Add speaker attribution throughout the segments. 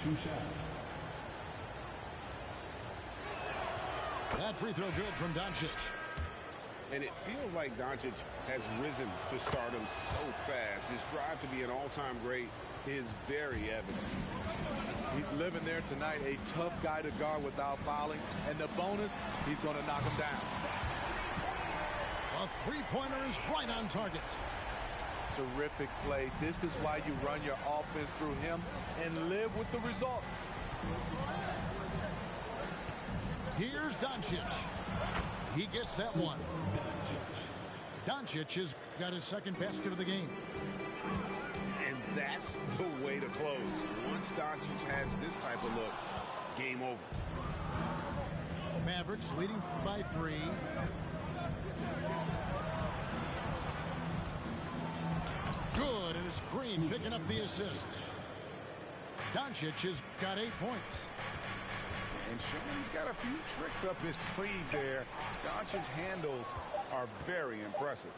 Speaker 1: 2 shots.
Speaker 2: That free throw good from Doncic.
Speaker 3: And it feels like Doncic has risen to stardom so fast. His drive to be an all-time great is very evident.
Speaker 4: He's living there tonight, a tough guy to guard without fouling. And the bonus, he's going to knock him down.
Speaker 2: A three-pointer is right on target.
Speaker 4: Terrific play. This is why you run your offense through him and live with the results.
Speaker 2: Here's Doncic. He gets that one. Doncic has got his second basket of the game.
Speaker 3: And that's the way to close. Once Doncic has this type of look, game over.
Speaker 2: Mavericks leading by 3. Good, and it's Green picking up the assist. Doncic has got 8 points.
Speaker 3: And Sean's got a few tricks up his sleeve there. Doncic's handles are very impressive.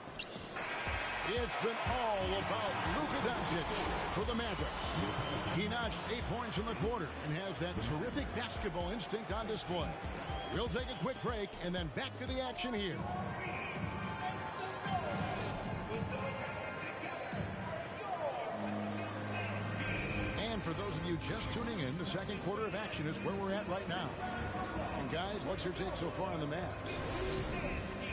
Speaker 2: It's been all about Luka Doncic for the Mavericks. He notched 8 points in the quarter and has that terrific basketball instinct on display. We'll take a quick break and then back to the action here. And for those of you just tuning in, the second quarter of action is where we're at right now. And guys, what's your take so far on the Mavs?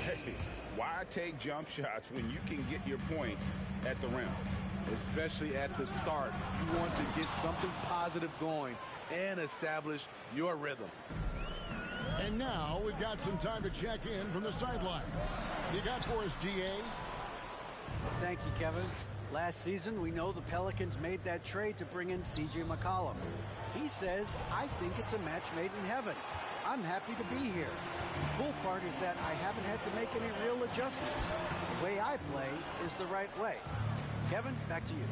Speaker 3: Hey, why take jump shots when you can get your points at the rim?
Speaker 4: Especially at the start. You want to get something positive going and establish your rhythm.
Speaker 2: And now we've got some time to check in from the sideline. You got for us, GA?
Speaker 5: Thank you, Kevin. Last season, we know the Pelicans made that trade to bring in C.J. McCollum. He says, I think it's a match made in heaven. I'm happy to be here. The cool part is that I haven't had to make any real adjustments. The way I play is the right way. Kevin, back to you.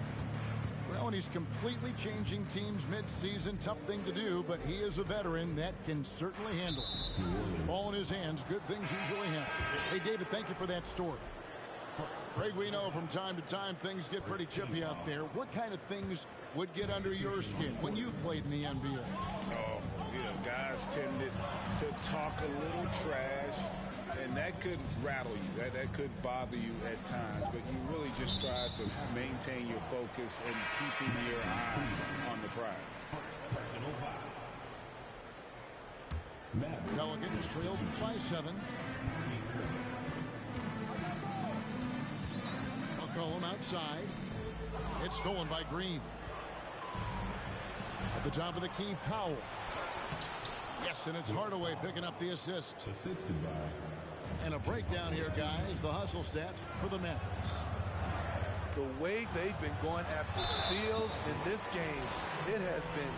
Speaker 2: Well, and he's completely changing teams mid-season. Tough thing to do, but he is a veteran that can certainly handle it. Ball in his hands, good things usually happen. Hey, David, thank you for that story. Greg, we know from time to time things get pretty chippy out there. What kind of things would get under your skin when you played in the NBA?
Speaker 3: Oh, guys tended to talk a little trash, and that could rattle you. That could bother you at times, but you really just try to maintain your focus and keeping your eye on the prize.
Speaker 2: Pelicans trailed by 7. McCollum outside. It's stolen by Green. At the top of the key, Powell. Yes, and it's Hardaway picking up the assist. And a breakdown here, guys. The hustle stats for the Mavericks.
Speaker 4: The way they've been going after steals in this game, it has been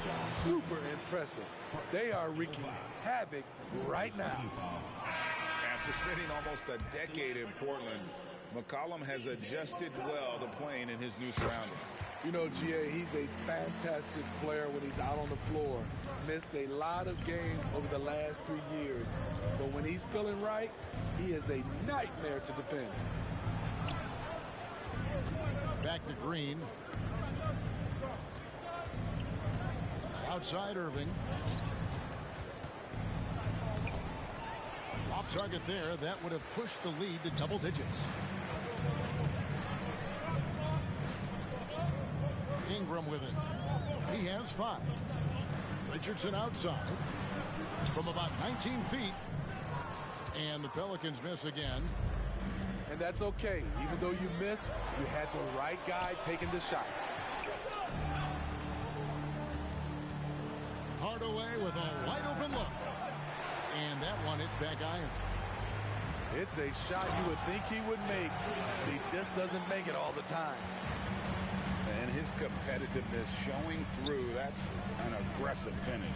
Speaker 4: super impressive. They are wreaking havoc right now.
Speaker 3: After spending almost a decade in Portland, McCollum has adjusted well to playing in his new surroundings.
Speaker 4: You know, GA, he's a fantastic player when he's out on the floor. Missed a lot of games over the last 3 years. But when he's feeling right, he is a nightmare to defend.
Speaker 2: Back to Green. Outside Irving. Off target there. That would have pushed the lead to double digits. Ingram with it. He has 5. Richardson outside from about 19 feet. And the Pelicans miss again.
Speaker 4: And that's okay. Even though you miss, you had the right guy taking the shot.
Speaker 2: Hardaway with a wide open look. And that one hits back iron.
Speaker 4: It's a shot you would think he would make. He just doesn't make it all the time.
Speaker 3: And his competitiveness showing through. That's an aggressive finish.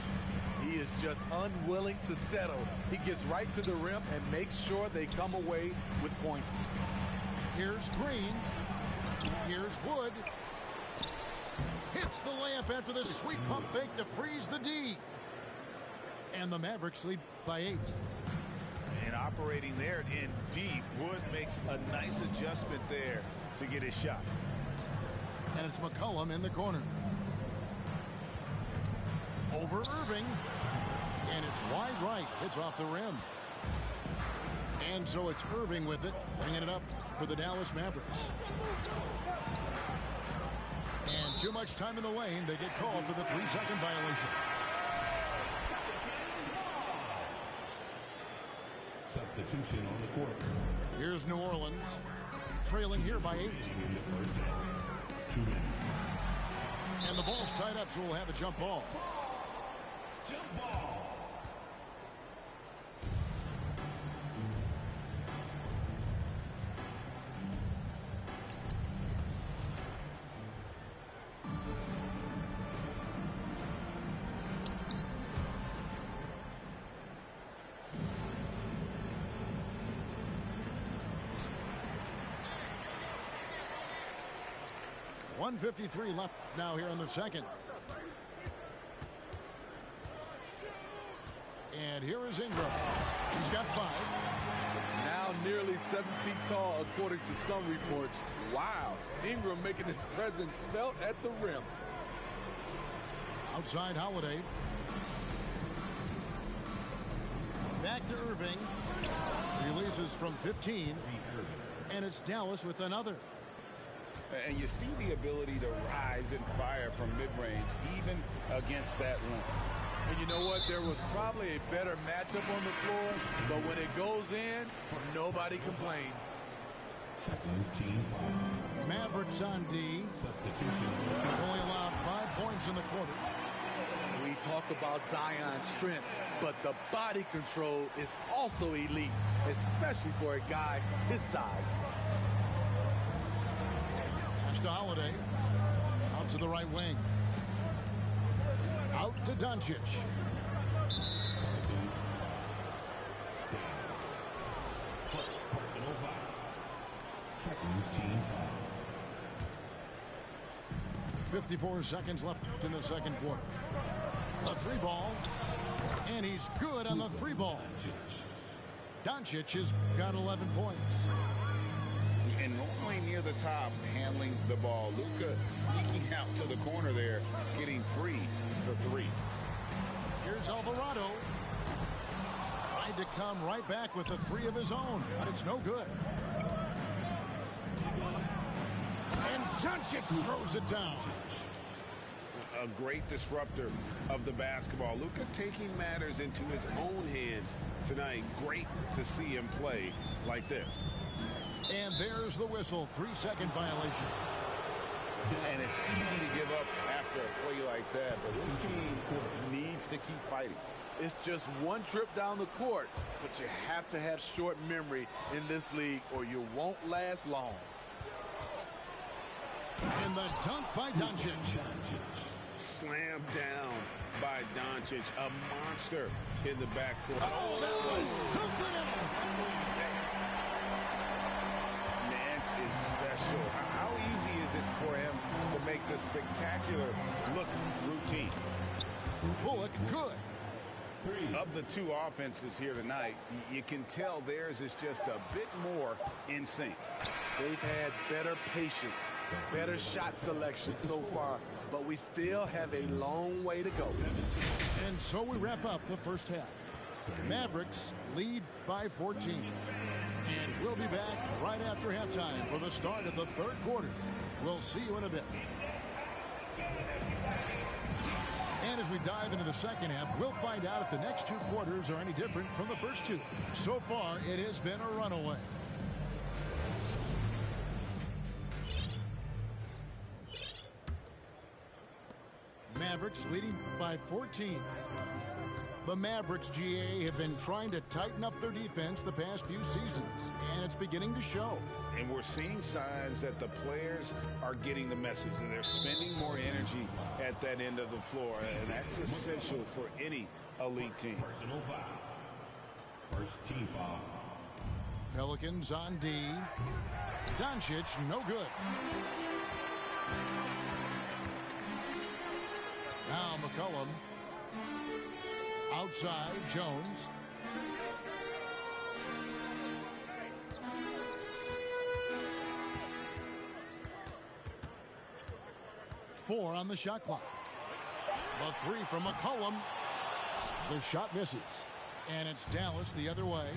Speaker 4: He is just unwilling to settle. He gets right to the rim and makes sure they come away with points.
Speaker 2: Here's Green. Here's Wood. Hits the layup after the sweet pump fake to freeze the D. And the Mavericks lead by 8.
Speaker 3: And operating there in deep, Wood makes a nice adjustment there to get his shot.
Speaker 2: And it's McCollum in the corner. Over Irving. And it's wide right. It's off the rim. And so it's Irving with it, bringing it up for the Dallas Mavericks. And too much time in the lane. They get called for the 3-second violation.
Speaker 1: Substitution on the court.
Speaker 2: Here's New Orleans, trailing here by 8. And the ball's tied up, so we'll have a jump ball.
Speaker 1: Jump ball.
Speaker 2: .153 left now here in the second. And here is Ingram. He's got 5.
Speaker 4: Now nearly 7 feet tall, according to some reports. Wow. Ingram making his presence felt at the rim.
Speaker 2: Outside Holiday. Back to Irving. Releases from 15. And it's Dallas with another.
Speaker 3: And you see the ability to rise and fire from mid-range, even against that length.
Speaker 4: And you know what? There was probably a better matchup on the floor, but when it goes in, nobody complains.
Speaker 1: Second team foul.
Speaker 2: Mavericks on D.
Speaker 1: Substitution.
Speaker 2: Only allowed 5 points in the quarter.
Speaker 4: We talk about Zion's strength, but the body control is also elite, especially for a guy his size.
Speaker 2: To Holiday. Out to the right wing. Out to Doncic.
Speaker 1: Personal foul. Second team foul.
Speaker 2: 54 seconds left in the second quarter. The 3 ball. And he's good on the 3 ball. Doncic has got 11 points.
Speaker 3: And normally near the top, handling the ball. Luka sneaking out to the corner there, getting free for 3.
Speaker 2: Here's Alvarado. Tried to come right back with the 3 of his own, but it's no good. And Doncic throws it down.
Speaker 3: A great disruptor of the basketball. Luka taking matters into his own hands tonight. Great to see him play like this.
Speaker 2: And there's the whistle. 3-second violation.
Speaker 3: And it's easy to give up after a play like that, but this team needs to keep fighting.
Speaker 4: It's just one trip down the court, but you have to have short memory in this league or you won't last long.
Speaker 2: And the dunk by Doncic.
Speaker 3: Slammed down by Doncic, a monster in the backcourt.
Speaker 2: Oh, that was something else.
Speaker 3: Nance is special. How easy is it for him to make the spectacular look routine?
Speaker 2: Bullock good.
Speaker 3: Of the 2 offenses here tonight, you can tell theirs is just a bit more in sync.
Speaker 4: They've had better patience, better shot selection so far, but we still have a long way to go.
Speaker 2: And so we wrap up the first half. Mavericks lead by 14. And we'll be back right after halftime for the start of the third quarter. We'll see you in a bit. And as we dive into the second half, we'll find out if the next 2 quarters are any different from the first 2. So far, it has been a runaway. Mavericks leading by 14. The Mavericks, GA, have been trying to tighten up their defense the past few seasons, and it's beginning to show.
Speaker 3: And we're seeing signs that the players are getting the message, and they're spending more energy at that end of the floor, and that's essential for any elite team.
Speaker 1: Personal foul. First team foul.
Speaker 2: Pelicans on D. Doncic, no good. Now McCollum. Outside, Jones. Four on the shot clock. The three from McCollum. The shot misses. And it's Dallas the other way.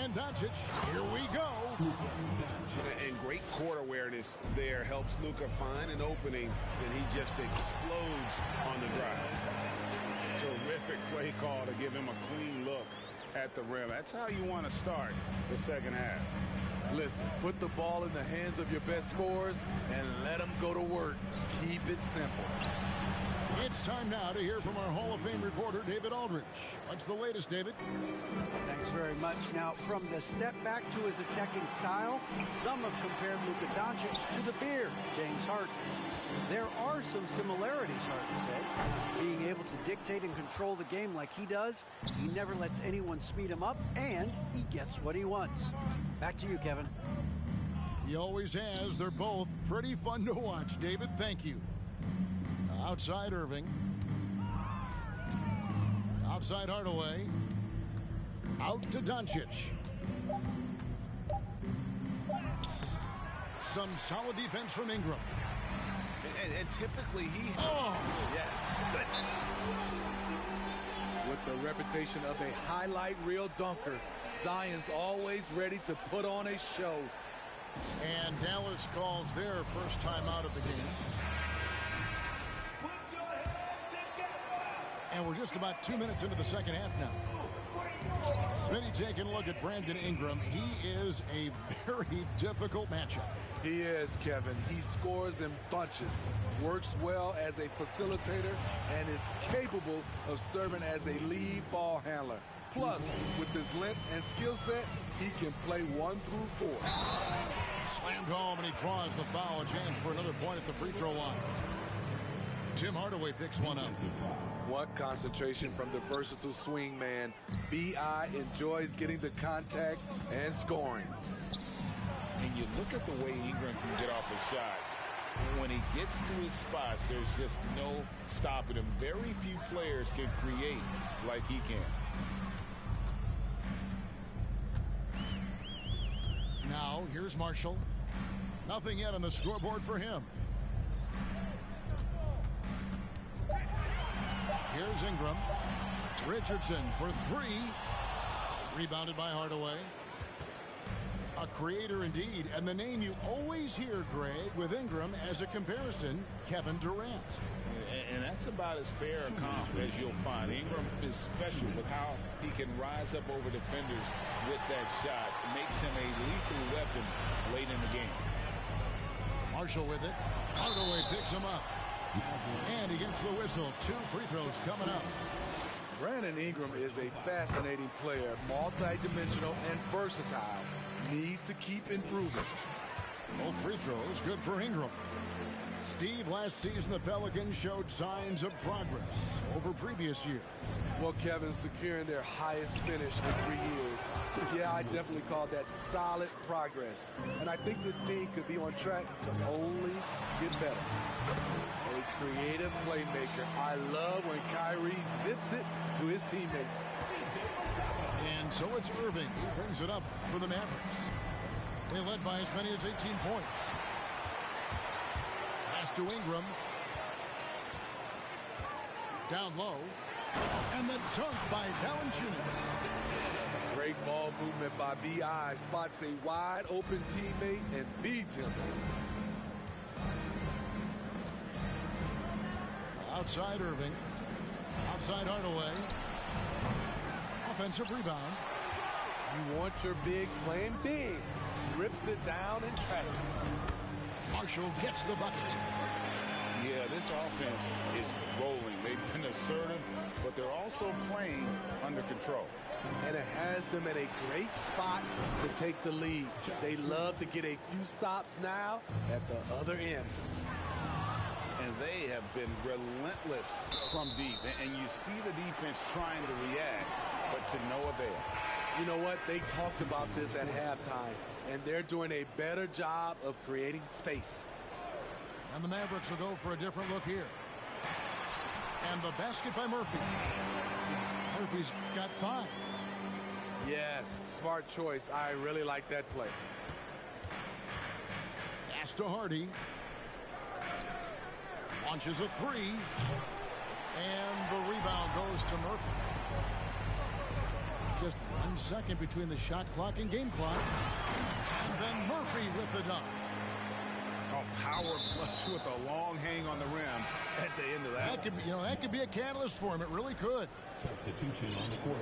Speaker 2: And Doncic, here we go.
Speaker 3: And great court awareness there helps Luka find an opening, and he just explodes on the drive. Terrific play call to give him a clean look at the rim. That's how you want to start the second half.
Speaker 4: Listen, put the ball in the hands of your best scorers and let them go to work. Keep it simple.
Speaker 2: It's time now to hear from our Hall of Fame reporter, David Aldridge. What's the latest, David?
Speaker 5: Thanks very much. Now, from the step back to his attacking style, some have compared Luka Doncic to the Beard, James Harden. There are some similarities, Harden said. Being able to dictate and control the game like he does, he never lets anyone speed him up, and he gets what he wants. Back to you, Kevin.
Speaker 2: He always has. They're both pretty fun to watch, David. Thank you. Outside Irving. Outside Hardaway. Out to Doncic. Some solid defense from Ingram.
Speaker 3: And typically he...
Speaker 2: Oh!
Speaker 4: Yes. With the reputation of a highlight reel dunker, Zion's always ready to put on a show.
Speaker 2: And Dallas calls their first time out of the game. And we're just about 2 minutes into the second half now. Smitty taking a look at Brandon Ingram. He is a very difficult matchup.
Speaker 4: He is, Kevin. He scores in bunches, works well as a facilitator, and is capable of serving as a lead ball handler. Plus, with his length and skill set, he can play 1 through 4.
Speaker 2: Slammed home, and he draws the foul. A chance for another point at the free throw line. Tim Hardaway picks one up.
Speaker 4: What concentration from the versatile swing man. B.I. enjoys getting the contact and scoring.
Speaker 3: And you look at the way Ingram can get off a shot. When he gets to his spots, there's just no stopping him. Very few players can create like he can.
Speaker 2: Now, here's Marshall. Nothing yet on the scoreboard for him. Here's Ingram. Richardson for three. Rebounded by Hardaway. A creator indeed, and the name you always hear, Greg, with Ingram as a comparison, Kevin Durant.
Speaker 3: And that's about as fair a comp as you'll find. Ingram is special with how he can rise up over defenders with that shot. It makes him a lethal weapon late in the game.
Speaker 2: Marshall with it. Hardaway picks him up. And he gets the whistle. 2 free throws coming up.
Speaker 4: Brandon Ingram is a fascinating player, multi-dimensional and versatile. Needs to keep improving.
Speaker 2: Both free throws good for Ingram. Steve, last season the Pelicans showed signs of progress over previous years.
Speaker 4: Well, Kevin, securing their highest finish in 3 years. Yeah, I definitely call that solid progress. And I think this team could be on track to only get better. A creative playmaker. I love when Kyrie zips it to his teammates.
Speaker 2: And so it's Irving who brings it up for the Mavericks. They led by as many as 18 points. Pass to Ingram. Down low. And the dunk by Valanciunas.
Speaker 4: Great ball movement by B.I. Spots a wide open teammate and feeds him.
Speaker 2: Outside Irving. Outside Hardaway. Offensive rebound.
Speaker 4: You want your bigs playing big. Rips it down in traffic.
Speaker 2: Marshall gets the bucket.
Speaker 3: Yeah, this offense is rolling. They've been assertive, but they're also playing under control.
Speaker 4: And it has them at a great spot to take the lead. They love to get a few stops now at the other end.
Speaker 3: And they have been relentless from deep. And you see the defense trying to react, but to no avail.
Speaker 4: You know what? They talked about this at halftime, and they're doing a better job of creating space.
Speaker 2: And the Mavericks will go for a different look here. And the basket by Murphy. Murphy's got 5.
Speaker 4: Yes, smart choice. I really like that play.
Speaker 2: Pass to Hardy. Launches a three. And the rebound goes to Murphy. Just 1 second between the shot clock and game clock. And then Murphy with the dunk.
Speaker 3: A power flush with a long hang on the rim at the end of that.
Speaker 2: That could be a catalyst for him. It really could.
Speaker 1: Substitution on the court.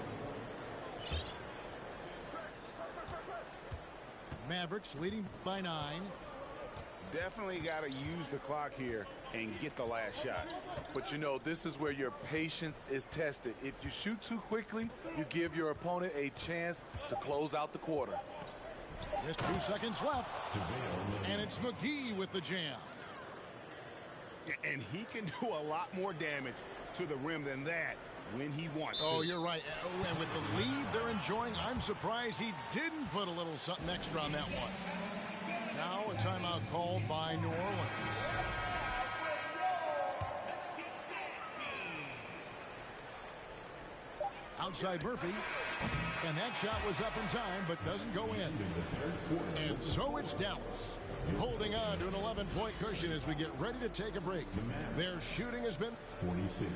Speaker 2: Mavericks leading by 9.
Speaker 3: Definitely got to use the clock here and get the last shot.
Speaker 4: But, this is where your patience is tested. If you shoot too quickly, you give your opponent a chance to close out the quarter.
Speaker 2: With 2 seconds left. And it's McGee with the jam.
Speaker 3: And he can do a lot more damage to the rim than that when he wants to.
Speaker 2: Oh, you're right. And with the lead they're enjoying, I'm surprised he didn't put a little something extra on that one. Now a timeout called by New Orleans. Outside Murphy. And that shot was up in time, but doesn't go in. And so it's Dallas, holding on to an 11-point cushion as we get ready to take a break. Their shooting has been
Speaker 1: 46.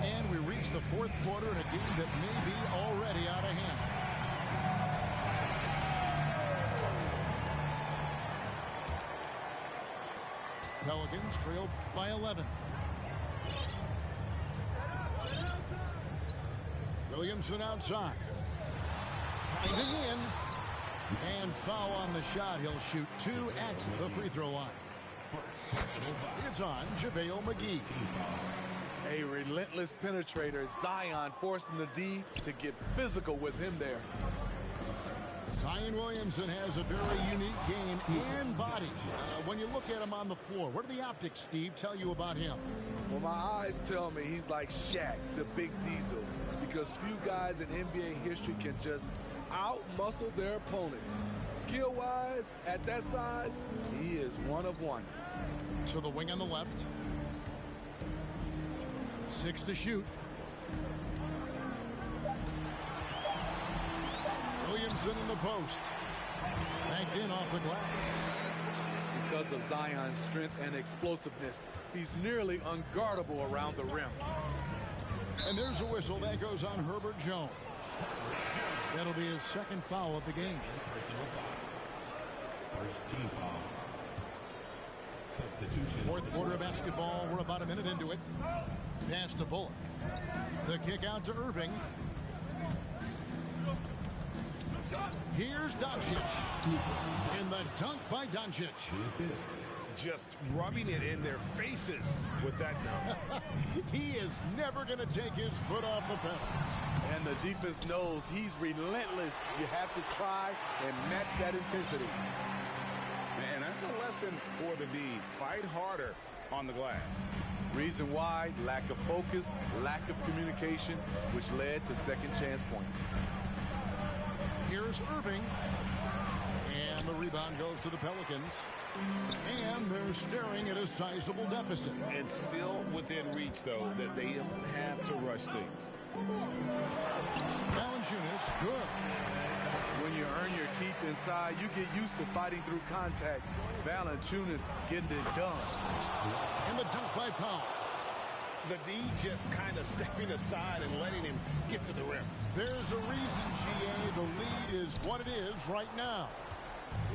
Speaker 2: And we reach the fourth quarter in a game that may be already out of hand. Pelicans trail by 11. Williamson outside. Driving in. And foul on the shot. He'll shoot 2 at the free throw line. It's on JaVale McGee.
Speaker 4: A relentless penetrator. Zion forcing the D to get physical with him there.
Speaker 2: Zion Williamson has a very unique game and body. When you look at him on the floor, what do the optics, Steve, tell you about him?
Speaker 4: Well, my eyes tell me he's like Shaq, the big diesel, because few guys in NBA history can just out-muscle their opponents. Skill-wise, at that size, he is one of one.
Speaker 2: To the wing on the left. 6 to shoot. Williamson in the post. Banked in off the glass.
Speaker 4: Because of Zion's strength and explosiveness, he's nearly unguardable around the rim.
Speaker 2: And there's a whistle that goes on Herbert Jones. That'll be his second foul of the game.
Speaker 1: First team foul. Substitution.
Speaker 2: Fourth quarter of basketball. We're about a minute into it. Pass to Bullock. The kick out to Irving. Here's Doncic. And the dunk by Doncic.
Speaker 3: Just rubbing it in their faces with that dunk.
Speaker 2: He is never going to take his foot off the pedal.
Speaker 4: And the defense knows he's relentless. You have to try and match that intensity.
Speaker 3: And that's a lesson for the D. Fight harder on the glass.
Speaker 4: Reason why: lack of focus, lack of communication, which led to second chance points.
Speaker 2: Here's Irving. And the rebound goes to the Pelicans. And they're staring at a sizable deficit.
Speaker 3: It's still within reach, though, that they have to rush things.
Speaker 2: Valanciunas, good.
Speaker 4: When you earn your keep inside, you get used to fighting through contact. Valanciunas getting it done.
Speaker 2: And the dunk by Powell.
Speaker 3: The D just kind of stepping aside and letting him get to the rim.
Speaker 2: There's a reason, GA, the lead is what it is right now.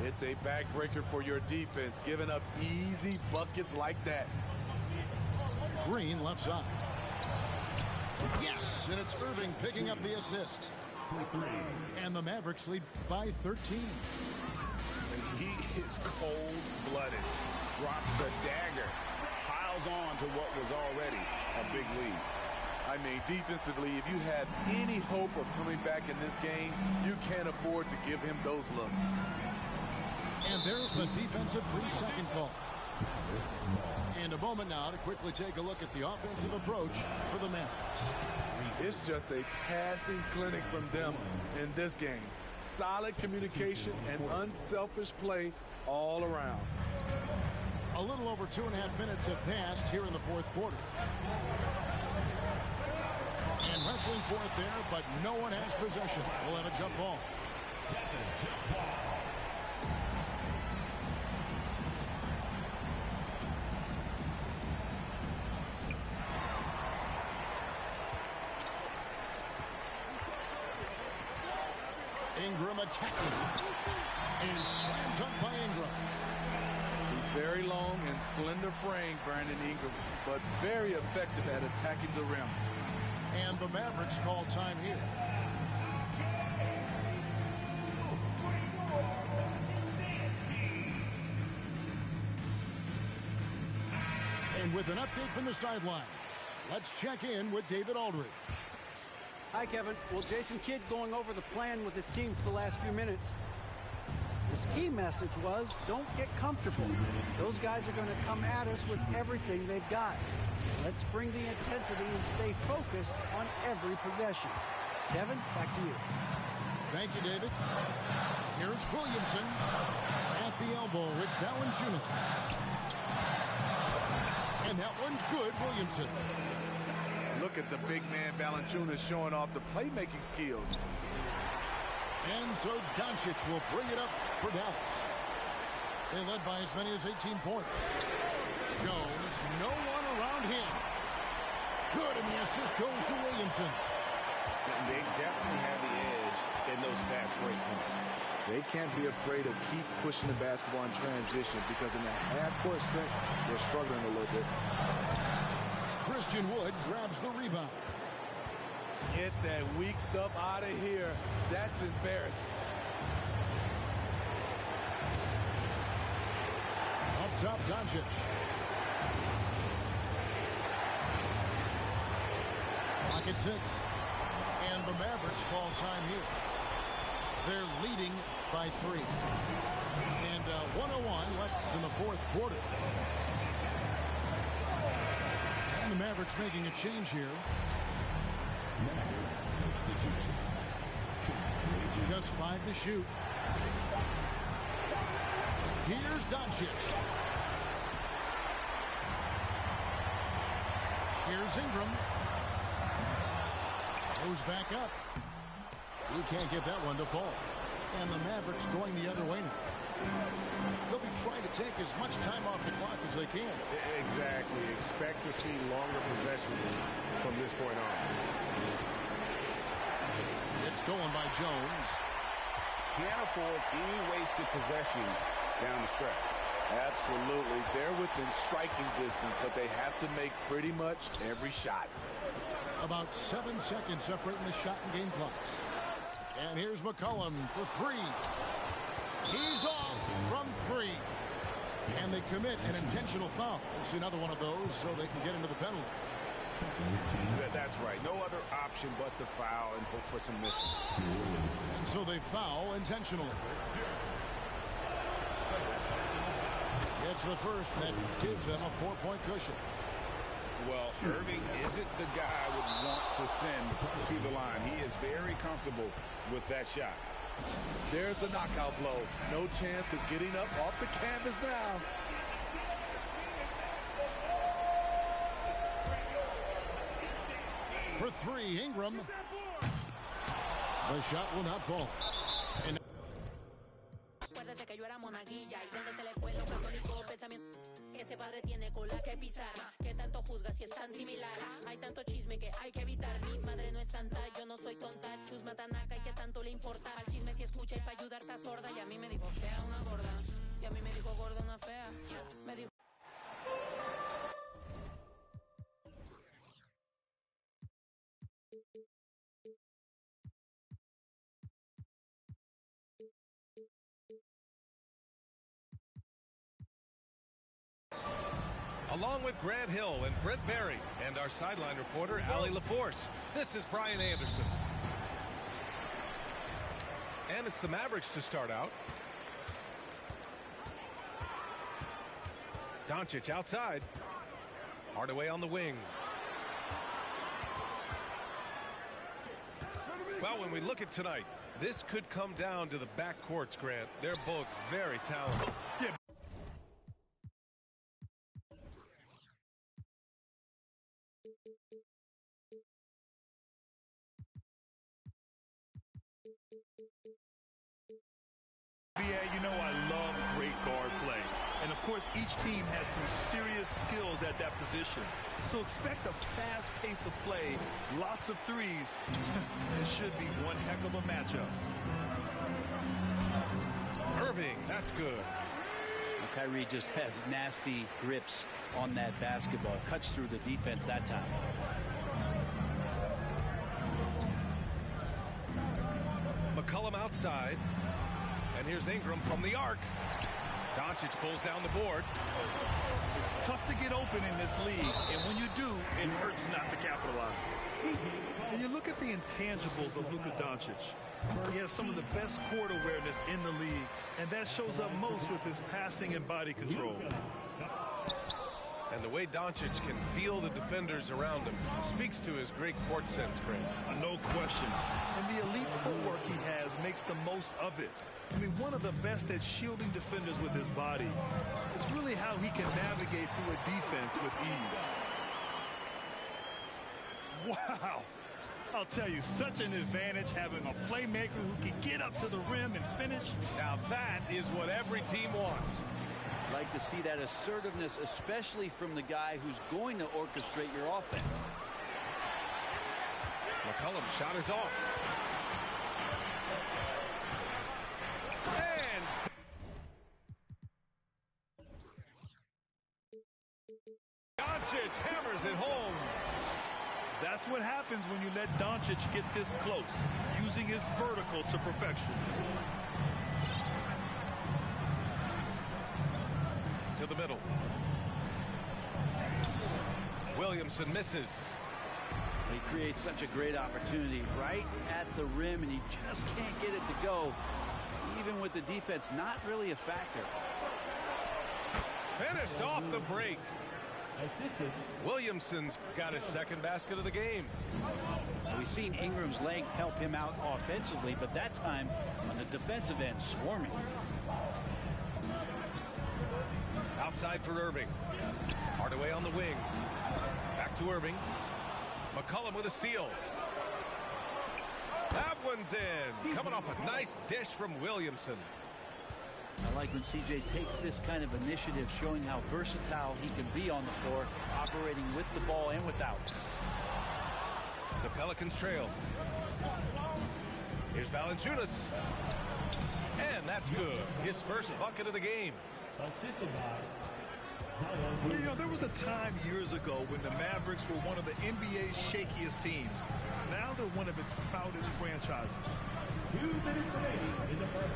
Speaker 4: It's a backbreaker for your defense, giving up easy buckets like that.
Speaker 2: Green left side. Yes, and it's Irving picking up the assist. And the Mavericks lead by 13.
Speaker 3: And he is cold-blooded. Drops the dagger. Piles on to what was already a big lead.
Speaker 4: I mean, defensively, if you have any hope of coming back in this game, you can't afford to give him those looks.
Speaker 2: And there's the defensive 3-second call. And a moment now to quickly take a look at the offensive approach for the Mavericks.
Speaker 4: It's just a passing clinic from them in this game. Solid communication and unselfish play all around.
Speaker 2: A little over 2.5 minutes have passed here in the fourth quarter. And wrestling for it there, but no one has possession. We'll have a jump ball. Ingram attacking. And slam dunk by Ingram.
Speaker 4: He's very long and slender frame, Brandon Ingram, but very effective at attacking the rim.
Speaker 2: And the Mavericks call time here. And with an update from the sidelines, let's check in with David Aldridge.
Speaker 5: Hi, Kevin. Well, Jason Kidd going over the plan with his team for the last few minutes. His key message was, don't get comfortable. Those guys are going to come at us with everything they've got. Let's bring the intensity and stay focused on every possession. Kevin, back to you.
Speaker 2: Thank you, David. Here's Williamson at the elbow. It's Valanciunas. And that one's good, Williamson.
Speaker 4: Look at the big man Valanciunas showing off the playmaking skills.
Speaker 2: And so Doncic will bring it up for Dallas. They led by as many as 18 points. Jones, no one around him. Good, and the assist goes to Williamson.
Speaker 3: They definitely have the edge in those fast break points.
Speaker 4: They can't be afraid to keep pushing the basketball in transition because in the half-court set, they're struggling a little bit.
Speaker 2: Christian Wood grabs the rebound.
Speaker 4: Get that weak stuff out of here. That's embarrassing.
Speaker 2: Up top, Doncic. Pocket 6. And the Mavericks call time here. They're leading by 3. And 1:01 left in the fourth quarter. And the Mavericks making a change here. Just 5 to shoot. Here's Doncic. Here's Ingram. Goes back up. You can't get that one to fall. And the Mavericks going the other way now. They'll be trying to take as much time off the clock as they can.
Speaker 3: Exactly. Expect to see longer possessions from this point on.
Speaker 2: It's stolen by Jones.
Speaker 3: Can't afford any wasted possessions down the stretch.
Speaker 4: Absolutely. They're within striking distance, but they have to make pretty much every shot.
Speaker 2: About 7 seconds separating the shot and game clocks. And here's McCollum for 3. He's off from 3. And they commit an intentional foul. It's another one of those so they can get into the penalty.
Speaker 3: That's right. No other option but to foul and hope for some misses.
Speaker 2: And so they foul intentionally. It's the first that gives them a 4-point cushion.
Speaker 3: Well, Irving isn't the guy I would want to send to the line. He is very comfortable with that shot.
Speaker 4: There's the knockout blow. No chance of getting up off the canvas now.
Speaker 2: For 3, Ingram. The shot will not fall. And
Speaker 6: ese padre tiene cola que pisar. Que tanto juzga si es tan similar. Hay tanto chisme que hay que evitar. Mi madre no es santa, yo no soy tonta. Chusma tanaca y que tanto le importa. Al chisme si escucha y para ayudar está sorda. Y a mí me dijo fea una gorda. Y a mí me dijo gorda una fea. Me dijo.
Speaker 7: Along with Grant Hill and Brent Barry and our sideline reporter, Allie LaForce, this is Brian Anderson. And it's the Mavericks to start out. Doncic outside. Hardaway on the wing. Well, when we look at tonight, this could come down to the backcourts, Grant. They're both very talented. Yeah.
Speaker 8: You know I love great guard play. And, of course, each team has some serious skills at that position. So expect a fast pace of play, lots of threes. It should be one heck of a matchup.
Speaker 7: Irving. That's good.
Speaker 9: Well, Kyrie just has nasty grips on that basketball. Cuts through the defense that time.
Speaker 7: McCollum outside. And here's Ingram from the arc. Doncic pulls down the board.
Speaker 8: It's tough to get open in this league, and when you do, it hurts not to capitalize. And you look at the intangibles of Luka Doncic. He has some of the best court awareness in the league, and that shows up most with his passing and body control.
Speaker 7: And the way Doncic can feel the defenders around him speaks to his great court sense, Grant.
Speaker 8: No question. And the elite footwork he has makes the most of it. I mean, one of the best at shielding defenders with his body. It's really how he can navigate through a defense with ease. Wow. I'll tell you, such an advantage having a playmaker who can get up to the rim and finish.
Speaker 7: Now that is what every team wants.
Speaker 9: Like to see that assertiveness, especially from the guy who's going to orchestrate your offense.
Speaker 7: McCollum's shot is off. And Doncic hammers it home.
Speaker 8: That's what happens when you let Doncic get this close, using his vertical to perfection.
Speaker 7: To the middle. Williamson misses.
Speaker 9: He creates such a great opportunity right at the rim, and he just can't get it to go. Even with the defense not really a factor.
Speaker 7: Finished off the break. Williamson's got his second basket of the game.
Speaker 9: We've seen Ingram's length help him out offensively, but that time on the defensive end, swarming.
Speaker 7: Outside for Irving. Hardaway on the wing. Back to Irving. McCollum with a steal. That one's in. Coming off a nice dish from Williamson.
Speaker 9: I like when CJ takes this kind of initiative, showing how versatile he can be on the floor, operating with the ball and without.
Speaker 7: The Pelicans trail. Here's Valanciunas. And that's good. His first bucket of the game.
Speaker 8: You know, there was a time years ago when the Mavericks were one of the NBA's shakiest teams. Now they're one of its proudest franchises.
Speaker 1: 2 minutes remaining in the first.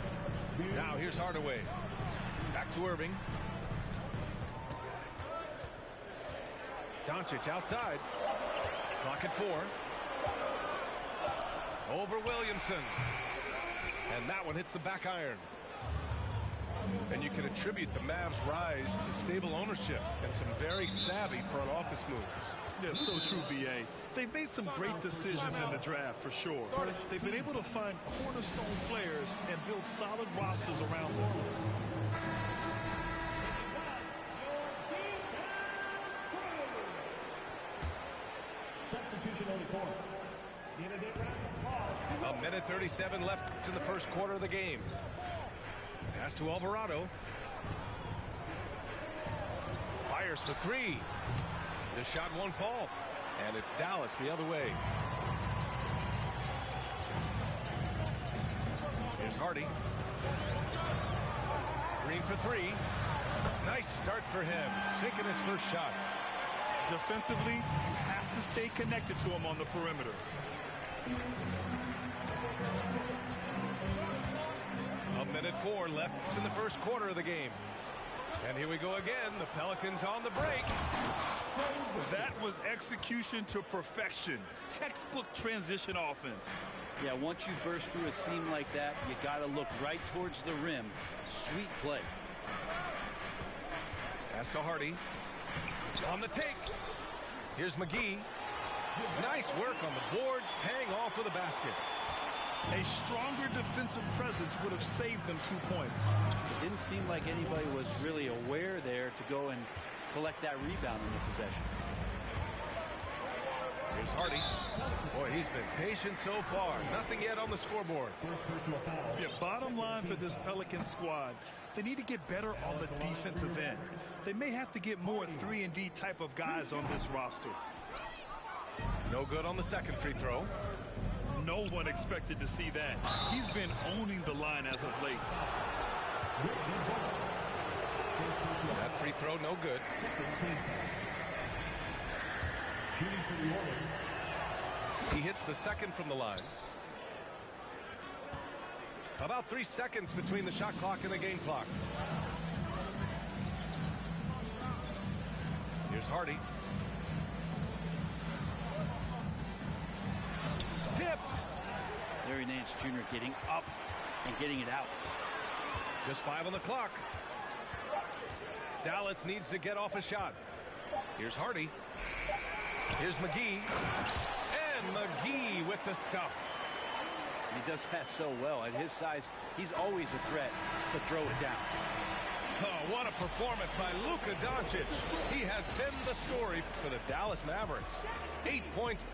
Speaker 7: Now here's Hardaway. Back to Irving. Doncic outside. Clock at 4. Over Williamson. And that one hits the back iron. And you can attribute the Mavs' rise to stable ownership and some very savvy front office moves.
Speaker 8: Yeah, so true, B.A. They've made some great decisions in the draft, for sure. They've been able to find cornerstone players and build solid rosters around them.
Speaker 1: Substitution on the court.
Speaker 7: A minute 37 left in the first quarter of the game. Pass to Alvarado. Fires for 3. The shot won't fall. And it's Dallas the other way. Here's Hardy. Green for 3. Nice start for him. Sinking his first shot.
Speaker 8: Defensively, you have to stay connected to him on the perimeter.
Speaker 7: A minute 4 left in the first quarter of the game. And here we go again. The Pelicans on the break.
Speaker 8: That was execution to perfection. Textbook transition offense.
Speaker 9: Yeah, once you burst through a seam like that, you got to look right towards the rim. Sweet play.
Speaker 7: Pass to Hardy. On the take. Here's McGee. Nice work on the boards, paying off with a basket.
Speaker 8: A stronger defensive presence would have saved them 2 points.
Speaker 9: It didn't seem like anybody was really aware there to go and collect that rebound in the possession.
Speaker 7: Here's Hardy. Boy, he's been patient so far. Nothing yet on the scoreboard.
Speaker 8: Yeah, bottom line for this Pelican squad, they need to get better on the defensive end. They may have to get more 3-and-D type of guys on this roster.
Speaker 7: No good on the second free throw.
Speaker 8: No one expected to see that. He's been owning the line as of late.
Speaker 7: That free throw, no good. He hits the second from the line. About 3 seconds between the shot clock and the game clock. Here's Hardy. Tipped.
Speaker 9: Larry Nance Jr. getting up and getting it out.
Speaker 7: Just 5 on the clock. Dallas needs to get off a shot. Here's Hardy. Here's McGee. And McGee with the stuff.
Speaker 9: He does that so well. At his size, he's always a threat to throw it down.
Speaker 7: Oh, what a performance by Luka Doncic. He has been the story for the Dallas Mavericks. 8 points.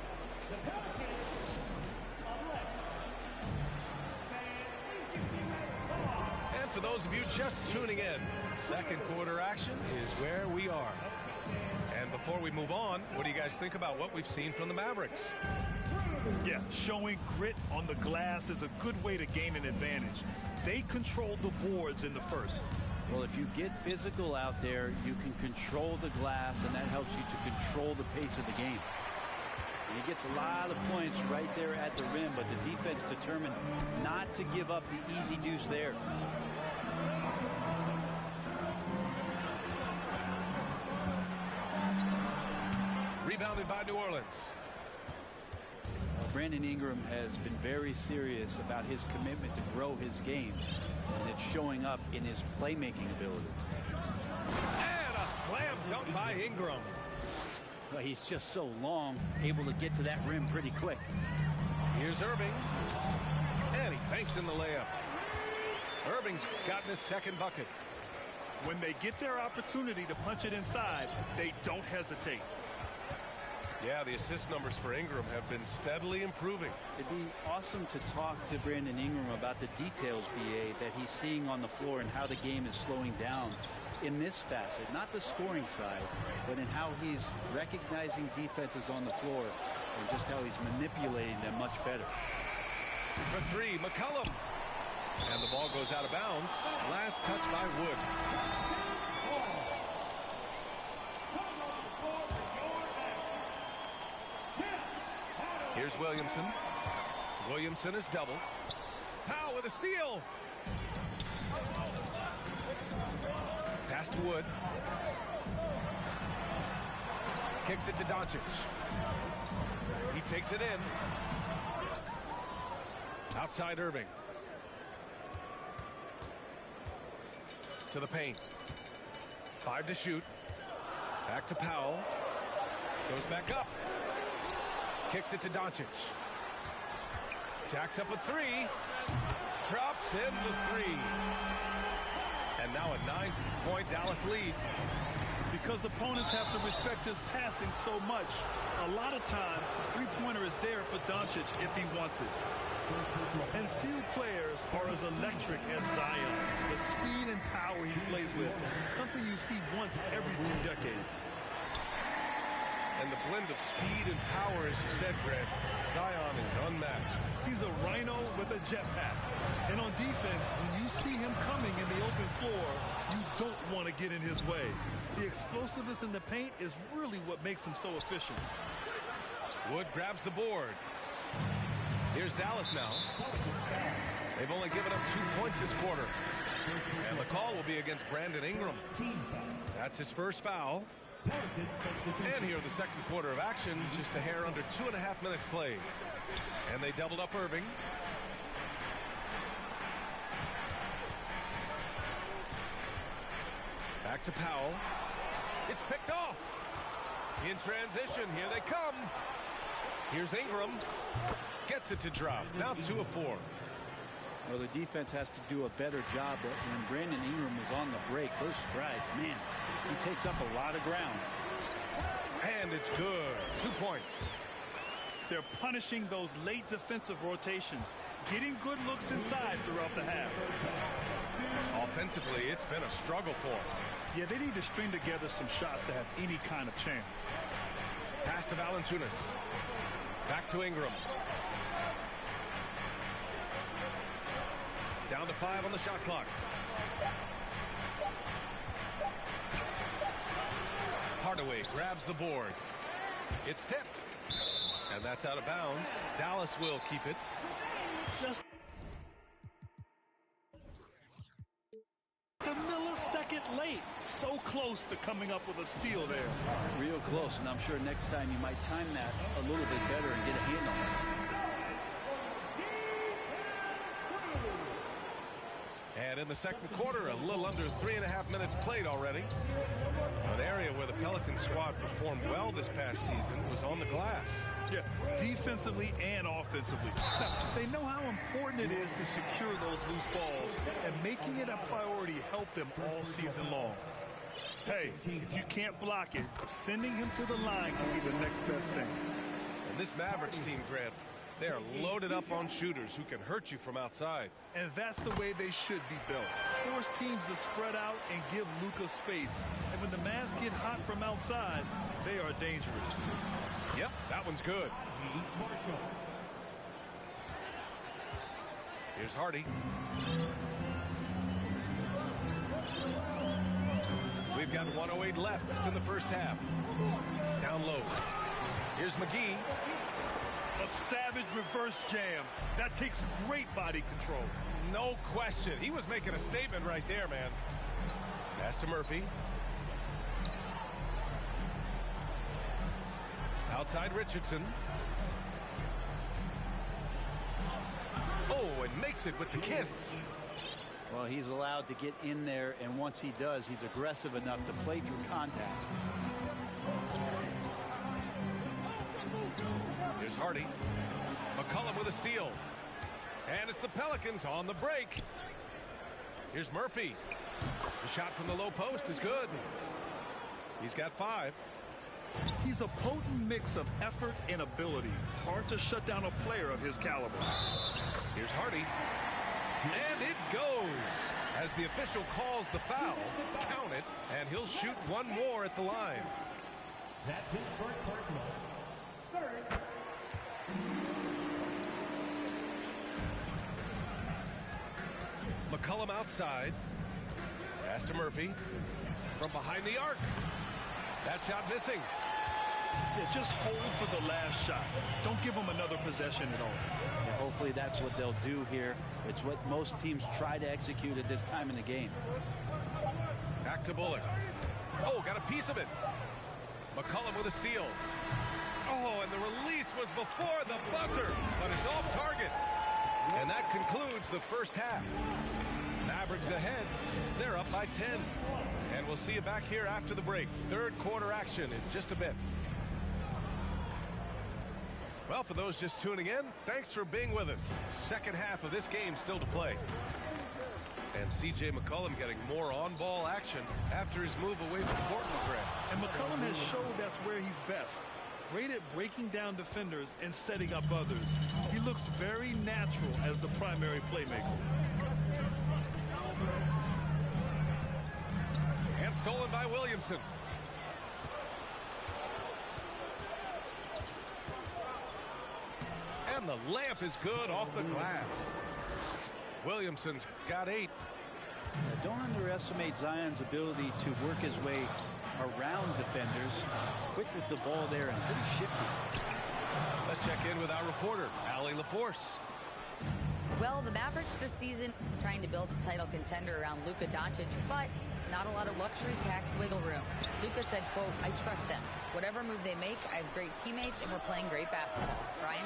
Speaker 7: And for those of you just tuning in, second quarter action is where we are. And before we move on, what do you guys think about what we've seen from the Mavericks?
Speaker 8: Yeah, showing grit on the glass is a good way to gain an advantage. They controlled the boards in the first.
Speaker 9: Well, if you get physical out there, you can control the glass, and that helps you to control the pace of the game. And he gets a lot of points right there at the rim, but the defense determined not to give up the easy deuce there.
Speaker 7: Rebounded by New Orleans.
Speaker 9: Brandon Ingram has been very serious about his commitment to grow his game, and it's showing up in his playmaking ability.
Speaker 7: And a slam dunk by Ingram.
Speaker 9: Well, he's just so long, able to get to that rim pretty quick.
Speaker 7: Here's Irving. And he banks in the layup. Irving's gotten his second bucket.
Speaker 8: When they get their opportunity to punch it inside, they don't hesitate.
Speaker 7: Yeah, the assist numbers for Ingram have been steadily improving.
Speaker 9: It'd be awesome to talk to Brandon Ingram about the details, BA, that he's seeing on the floor and how the game is slowing down in this facet. Not the scoring side, but in how he's recognizing defenses on the floor and just how he's manipulating them much better.
Speaker 7: For three, McCollum. And the ball goes out of bounds. Last touch by Wood. Here's Williamson. Williamson is doubled. Powell with a steal. Pass to Wood. Kicks it to Doncic. He takes it in. Outside Irving. To the paint. 5 to shoot. Back to Powell. Goes back up. Kicks it to Doncic. Jacks up a 3. Drops in the 3. And now a 9-point Dallas lead.
Speaker 8: Because opponents have to respect his passing so much, a lot of times the three-pointer is there for Doncic if he wants it. And few players are as electric as Zion. The speed and power he plays with, something you see once every few decades.
Speaker 7: And the blend of speed and power, as you said, Greg, Zion is unmatched.
Speaker 8: He's a rhino with a jetpack. And on defense, when you see him coming in the open floor, you don't want to get in his way. The explosiveness in the paint is really what makes him so efficient.
Speaker 7: Wood grabs the board. Here's Dallas now. They've only given up 2 points this quarter. And the call will be against Brandon Ingram. That's his first foul. And here the second quarter of action, just a hair under 2.5 minutes played. And they doubled up Irving. Back to Powell. It's picked off. In transition, here they come. Here's Ingram. Gets it to drop. Now 2 of 4.
Speaker 9: Well, the defense has to do a better job, but when Brandon Ingram is on the break, those strides, man, he takes up a lot of ground.
Speaker 7: And it's good. 2 points.
Speaker 8: They're punishing those late defensive rotations, getting good looks inside throughout the half.
Speaker 7: Offensively, it's been a struggle for them.
Speaker 8: Yeah, they need to string together some shots to have any kind of chance.
Speaker 7: Pass to Valanciunas. Back to Ingram. Down to 5 on the shot clock. grabs the board. It's tipped. And that's out of bounds. Dallas will keep it.
Speaker 8: Just a millisecond late. So close to coming up with a steal there.
Speaker 9: Real close, and I'm sure next time you might time that a little bit better and get a handle on it.
Speaker 7: And in the second quarter, a little under 3.5 minutes played already. An area where the Pelicans squad performed well this past season was on the glass.
Speaker 8: Yeah, defensively and offensively. Now, they know how important it is to secure those loose balls, and making it a priority helped them all season long. Hey, if you can't block it, sending him to the line can be the next best thing.
Speaker 7: And this Mavericks team, Grant, they are loaded up on shooters who can hurt you from outside.
Speaker 8: And that's the way they should be built. Force teams to spread out and give Luka space. And when the Mavs get hot from outside, they are dangerous.
Speaker 7: Yep, that one's good. Here's Hardy. We've got 1:08 left in the first half. Down low. Here's McGee.
Speaker 8: A savage reverse jam. That takes great body control.
Speaker 7: No question. He was making a statement right there, man. Pass to Murphy. Outside Richardson. Oh, and makes it with the kiss.
Speaker 9: Well, he's allowed to get in there, and once he does, he's aggressive enough to play through contact.
Speaker 7: Here's Hardy. McCollum with a steal. And it's the Pelicans on the break. Here's Murphy. The shot from the low post is good. He's got 5.
Speaker 8: He's a potent mix of effort and ability. Hard to shut down a player of his caliber.
Speaker 7: Here's Hardy. And it goes. As the official calls the foul, count it, and he'll shoot one more at the line.
Speaker 1: That's his first personal. Third.
Speaker 7: McCollum outside. Pass to Murphy. From behind the arc. That shot missing.
Speaker 8: Yeah, just hold for the last shot. Don't give him another possession at all.
Speaker 9: Yeah, hopefully that's what they'll do here. It's what most teams try to execute at this time in the game.
Speaker 7: Back to Bullock. Oh, got a piece of it. McCollum with a steal. Oh, and the release was before the buzzer, but it's off target. And that concludes the first half. Mavericks ahead. They're up by 10. And we'll see you back here after the break. Third quarter action in just a bit. Well, for those just tuning in, thanks for being with us. Second half of this game still to play. And C.J. McCollum getting more on-ball action after his move away from Portland, Grant.
Speaker 8: And McCollum has showed that's where he's best. Great at breaking down defenders and setting up others. He looks very natural as the primary playmaker.
Speaker 7: And stolen by Williamson. And the layup is good off the glass. Williamson's got 8.
Speaker 9: Don't underestimate Zion's ability to work his way around defenders. Quick with the ball there and pretty shifty.
Speaker 7: Let's check in with our reporter, Allie LaForce.
Speaker 10: Well, the Mavericks this season trying to build a title contender around Luka Doncic, but not a lot of luxury tax wiggle room. Luka said, quote, "I trust them. Whatever move they make, I have great teammates and we're playing great basketball." Brian?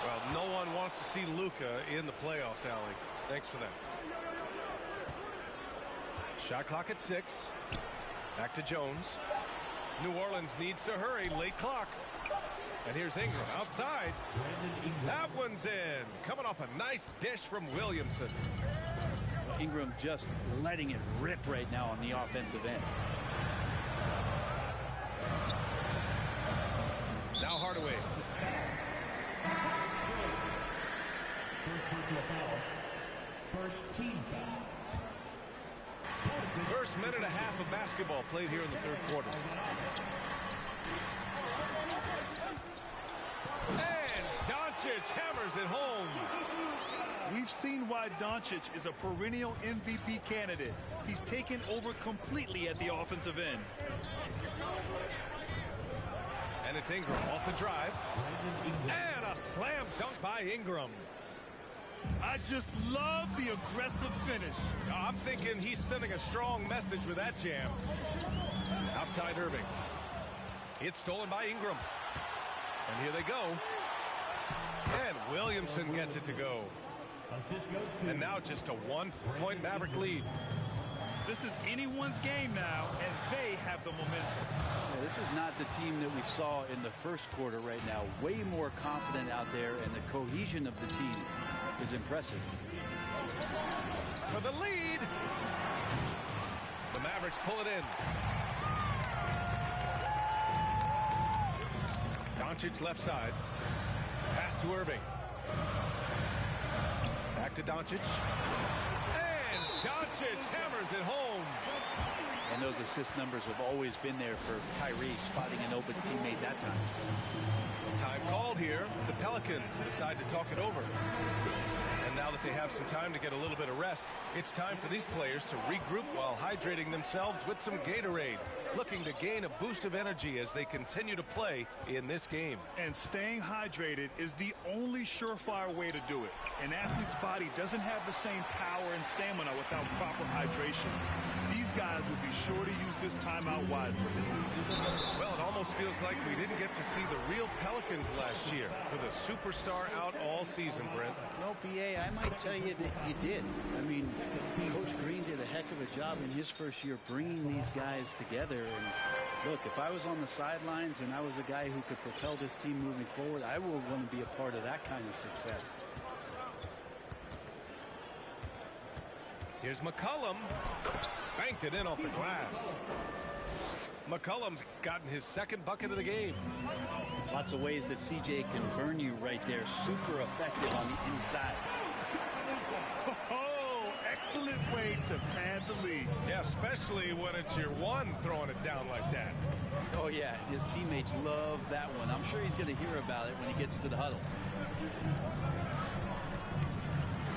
Speaker 7: Well, no one wants to see Luka in the playoffs, Allie. Thanks for that. Shot clock at 6. Back to Jones. New Orleans needs to hurry. Late clock. And here's Ingram outside. That one's in. Coming off a nice dish from Williamson.
Speaker 9: Ingram just letting it rip right now on the offensive end.
Speaker 7: Now Hardaway.
Speaker 1: First personal foul. First team foul.
Speaker 7: First minute and a half of basketball played here in the third quarter. And Doncic hammers it home.
Speaker 8: We've seen why Doncic is a perennial MVP candidate. He's taken over completely at the offensive end.
Speaker 7: And it's Ingram off the drive. And a slam dunk by Ingram.
Speaker 8: I just love the aggressive finish.
Speaker 7: I'm thinking he's sending a strong message with that jam. Outside Irving. It's stolen by Ingram. And here they go. And Williamson gets it to go. And now just a 1-point Maverick lead.
Speaker 8: This is anyone's game now, and they have the momentum.
Speaker 9: Yeah, this is not the team that we saw in the first quarter right now. Way more confident out there, and the cohesion of the team is impressive.
Speaker 7: For the lead. The Mavericks pull it in. Doncic left side. Pass to Irving. Back to Doncic. And Doncic hammers it home.
Speaker 9: And those assist numbers have always been there for Kyrie, spotting an open teammate that time.
Speaker 7: Time called here. The Pelicans decide to talk it over. And now that they have some time to get a little bit of rest, it's time for these players to regroup while hydrating themselves with some Gatorade, looking to gain a boost of energy as they continue to play in this game.
Speaker 8: And staying hydrated is the only surefire way to do it. An athlete's body doesn't have the same power and stamina without proper hydration. These guys will be sure to use this timeout wisely.
Speaker 7: Well, it almost feels like we didn't get to see the real Pelicans last year with a superstar out all season, Brent.
Speaker 9: Well, BA, I might tell you that you did. I mean, Coach Green did a heck of a job in his first year bringing these guys together. And look, if I was on the sidelines and I was a guy who could propel this team moving forward, I would want to be a part of that kind of success.
Speaker 7: Here's McCollum. Banked it in off the glass. McCollum's gotten his second bucket of the game.
Speaker 9: Lots of ways that CJ can burn you right there. Super effective on the inside.
Speaker 8: Oh, excellent way to pad the lead.
Speaker 7: Yeah, especially when it's your one throwing it down like that.
Speaker 9: Oh, yeah, his teammates love that one. I'm sure he's going to hear about it when he gets to the huddle.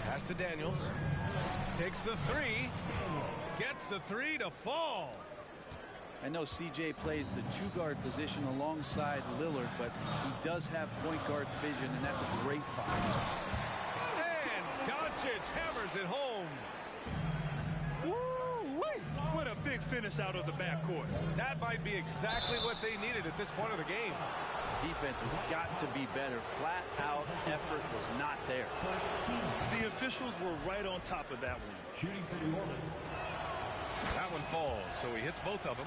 Speaker 7: Pass to Daniels. Takes the three. Gets the three to fall.
Speaker 9: I know CJ plays the two-guard position alongside Lillard, but he does have point guard vision, and that's a great find.
Speaker 7: And Doncic hammers it home.
Speaker 8: Woo-wee! What a big finish out of the backcourt.
Speaker 7: That might be exactly what they needed at this point of the game.
Speaker 9: Defense has got to be better. Flat-out effort was not there.
Speaker 8: The officials were right on top of that one.
Speaker 1: Shooting for New Orleans.
Speaker 7: That one falls, so he hits both of them.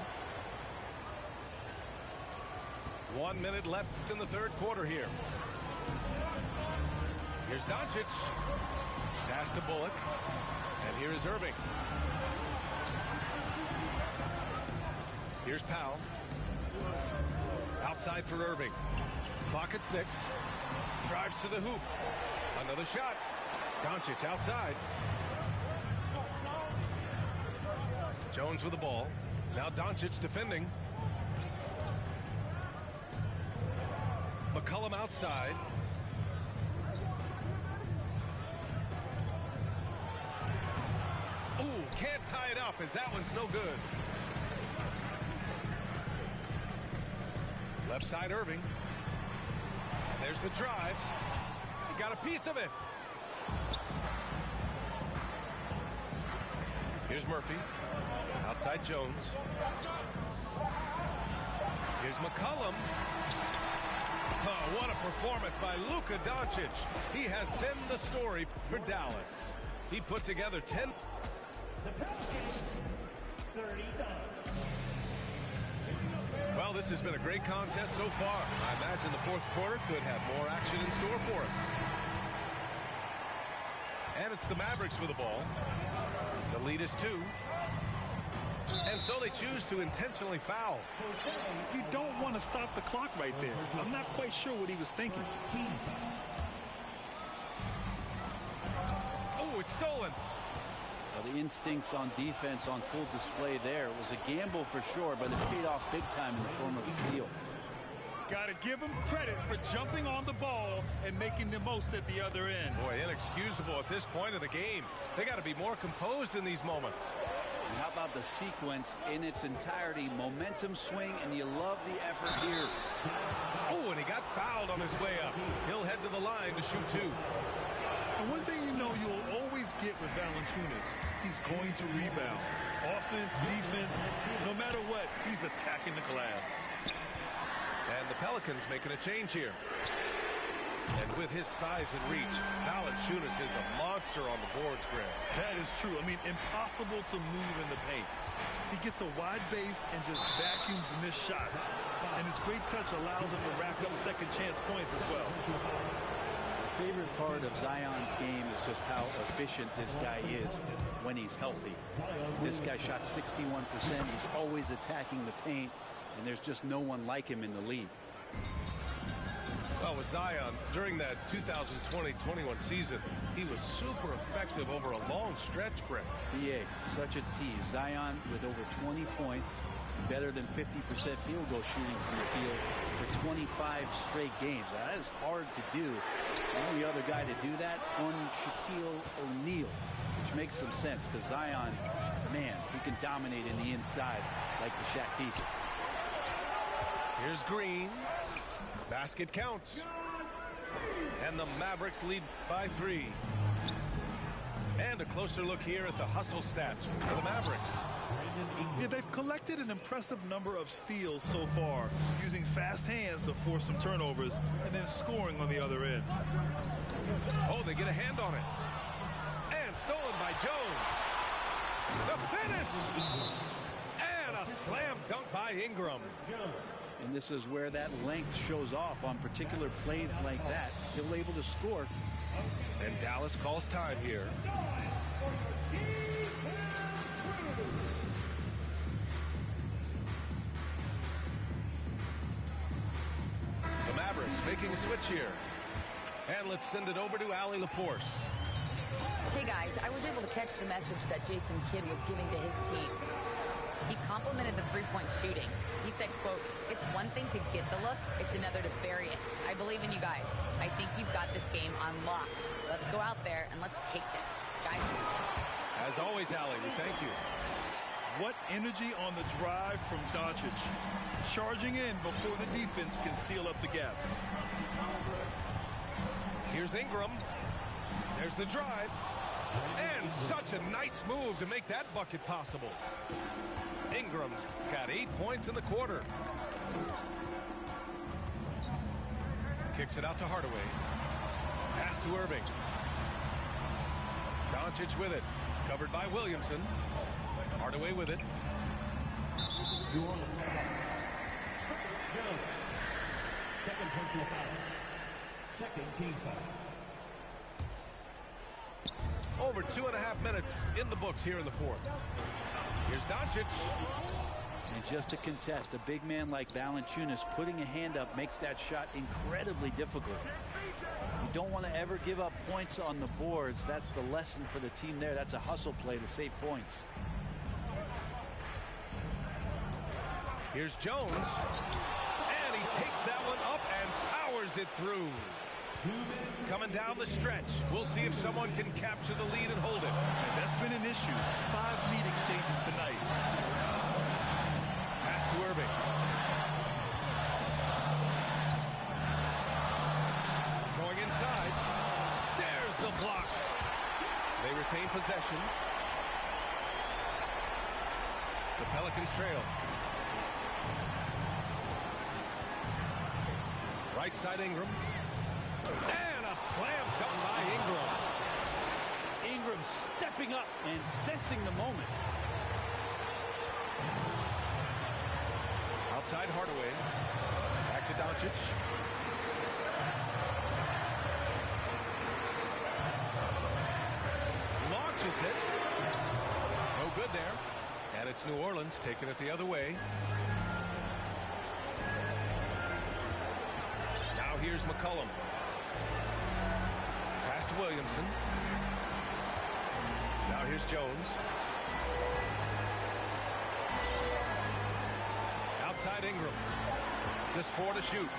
Speaker 7: 1 minute left in the third quarter here. Here's Doncic. Pass to Bullock. And here is Irving. Here's Powell. Outside for Irving. Clock at 6. Drives to the hoop. Another shot. Doncic outside. Jones with the ball. Now Doncic defending. McCollum outside. Ooh, can't tie it up as that one's no good. Left side Irving. And there's the drive. He got a piece of it. Here's Murphy. Outside Jones. Here's McCollum. Oh, what a performance by Luka Doncic. He has been the story for Dallas. He put together 10.
Speaker 1: The Pelicans, 30 done.
Speaker 7: Well, this has been a great contest so far. I imagine the fourth quarter could have more action in store for us. And it's the Mavericks with the ball. The lead is 2. And so they choose to intentionally foul.
Speaker 8: You don't want to stop the clock right there. I'm not quite sure what he was thinking.
Speaker 7: Oh, it's stolen.
Speaker 9: Well, the instincts on defense on full display there. It was a gamble for sure, but it paid off big time in the form of a steal.
Speaker 8: Got to give him credit for jumping on the ball and making the most at the other end.
Speaker 7: Boy, inexcusable at this point of the game. They got to be more composed in these moments.
Speaker 9: And how about the sequence in its entirety? Momentum swing, and you love the effort here.
Speaker 7: Oh, and he got fouled on his way up. He'll head to the line to shoot two.
Speaker 8: And one thing you know you'll always get with Valanciunas, he's going to rebound. Offense, defense, no matter what, he's attacking the glass.
Speaker 7: And the Pelicans making a change here. And with his size and reach, Valanciunas is a monster on the boards, Graham.
Speaker 8: That is true. I mean, impossible to move in the paint. He gets a wide base and just vacuums missed shots. And his great touch allows him to rack up second chance points as well.
Speaker 9: My favorite part of Zion's game is just how efficient this guy is when he's healthy. This guy shot 61%. He's always attacking the paint, and there's just no one like him in the league.
Speaker 7: Well, with Zion, during that 2020-21 season, he was super effective over a long stretch, Brett.
Speaker 9: BA, such a tease. Zion with over 20 points, better than 50% field goal shooting from the field for 25 straight games. Now, that is hard to do. The only other guy to do that on Shaquille O'Neal, which makes some sense because Zion, man, he can dominate in the inside like the Shaq Diesel.
Speaker 7: Here's Green. Basket counts. And the Mavericks lead by 3. And a closer look here at the hustle stats for the Mavericks.
Speaker 8: Yeah, they've collected an impressive number of steals so far, using fast hands to force some turnovers and then scoring on the other end.
Speaker 7: Oh, they get a hand on it. And stolen by Jones. The finish! And a slam dunk by Ingram.
Speaker 9: And this is where that length shows off on particular plays like that. Still able to score.
Speaker 7: And Dallas calls time here. The Mavericks making a switch here. And let's send it over to Allie LaForce.
Speaker 10: Hey guys, I was able to catch the message that Jason Kidd was giving to his team. He complimented the three-point shooting. He said, quote, "It's one thing to get the look, it's another to bury it. I believe in you guys. I think you've got this game on lock. Let's go out there and let's take this. Guys."
Speaker 7: As always, Allie, we thank you.
Speaker 8: What energy on the drive from Doncic. Charging in before the defense can seal up the gaps.
Speaker 7: Here's Ingram. There's the drive. And such a nice move to make that bucket possible. Ingram's got 8 points in the quarter. Kicks it out to Hardaway. Pass to Irving. Doncic with it. Covered by Williamson. Hardaway with it.
Speaker 1: Second personal foul. Second team foul.
Speaker 7: Over 2.5 minutes in the books here in the fourth. Here's Doncic.
Speaker 9: And just to contest, a big man like Valanciunas putting a hand up makes that shot incredibly difficult. You don't want to ever give up points on the boards. That's the lesson for the team there. That's a hustle play to save points.
Speaker 7: Here's Jones. And he takes that one up and powers it through. Coming down the stretch. We'll see if someone can capture the lead and hold it.
Speaker 8: And that's been an issue. 5 lead exchanges tonight.
Speaker 7: Pass to Irving. Going inside. There's the block. They retain possession. The Pelicans trail. Right side Ingram. And a slam dunk by Ingram.
Speaker 9: Ingram stepping up and sensing the moment.
Speaker 7: Outside Hardaway. Back to Doncic. Launches it. No good there. And it's New Orleans taking it the other way. Now here's McCollum. Pass to Williamson. Now here's Jones. Outside Ingram. Just 4 to shoot.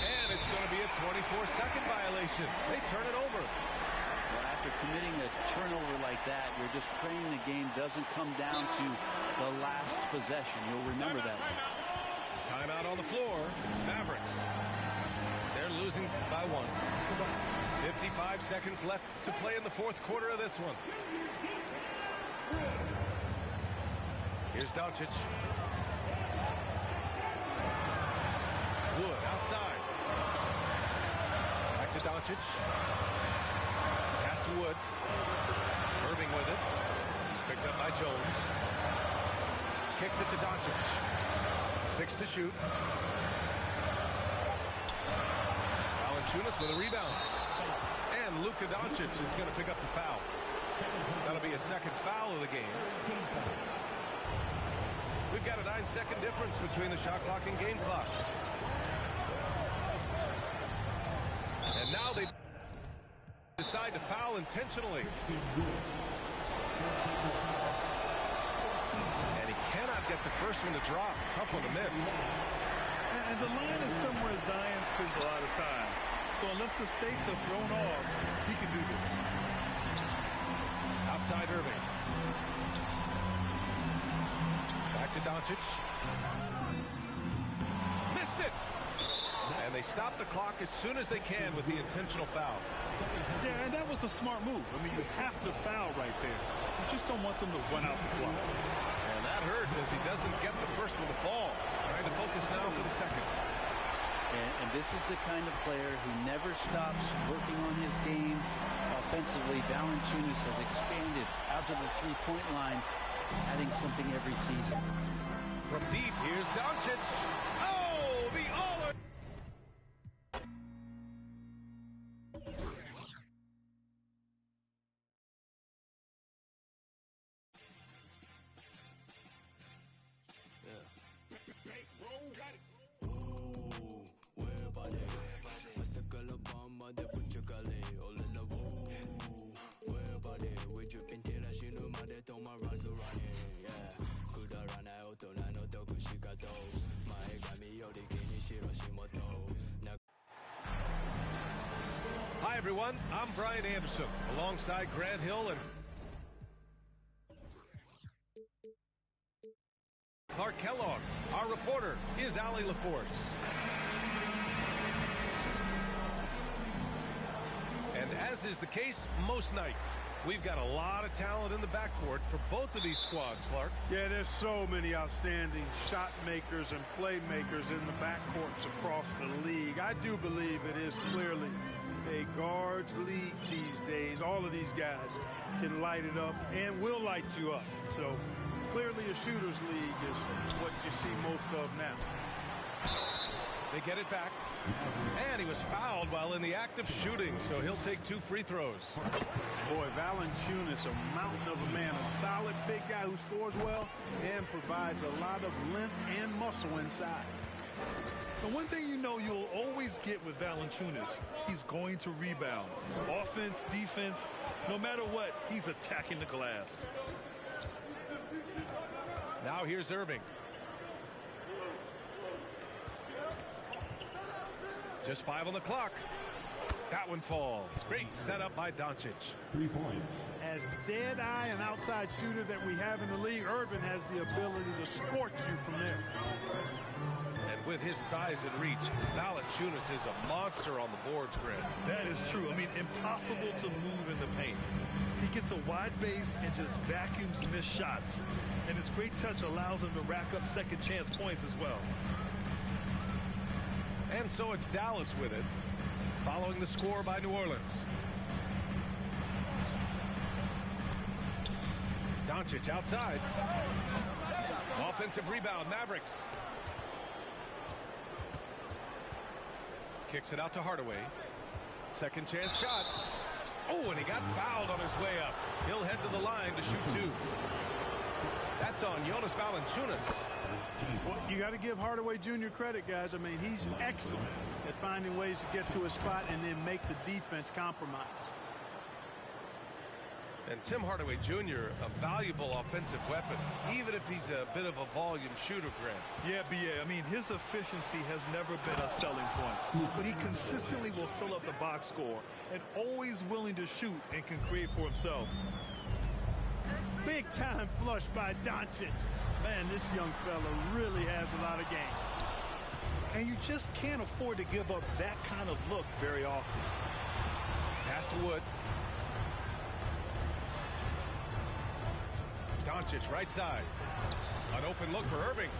Speaker 7: And it's going to be a 24-second violation. They turn it over.
Speaker 9: Well, after committing a turnover like that, you're just praying the game doesn't come down to the last possession. You'll remember that one.
Speaker 7: Timeout on the floor. Mavericks. They're losing by 1. 55 seconds left to play in the fourth quarter of this one. Here's Doncic. Wood outside. Back to Doncic. Pass to Wood. Irving with it. He's picked up by Jones. Kicks it to Doncic. 6 to shoot. Valanciunas with a rebound. And Luka Doncic is going to pick up the foul. That'll be a second foul of the game. We've got a 9-second difference between the shot clock and game clock. And now they decide to foul intentionally. And he cannot get the first one to drop. Tough one to miss.
Speaker 8: And the line is somewhere Zion spends a lot of time. So unless the stakes are thrown off, he can do this.
Speaker 7: Outside Irving. Back to Doncic. Missed it! And they stop the clock as soon as they can with the intentional foul.
Speaker 8: Yeah, and that was a smart move. I mean, you have to foul right there. You just don't want them to run out the clock.
Speaker 7: And that hurts as he doesn't get the first one to fall. Trying to focus now for the second.
Speaker 9: And this is the kind of player who never stops working on his game. Offensively, Valanciunas has expanded out to the three-point line, adding something every season.
Speaker 7: From deep, here's Doncic. Oh, the all. Hi, everyone. I'm Brian Anderson, alongside Grant Hill and Clark Kellogg. Our reporter is Allie LaForce. And as is the case most nights, we've got a lot of talent in the backcourt for both of these squads, Clark.
Speaker 11: Yeah, there's so many outstanding shot makers and playmakers in the backcourts across the league. I do believe it is clearly a guards league these days. All of these guys can light it up and will light you up. So clearly a shooter's league is what you see most of now.
Speaker 7: They get it back. And he was fouled while in the act of shooting, so he'll take 2 free throws.
Speaker 11: Boy, Valanciunas, a mountain of a man, a solid big guy who scores well and provides a lot of length and muscle inside.
Speaker 8: The one thing you know you'll always get with Valanciunas, he's going to rebound. Offense, defense, no matter what, he's attacking the glass.
Speaker 7: Now here's Irving. Just 5 on the clock. That one falls. Great setup by Doncic.
Speaker 1: 3 points.
Speaker 11: As dead-eye and outside shooter that we have in the league, Irvin has the ability to scorch you from there.
Speaker 7: And with his size and reach, Valanciunas is a monster on the boards, Grant.
Speaker 8: That is true. I mean, impossible to move in the paint. He gets a wide base and just vacuums missed shots. And his great touch allows him to rack up second chance points as well.
Speaker 7: And so it's Dallas with it, following the score by New Orleans. Doncic outside. Offensive rebound, Mavericks. Kicks it out to Hardaway. Second chance shot. Oh, and he got fouled on his way up. He'll head to the line to shoot 2. That's on Jonas Valanciunas.
Speaker 11: Well, you got to give Hardaway Jr. credit, guys. I mean, he's excellent at finding ways to get to a spot and then make the defense compromise.
Speaker 7: And Tim Hardaway Jr., a valuable offensive weapon, even if he's a bit of a volume shooter, Grant.
Speaker 8: Yeah, B.A. I mean, his efficiency has never been a selling point. But he consistently will fill up the box score and always willing to shoot and can create for himself.
Speaker 11: Big time flush by Doncic. Man, this young fella really has a lot of game.
Speaker 8: And you just can't afford to give up that kind of look very often.
Speaker 7: Pass to Wood. Doncic right side. An open look for Irving.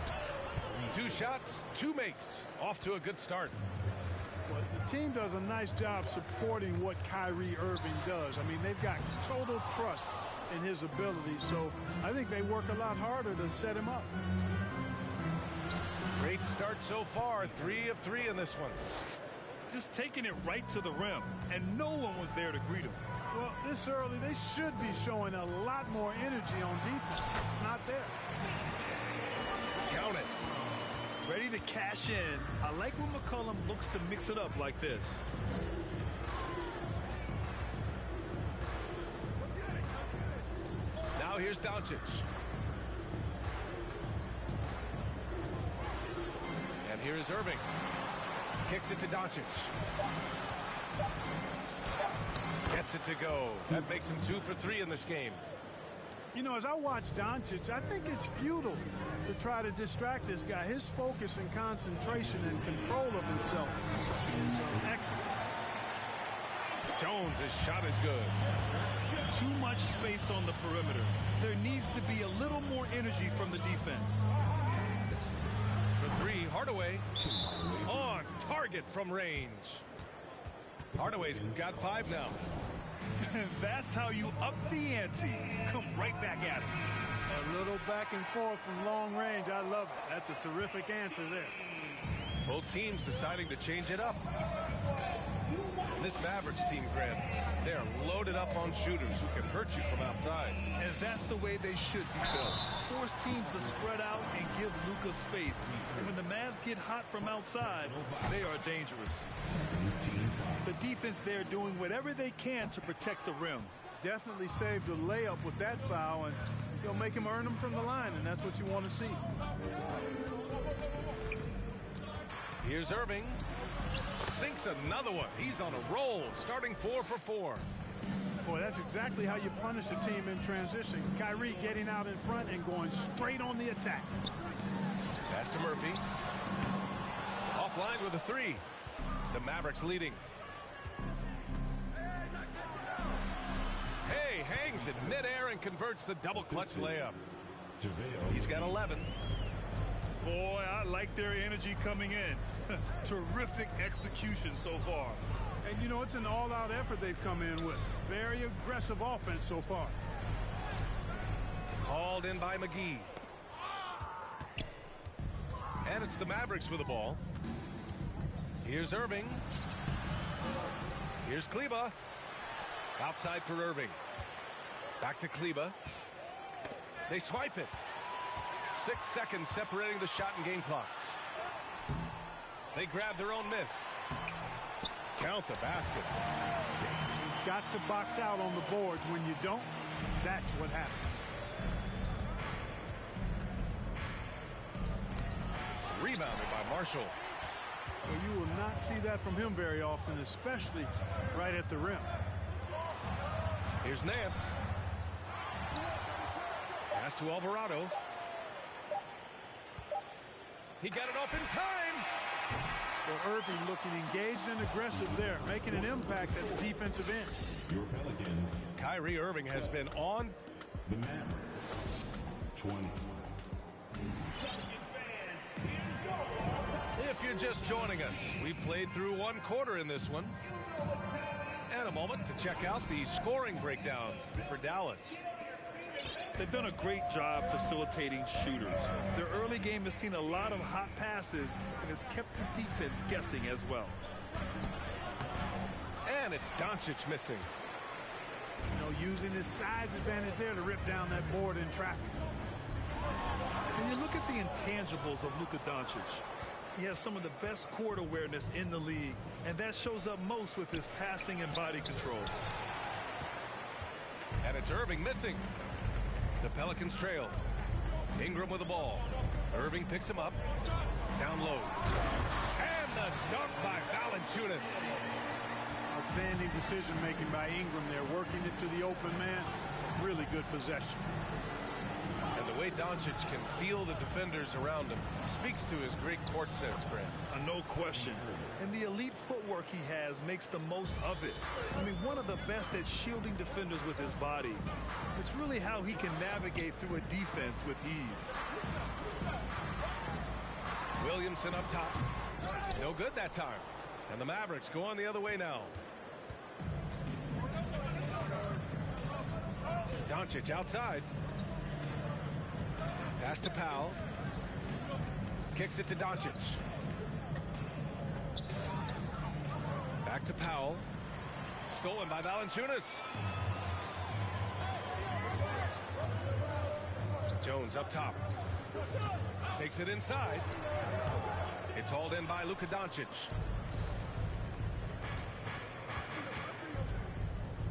Speaker 7: 2 shots, 2 makes. Off to a good start.
Speaker 11: Well, the team does a nice job supporting what Kyrie Irving does. I mean, they've got total trust in his ability, so I think they work a lot harder to set him up.
Speaker 7: Great start so far. 3 of 3 in this one.
Speaker 8: Just taking it right to the rim, and no one was there to greet him.
Speaker 11: Well, this early, they should be showing a lot more energy on defense. It's not there.
Speaker 7: Count it.
Speaker 8: Ready to cash in. I like when McCollum looks to mix it up like this.
Speaker 7: Now here's Doncic. And here's Irving. Kicks it to Doncic. Gets it to go. That makes him 2 for 3 in this game.
Speaker 11: You know, as I watch Doncic, I think it's futile to try to distract this guy. His focus and concentration and control of himself is excellent.
Speaker 7: Jones' shot is good.
Speaker 8: Too much space on the perimeter. There needs to be a little more energy from the defense.
Speaker 7: For 3, Hardaway on target from range. Hardaway's got 5 now.
Speaker 8: That's how you up the ante. Come right back at it.
Speaker 11: A little back and forth from long range. I love it. That's a terrific answer there.
Speaker 7: Both teams deciding to change it up. This Mavericks team, Grant, they're loaded up on shooters who can hurt you from outside.
Speaker 8: And that's the way they should be built. Force teams to spread out and give Luka space. And when the Mavs get hot from outside, they are dangerous. The defense there doing whatever they can to protect the rim.
Speaker 11: Definitely saved a layup with that foul, and he'll make him earn them from the line, and that's what you want to see.
Speaker 7: Here's Irving. Sinks another one. He's on a roll, starting 4 for 4.
Speaker 11: Boy, that's exactly how you punish a team in transition. Kyrie getting out in front and going straight on the attack.
Speaker 7: Pass to Murphy. Offline with a 3. The Mavericks leading. Hay hangs in midair and converts the double clutch layup. He's got 11.
Speaker 8: Boy, I like their energy coming in. Terrific execution so far.
Speaker 11: And, you know, it's an all-out effort they've come in with. Very aggressive offense so far.
Speaker 7: Called in by McGee. And it's the Mavericks with the ball. Here's Irving. Here's Kleba. Outside for Irving. Back to Kleba. They swipe it. 6 seconds separating the shot and game clocks. They grab their own miss. Count the basket.
Speaker 11: You've got to box out on the boards. When you don't, that's what happens.
Speaker 7: Rebounded by Marshall.
Speaker 11: Well, you will not see that from him very often, especially right at the rim.
Speaker 7: Here's Nance. Pass to Alvarado. He got it off in time.
Speaker 11: Well, Irving looking engaged and aggressive there, making an impact at the defensive end.
Speaker 1: Your Pelicans.
Speaker 7: Kyrie Irving has been on.
Speaker 1: The Mavericks. 20.
Speaker 7: If you're just joining us, we played through 1 quarter in this one. And a moment to check out the scoring breakdown for Dallas.
Speaker 8: They've done a great job facilitating shooters. Their early game has seen a lot of hot passes and has kept the defense guessing as well.
Speaker 7: And it's Doncic missing.
Speaker 11: You know, using his size advantage there to rip down that board in traffic.
Speaker 8: When you look at the intangibles of Luka Doncic, he has some of the best court awareness in the league, and that shows up most with his passing and body control.
Speaker 7: And And it's Irving missing. The Pelicans trail. Ingram with the ball. Irving picks him up. Down low. And the dunk by Valanciunas.
Speaker 11: Outstanding decision-making by Ingram there, working it to the open man. Really good possession.
Speaker 7: And the way Doncic can feel the defenders around him speaks to his great court sense, Grant.
Speaker 8: No question. And the elite footwork he has makes the most of it. I mean, one of the best at shielding defenders with his body. It's really how he can navigate through a defense with ease.
Speaker 7: Williamson up top. No good that time. And the Mavericks go on the other way now. Doncic outside. Pass to Powell. Kicks it to Doncic. Back to Powell. Stolen by Valanciunas. Jones up top. Takes it inside. It's hauled in by Luka Doncic.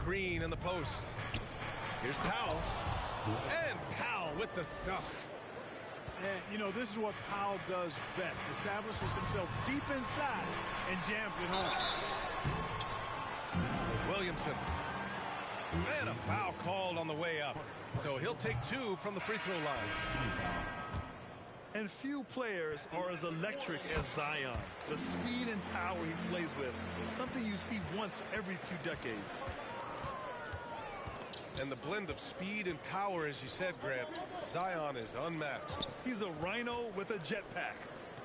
Speaker 7: Green in the post. Here's Powell. And Powell with the stuff.
Speaker 11: And, you know, this is what Powell does best. Establishes himself deep inside and jams it home.
Speaker 7: Williamson. And a foul called on the way up. So he'll take 2 from the free throw line.
Speaker 8: And few players are as electric as Zion. The speed and power he plays with is something you see once every few decades.
Speaker 7: And the blend of speed and power, as you said, Grant, Zion is unmatched.
Speaker 8: He's a rhino with a jetpack.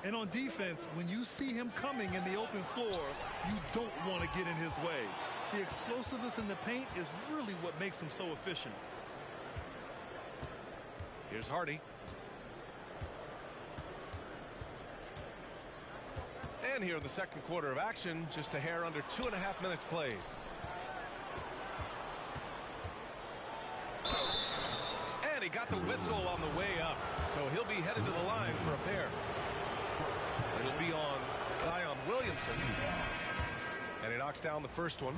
Speaker 8: And on defense, when you see him coming in the open floor, you don't want to get in his way. The explosiveness in the paint is really what makes him so efficient.
Speaker 7: Here's Hardy. And here in the second quarter of action, just a hair under 2.5 minutes played. And he got the whistle on the way up, so he'll be headed to the line for a pair. It'll be on Zion Williamson. And he knocks down the first one.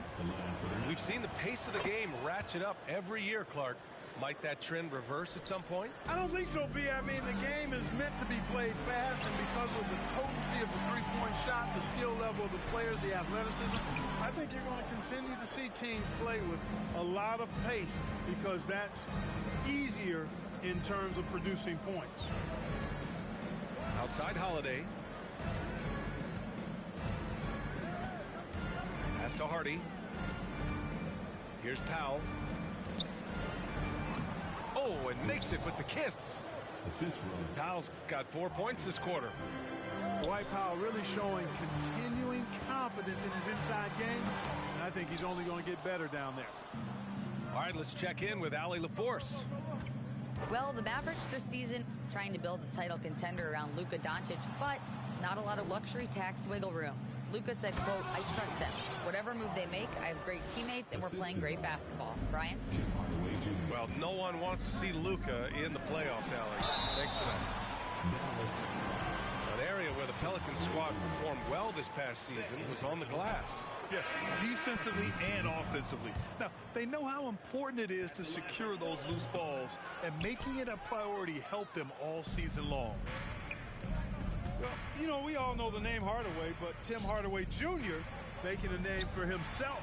Speaker 7: We've seen the pace of the game ratchet up every year, Clark. Might that trend reverse at some point?
Speaker 11: I don't think so, B. I mean, the game is meant to be played fast, and because of the potency of the three-point shot, the skill level of the players, the athleticism, I think you're going to continue to see teams play with a lot of pace because that's easier in terms of producing points.
Speaker 7: Outside Holiday. Pass to Hardy. Here's Powell. Oh, and makes it with the kiss. Powell's got 4 points this quarter.
Speaker 11: Dwight Powell really showing continuing confidence in his inside game, and I think he's only going to get better down there.
Speaker 7: All right, let's check in with Allie LaForce.
Speaker 10: Well, the Mavericks this season trying to build a title contender around Luka Doncic, but not a lot of luxury tax wiggle room. Luka said, quote, I trust them. Whatever move they make, I have great teammates, and we're playing great basketball. Brian?
Speaker 7: Well, no one wants to see Luka in the playoffs, Allie. Thanks for that. An area where the Pelicans squad performed well this past season was on the glass.
Speaker 8: Yeah, defensively and offensively. Now, they know how important it is to secure those loose balls, and making it a priority helped them all season long.
Speaker 11: Well, you know, we all know the name Hardaway, but Tim Hardaway Jr. making a name for himself.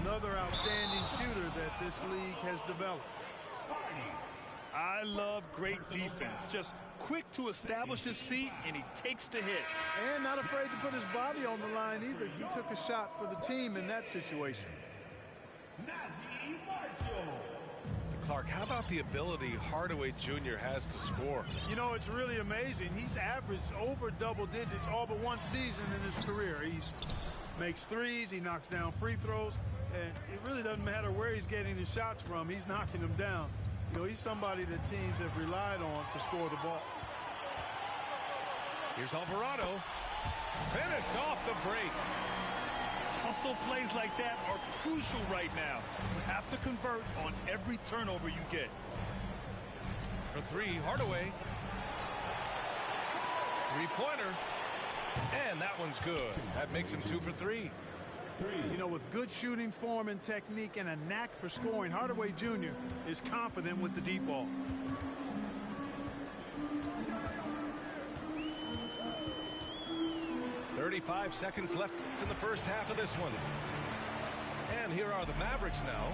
Speaker 11: Another outstanding shooter that this league has developed.
Speaker 8: I love great defense. Just quick to establish his feet, and he takes the hit.
Speaker 11: And not afraid to put his body on the line either. He took a shot for the team in that situation.
Speaker 7: Clark, how about the ability Hardaway Jr. has to score?
Speaker 11: You know, it's really amazing. He's averaged over double digits all but one season in his career. He makes threes, he knocks down free throws, and it really doesn't matter where he's getting his shots from. He's knocking them down. You know, he's somebody that teams have relied on to score the ball.
Speaker 7: Here's Alvarado. Finished off the break.
Speaker 8: Hustle plays like that are crucial right now. You have to convert on every turnover you get.
Speaker 7: For three, Hardaway. Three-pointer. And that one's good. That makes him 2 for 3.
Speaker 11: You know, with good shooting form and technique and a knack for scoring, Hardaway Jr. is confident with the deep ball.
Speaker 7: .35 seconds left in the first half of this one. And here are the Mavericks now.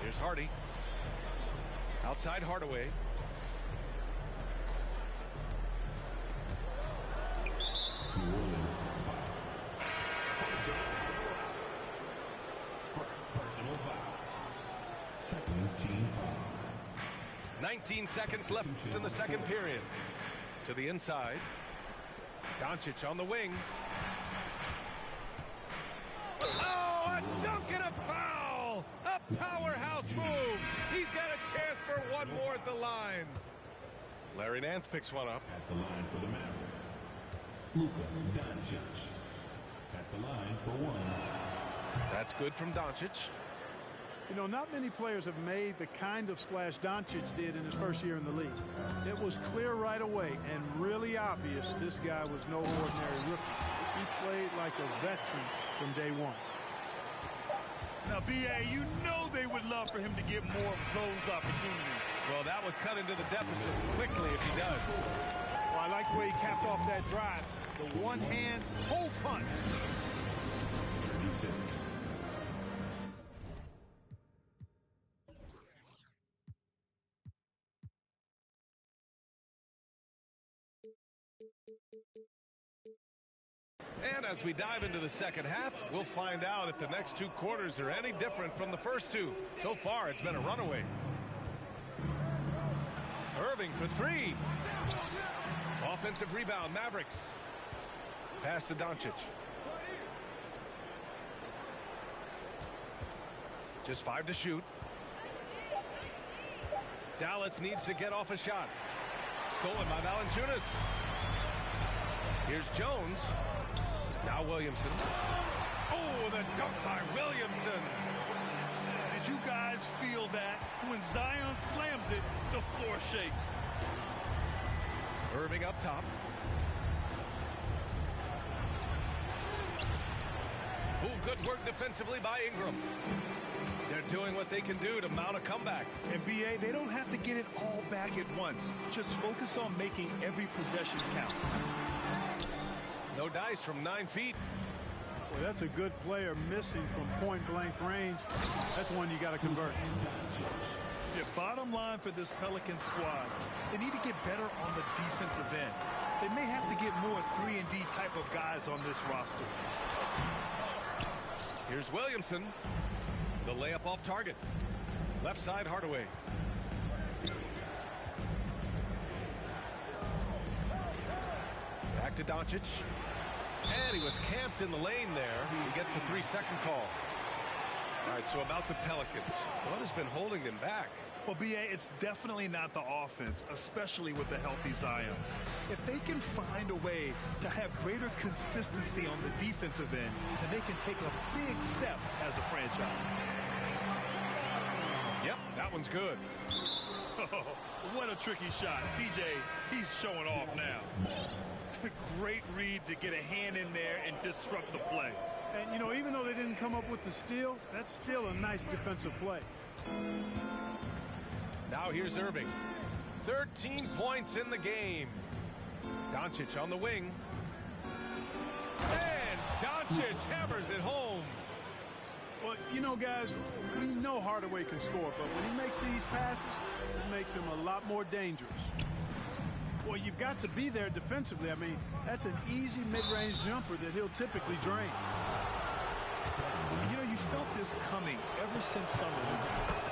Speaker 7: Here's Hardy. Outside Hardaway.
Speaker 1: Personal foul. Second team foul.
Speaker 7: 19 seconds left in the second period. To the inside. Doncic on the wing. Oh, a dunk and a foul! A powerhouse move! He's got a chance for one more at the line. Larry Nance picks one up.
Speaker 1: At the line for the Mavericks, Luka Doncic. At the line for one.
Speaker 7: That's good from Doncic.
Speaker 11: You know, not many players have made the kind of splash Doncic did in his first year in the league. It was clear right away and really obvious this guy was no ordinary rookie. He played like a veteran from day one.
Speaker 8: Now, B.A., you know they would love for him to get more of those opportunities.
Speaker 7: Well, that would cut into the deficit quickly if he does.
Speaker 11: Well, I like the way he capped off that drive. The one-hand hole punch.
Speaker 1: 36.
Speaker 7: And as we dive into the second half, we'll find out if the next two quarters are any different from the first two. So far, it's been a runaway. Irving for three. Offensive rebound, Mavericks. Pass to Doncic. Just 5 to shoot. Dallas needs to get off a shot. Stolen by Valanciunas. Here's Jones. Now Williamson. Oh, the dunk by Williamson.
Speaker 8: Did you guys feel that? When Zion slams it, the floor shakes.
Speaker 7: Irving up top. Oh, good work defensively by Ingram. They're doing what they can do to mount a comeback.
Speaker 8: And B.A., they don't have to get it all back at once. Just focus on making every possession count.
Speaker 7: No dice from 9 feet.
Speaker 11: Well, that's a good player missing from point-blank range. That's one you got to convert.
Speaker 8: Yeah, bottom line for this Pelican squad, they need to get better on the defensive end. They may have to get more 3-and-D type of guys on this roster.
Speaker 7: Here's Williamson. The layup off target. Left side, Hardaway. Back to Doncic. And he was camped in the lane there. He gets a 3-second call. All right, so about the Pelicans. What has been holding them back?
Speaker 8: Well, B.A., it's definitely not the offense, especially with the healthy Zion. If they can find a way to have greater consistency on the defensive end, then they can take a big step as a franchise.
Speaker 7: Yep, that one's good.
Speaker 8: What a tricky shot. CJ, he's showing off now. Great read to get a hand in there and disrupt the play.
Speaker 11: And, you know, even though they didn't come up with the steal, that's still a nice defensive play.
Speaker 7: Now here's Irving. 13 points in the game. Doncic on the wing. And Doncic hammers it home.
Speaker 11: Well, you know, guys, we know Hardaway can score, but when he makes these passes, it makes him a lot more dangerous. Well, you've got to be there defensively. I mean, that's an easy mid-range jumper that he'll typically drain.
Speaker 8: You know, you felt this coming ever since summer league.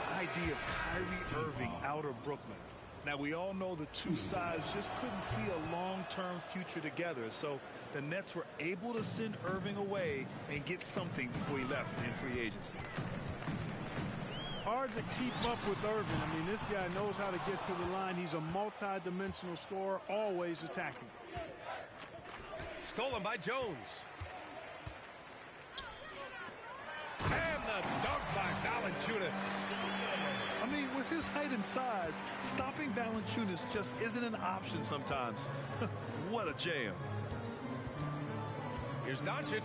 Speaker 8: The idea of Kyrie Irving out of Brooklyn. Now, we all know the two sides just couldn't see a long-term future together. So the Nets were able to send Irving away and get something before he left in free agency.
Speaker 11: Hard to keep up with Irving. I mean, this guy knows how to get to the line. He's a multi-dimensional scorer, always attacking.
Speaker 7: Stolen by Jones. And the dunk by Valanciunas.
Speaker 8: I mean, with his height and size, stopping Valanciunas just isn't an option sometimes. What a jam.
Speaker 7: Here's Doncic.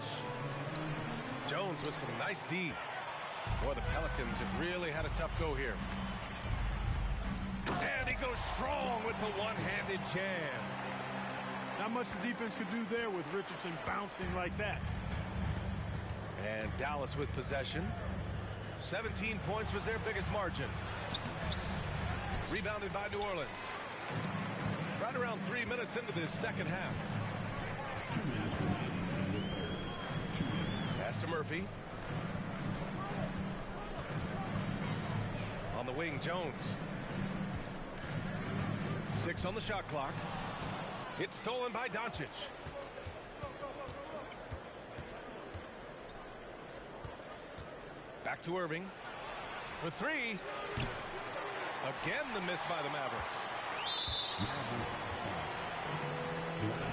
Speaker 7: Jones with some nice D. Boy, the Pelicans have really had a tough go here. And he goes strong with the one-handed jam.
Speaker 11: Not much the defense could do there with Richardson bouncing like that.
Speaker 7: And Dallas with possession. 17 points was their biggest margin. Rebounded by New Orleans. Right around 3 minutes into this second half.
Speaker 1: 2 minutes remaining in the third. 2 minutes.
Speaker 7: Pass to Murphy. On the wing, Jones. 6 on the shot clock. It's stolen by Doncic. Back to Irving. For 3. Again, the miss by the Mavericks.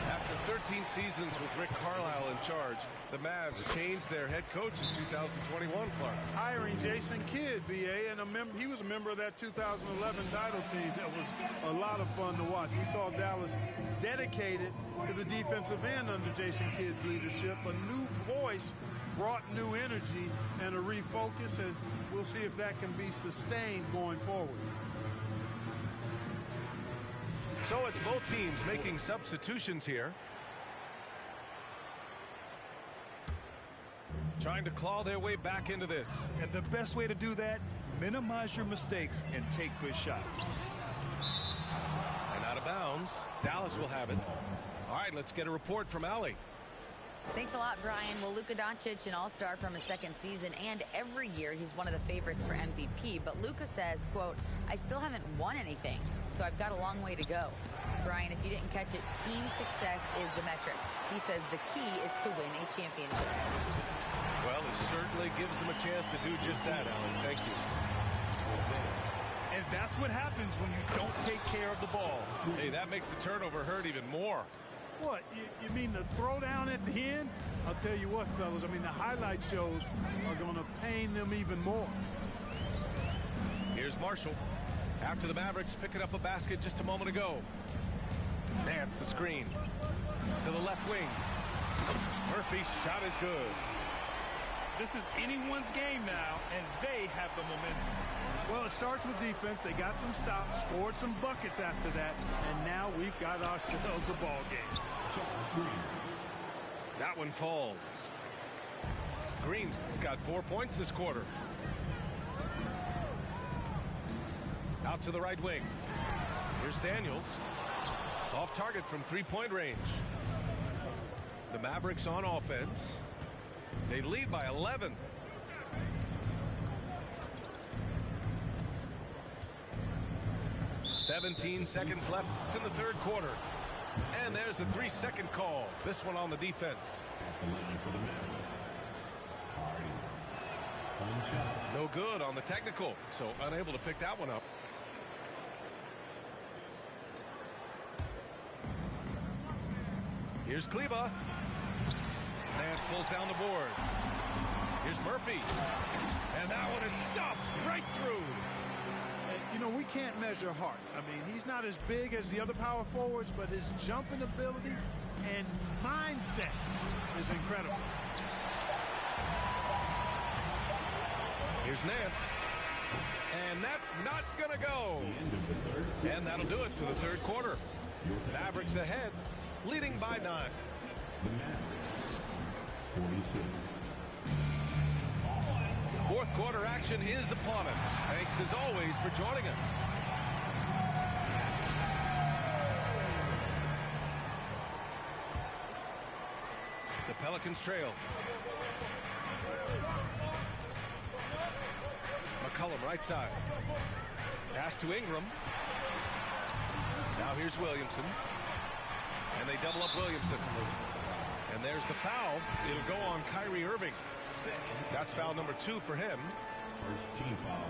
Speaker 7: After 13 seasons with Rick Carlisle in charge, the Mavs changed their head coach in 2021, Clark.
Speaker 11: Hiring Jason Kidd, BA, and he was a member of that 2011 title team. That was a lot of fun to watch. We saw Dallas dedicated to the defensive end under Jason Kidd's leadership. A new voice brought new energy and a refocus, and we'll see if that can be sustained going forward.
Speaker 7: So it's both teams making substitutions here. Trying to claw their way back into this.
Speaker 8: And the best way to do that, minimize your mistakes and take good shots.
Speaker 7: And out of bounds. Dallas will have it. All right, let's get a report from Allie.
Speaker 10: Thanks a lot, Brian. Well, Luka Doncic, an all-star from his second season, and every year he's one of the favorites for MVP. But Luka says, quote, I still haven't won anything, so I've got a long way to go. Brian, if you didn't catch it, team success is the metric. He says the key is to win a championship.
Speaker 7: Well, it certainly gives them a chance to do just that, Alan. Thank you.
Speaker 8: And that's what happens when you don't take care of the ball.
Speaker 7: Hey, that makes the turnover hurt even more.
Speaker 11: What, you mean the throwdown at the end? I'll tell you what, fellas, I mean, the highlight shows are going to pain them even more.
Speaker 7: Here's Marshall. After the Mavericks picking up a basket just a moment ago. Nance the screen. To the left wing. Murphy's shot is good.
Speaker 8: This is anyone's game now, and they have the momentum.
Speaker 11: Well, it starts with defense. They got some stops, scored some buckets after that, and now we've got ourselves a ball game.
Speaker 7: That one falls. Green's got 4 points this quarter. Out to the right wing. Here's Daniels. Off target from three-point range. The Mavericks on offense. They lead by 11. "17 seconds left in the third quarter. And there's a 3-second call. This one on the defense. No good on the technical, so unable to pick that one up. Here's Kleba. Nance pulls down the board. Here's Murphy. And that one is stuffed right through.
Speaker 11: You know, we can't measure Hart. I mean, he's not as big as the other power forwards, but his jumping ability and mindset is incredible.
Speaker 7: Here's Nance. And that's not going to go. And that'll do it for the third quarter. Mavericks ahead, leading by 9.
Speaker 1: The Mavericks, 46.
Speaker 7: Fourth quarter action is upon us. Thanks as always for joining us. The Pelicans trail. McCollum right side. Pass to Ingram. Now here's Williamson. And they double up Williamson. And there's the foul. It'll go on Kyrie Irving. That's foul number 2 for him.
Speaker 1: First team foul.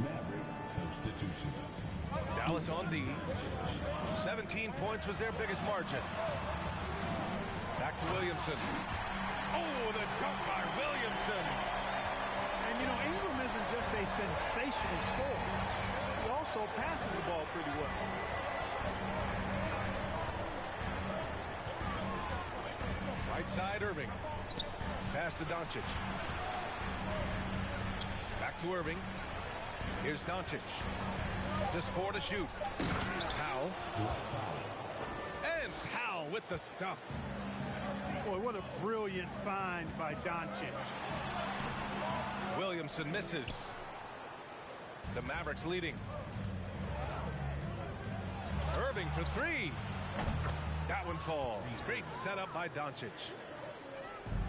Speaker 1: Maverick substitution.
Speaker 7: Dallas on D. 17 points was their biggest margin. Back to Williamson. Oh, the dunk by Williamson.
Speaker 11: And, you know, Ingram isn't just a sensational scorer. He also passes the ball pretty well.
Speaker 7: Right side, Irving. Pass to Doncic. Back to Irving. Here's Doncic. Just 4 to shoot. Powell. And Powell with the stuff.
Speaker 11: Boy, what a brilliant find by Doncic.
Speaker 7: Williamson misses. The Mavericks leading. Irving for 3. That one falls. Great setup by Doncic.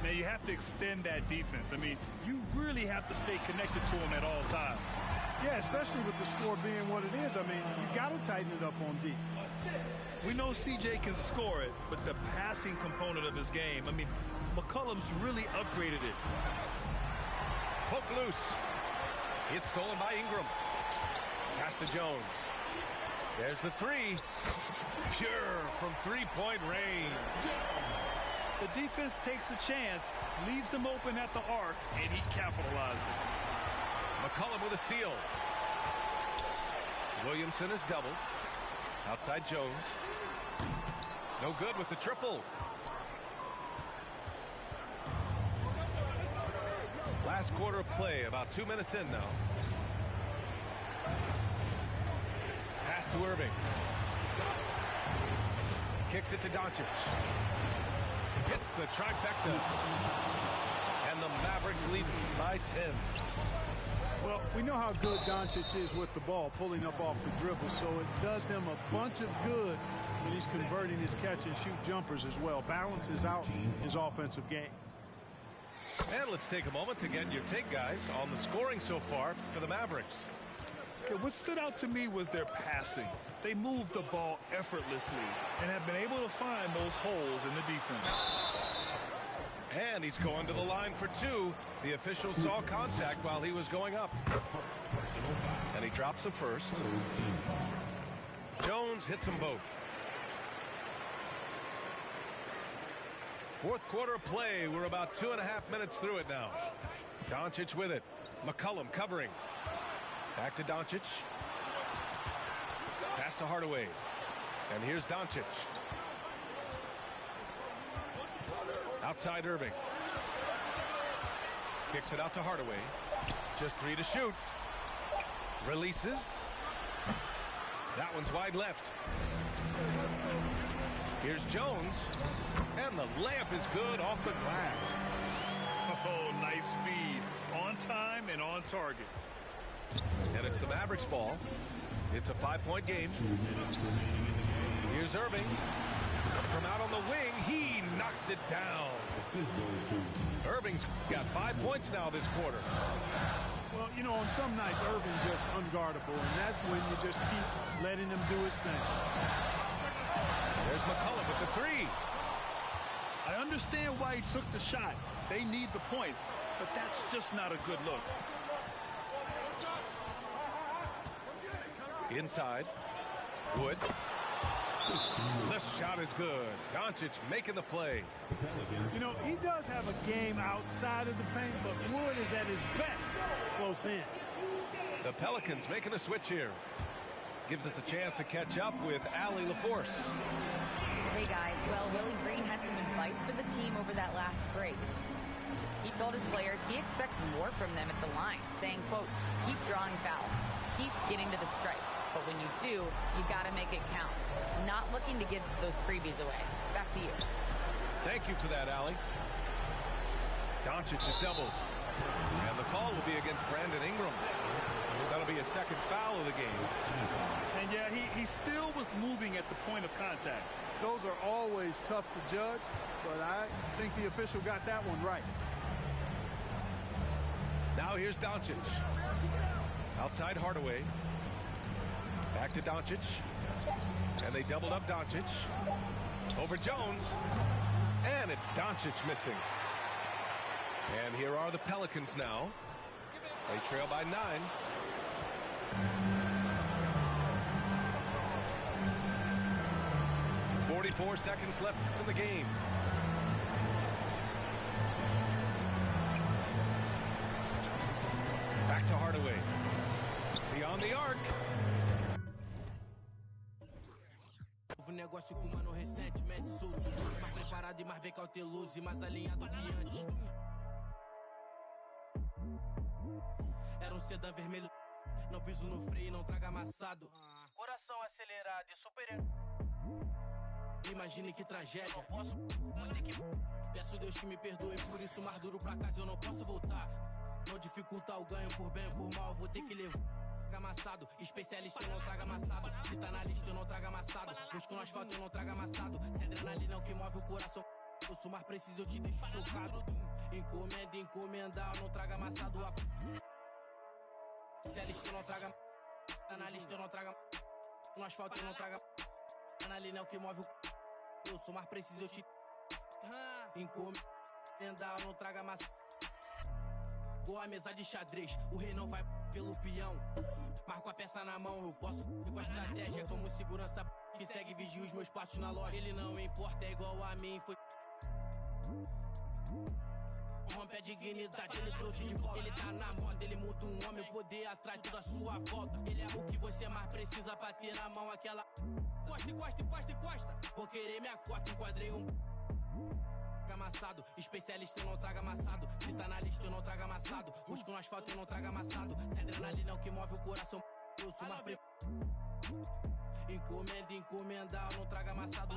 Speaker 8: Man, you have to extend that defense. I mean, you really have to stay connected to him at all times.
Speaker 11: Yeah, especially with the score being what it is. I mean, you got to tighten it up on D.
Speaker 8: We know CJ can score it, but the passing component of his game, I mean, McCollum's really upgraded it.
Speaker 7: Poke loose. It's stolen by Ingram. Pass to Jones. There's the 3. Pure from 3-point range.
Speaker 8: The defense takes a chance, leaves him open at the arc, and he capitalizes.
Speaker 7: McCollum with a steal. Williamson is doubled. Outside Jones. No good with the triple. Last quarter of play, about 2 minutes in now. Pass to Irving. Kicks it to Doncic. Hits the trifecta. And the Mavericks lead by 10.
Speaker 11: Well, we know how good Doncic is with the ball, pulling up off the dribble, so it does him a bunch of good when he's converting his catch-and-shoot jumpers as well. Balances out his offensive game.
Speaker 7: And let's take a moment to get your take, guys, on the scoring so far for the Mavericks.
Speaker 8: Yeah, what stood out to me was their passing. They moved the ball effortlessly and have been able to find those holes in the defense.
Speaker 7: And he's going to the line for 2. The official saw contact while he was going up. And he drops the first. Jones hits them both. Fourth quarter of play. We're about 2.5 minutes through it now. Doncic with it. McCollum covering. Back to Doncic. Pass to Hardaway. And here's Doncic. Outside Irving. Kicks it out to Hardaway. Just 3 to shoot. Releases. That one's wide left. Here's Jones. And the layup is good off the glass.
Speaker 8: Oh, nice feed. On time and on target.
Speaker 7: And it's the Mavericks ball. It's a 5-point game. Here's Irving. From out on the wing, he knocks it down. Irving's got 5 points now this quarter.
Speaker 11: Well, you know, on some nights, Irving's just unguardable, and that's when you just keep letting him do his thing.
Speaker 7: There's McCollum with the 3.
Speaker 8: I understand why he took the shot. They need the points, but that's just not a good look.
Speaker 7: Inside. Wood. The shot is good. Doncic making the play.
Speaker 11: You know, he does have a game outside of the paint, but Wood is at his best close in.
Speaker 7: The Pelicans making a switch here. Gives us a chance to catch up with Allie LaForce.
Speaker 10: Hey guys, well, Willie Green had some advice for the team over that last break. He told his players he expects more from them at the line, saying, quote, keep drawing fouls, keep getting to the stripe. But when you do, you got to make it count. Not looking to give those freebies away. Back to you.
Speaker 7: Thank you for that, Allie. Doncic is doubled. And the call will be against Brandon Ingram. That'll be a second foul of the game.
Speaker 8: And yeah, he still was moving at the point of contact.
Speaker 11: Those are always tough to judge, but I think the official got that one right.
Speaker 7: Now here's Doncic. Outside Hardaway. Back to Doncic. And they doubled up Doncic. Over Jones. And it's Doncic missing. And here are the Pelicans now. They trail by 9. 44 seconds left in the game. Back to Hardaway. Beyond the arc.
Speaker 12: negócio com o mano recentemente surdo. Mais preparado e mais bem cauteloso e mais alinhado que antes. Era um sedã vermelho, não piso no freio, não traga amassado. Coração acelerado e super... Imagine que tragédia. Não posso Peço Deus que me perdoe, por isso mais duro pra casa eu não posso voltar. Não dificultar o ganho por bem ou por mal, vou ter que levar. Amassado, especialista eu não trago amassado. Se tá na lista eu não trago amassado. Busco no asfalto eu não trago amassado. Se adrenalina é o que move o coração. Eu sou mais preciso, eu te deixo chocado. Encomenda, encomendar, eu não trago amassado. Especialista eu não trago. Tá na lista eu não trago. No asfalto eu não trago. Adrenalina é o que move o. Eu sou mais preciso, eu te. Encomendar, eu não trago amassado. Igual a mesa de xadrez, o rei não vai pelo peão. Marco a peça na mão, eu posso ir com a estratégia. Como segurança que segue e vigia os meus passos na loja. Ele não importa, é igual a mim, foi... Rompe a dignidade, ele trouxe de volta. Ele tá na moda, ele muda um homem, o poder atrás tudo à sua volta. Ele é o que você mais precisa pra ter na mão aquela... Encosta, encosta, encosta, encosta. Vou querer minha cota, enquadrei um... Amassado, especialista eu não trago amassado. Se tá na lista eu não trago amassado. Busco no asfalto eu não trago amassado. Se adrenalina é o que move o coração. Eu sou mais pre... Encomenda, encomendar, eu não trago amassado.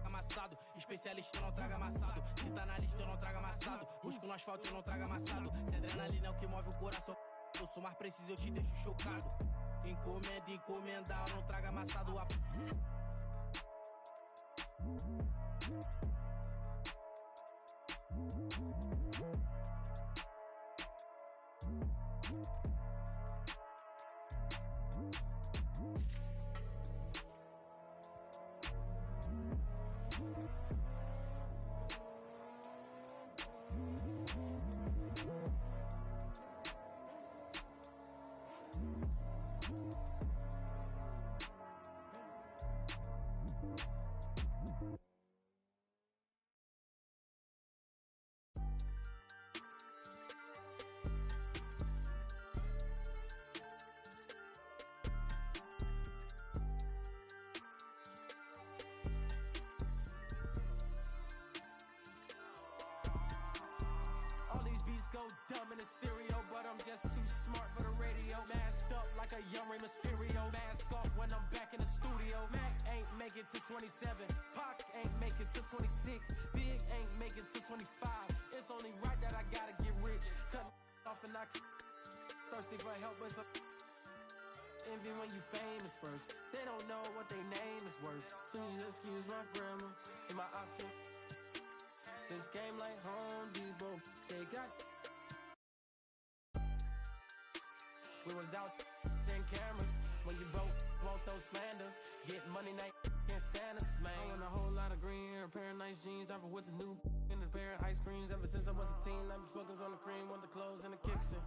Speaker 12: Amassado, especialista eu não trago amassado. Se tá na lista eu não trago amassado. Busco no asfalto eu não trago amassado. Se adrenalina é o que move o coração. Eu sou mais preciso, eu te deixo chocado. Encomenda, encomendar, eu não trago amassado. Go dumb in the stereo, but I'm just too smart for the radio. Masked up like a young Rey Mysterio. Mask off when I'm back in the studio. Mac ain't make it to 27. Pac ain't make it to 26. Big ain't make it to 25. It's only right that I gotta get rich. Cut off and I thirsty for help, but some envy when you famous first. They don't know what their name is worth. Please excuse my grammar. See my option. This game like Home Depot. They got. We was out in cameras when you broke, won't throw slander. Get money, night can't stand us, man. I want a whole lot of green hair, a pair of nice jeans, rapper with the new and a pair of ice creams. Ever since I was a teen, I've been focused on the cream, want the clothes and the kicks in.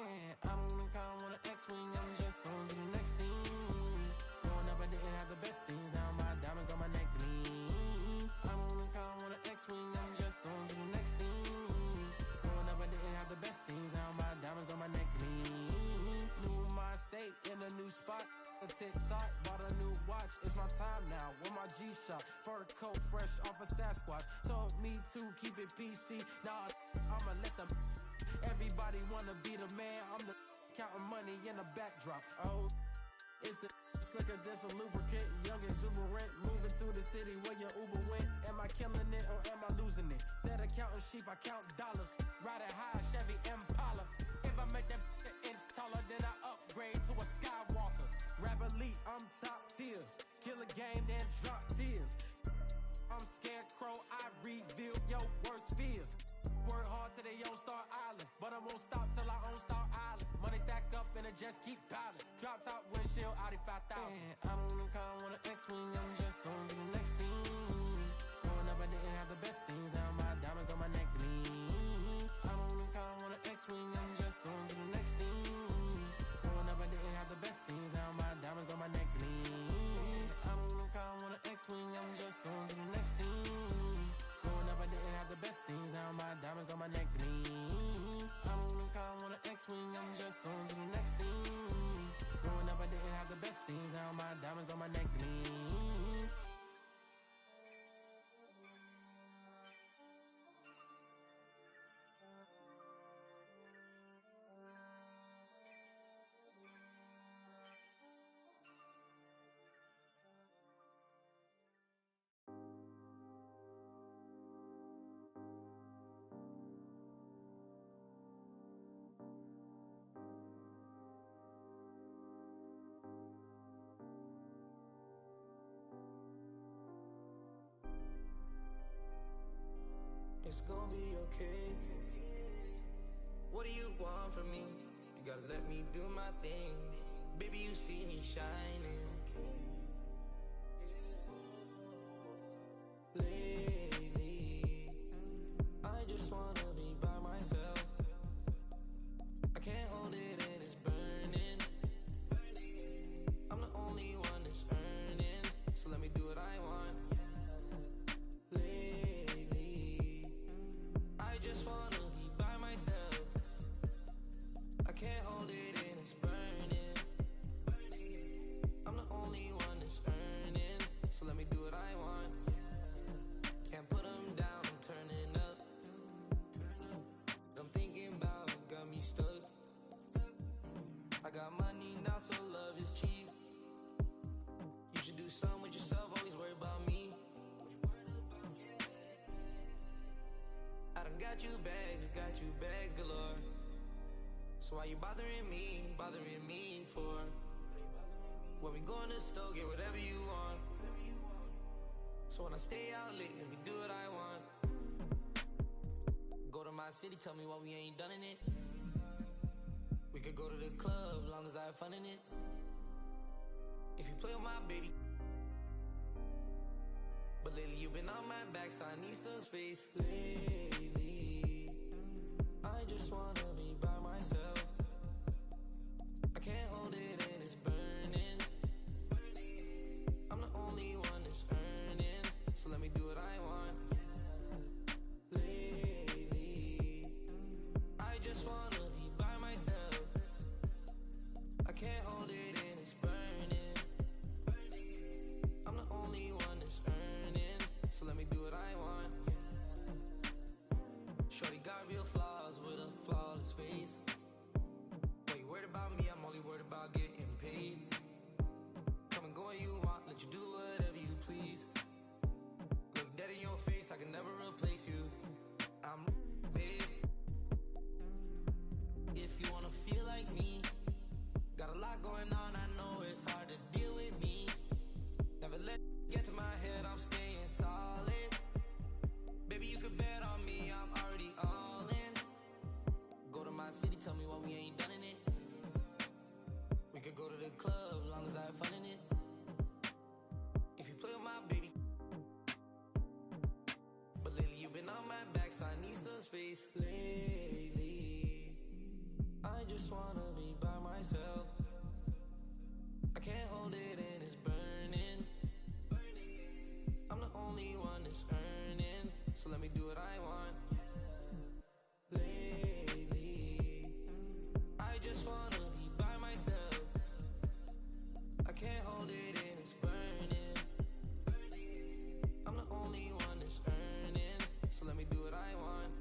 Speaker 12: And I don't think I want an X-wing, I'm just on to the next thing. Growing up, I didn't have the best things. Now my diamonds on my neck gleam. I don't think I want an X-wing, I'm just on to the next thing. Growing up, I didn't have the best things. Now my diamonds on my neck gleam. New my state in a new spot. A TikTok, bought a new watch. It's my time now. With my G-Shock, fur coat fresh off a Sasquatch. Told me to keep it PC. Now I'ma let them. Everybody wanna be the man. I'm the counting money in the backdrop. Oh, it's the slicker than some lubricant. Young exuberant, moving through the city where your Uber went. Am I killing it or am I losing it? Instead of counting sheep, I count dollars. Riding high, Chevy Impala. If I make that an inch taller, then I upgrade to a Skywalker. Rap elite, I'm top tier. Kill a game, then drop tears. I'm Scarecrow, I reveal your worst fears. Work hard till they own Star Island, but I won't stop till I own Star Island. Money stack up and it just keep piling. Drop top windshield, Audi 5000. I don't think I want an X-wing, I'm just on to the next thing. Growing up, I didn't have the best things. Now my diamonds on my neck gleam. I don't think I want an X-wing, I'm just on to the next thing. Growing up, I didn't have the best things. Now my diamonds on my neck gleam. I don't think I want an X-wing, I'm just on to the next thing. Growing up, I didn't have the best things. Now my diamonds on my neck gleam. I don't think I want an X-wing, I'm just on to the next thing. Growing up, I didn't have the best things. Now my diamonds on my neck gleam. It's gonna be okay. What do you want from me? You gotta let me do my thing. Baby, you see me shining. Lately, I just wanna be by myself. I can't hold it and it's burning. I'm the only one that's earning, so let me do what I want. Lately, I just wanna be by myself. I can't hold it and it's burning. I'm the only one that's earning, so let me do what I want. Can't put them down, I'm turning up. I'm thinking about got me stuck. I got money now, so love is cheap. You should do something with yourself, always worry about me. I done got you bags galore. So why you bothering me for? When we go in the store, get whatever you want. So when I stay out late, let me do what I want. Go to my city, tell me why we ain't done in it. We could go to the club, long as I have fun in it. If you play with my baby. But lately you've been on my back, so I need some space. Lately, I just wanna be by myself. I can't hold it and it's burning. I'm the only one that's earning, so let me do what I want. Lately, I just wanna be by myself. I can't hold it and it's burning. I'm the only one that's earning, so let me do what I want. Shorty got real flaws with a flawless face. Why you worried about me? I'm only worried about getting paid. Come and go when you want, let you do whatever you please. Look dead in your face, I can never replace you. I'm babe. If you wanna feel like me, got a lot going on, I know it's hard to deal with me. Never let get to my head, I'm staying solid. Baby, you could bet on me, I'm already all in. Go to my city, tell me why we ain't done in it. We could go to the club, long as I have fun in it. If you play with my baby. But lately you've been on my back, so I need some space. Lately, I just wanna be by myself. I can't hold it and it's burning. I'm the only one that's earning, so let me do what I want. Lately, I just wanna be by myself. I can't hold it and it's burning. I'm the only one that's earning, so let me do what I want.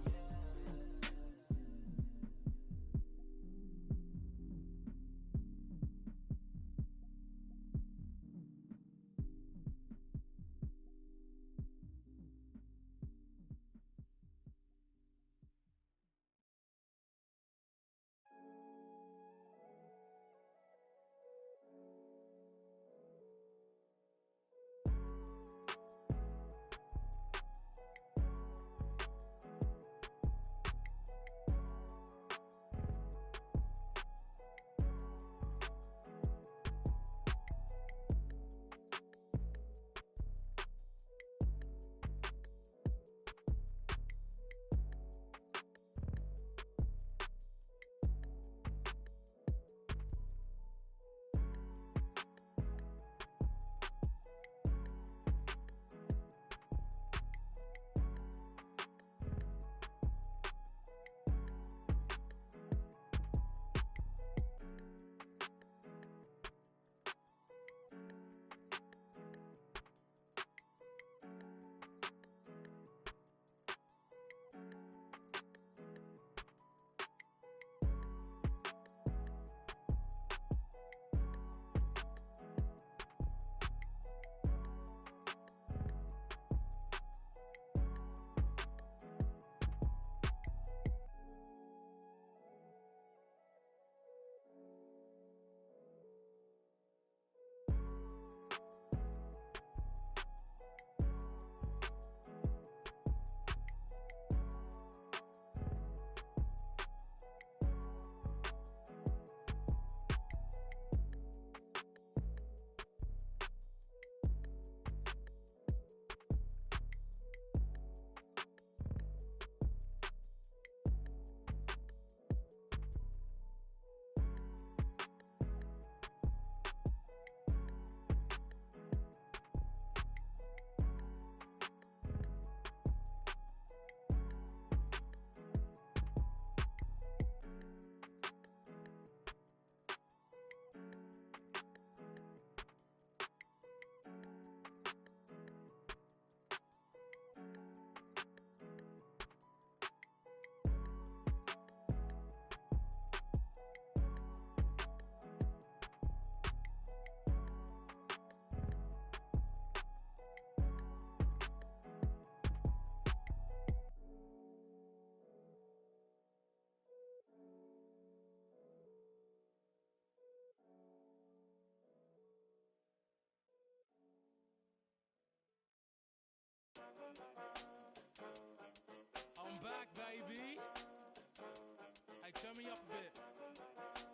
Speaker 12: baby. Hey, turn me up a bit.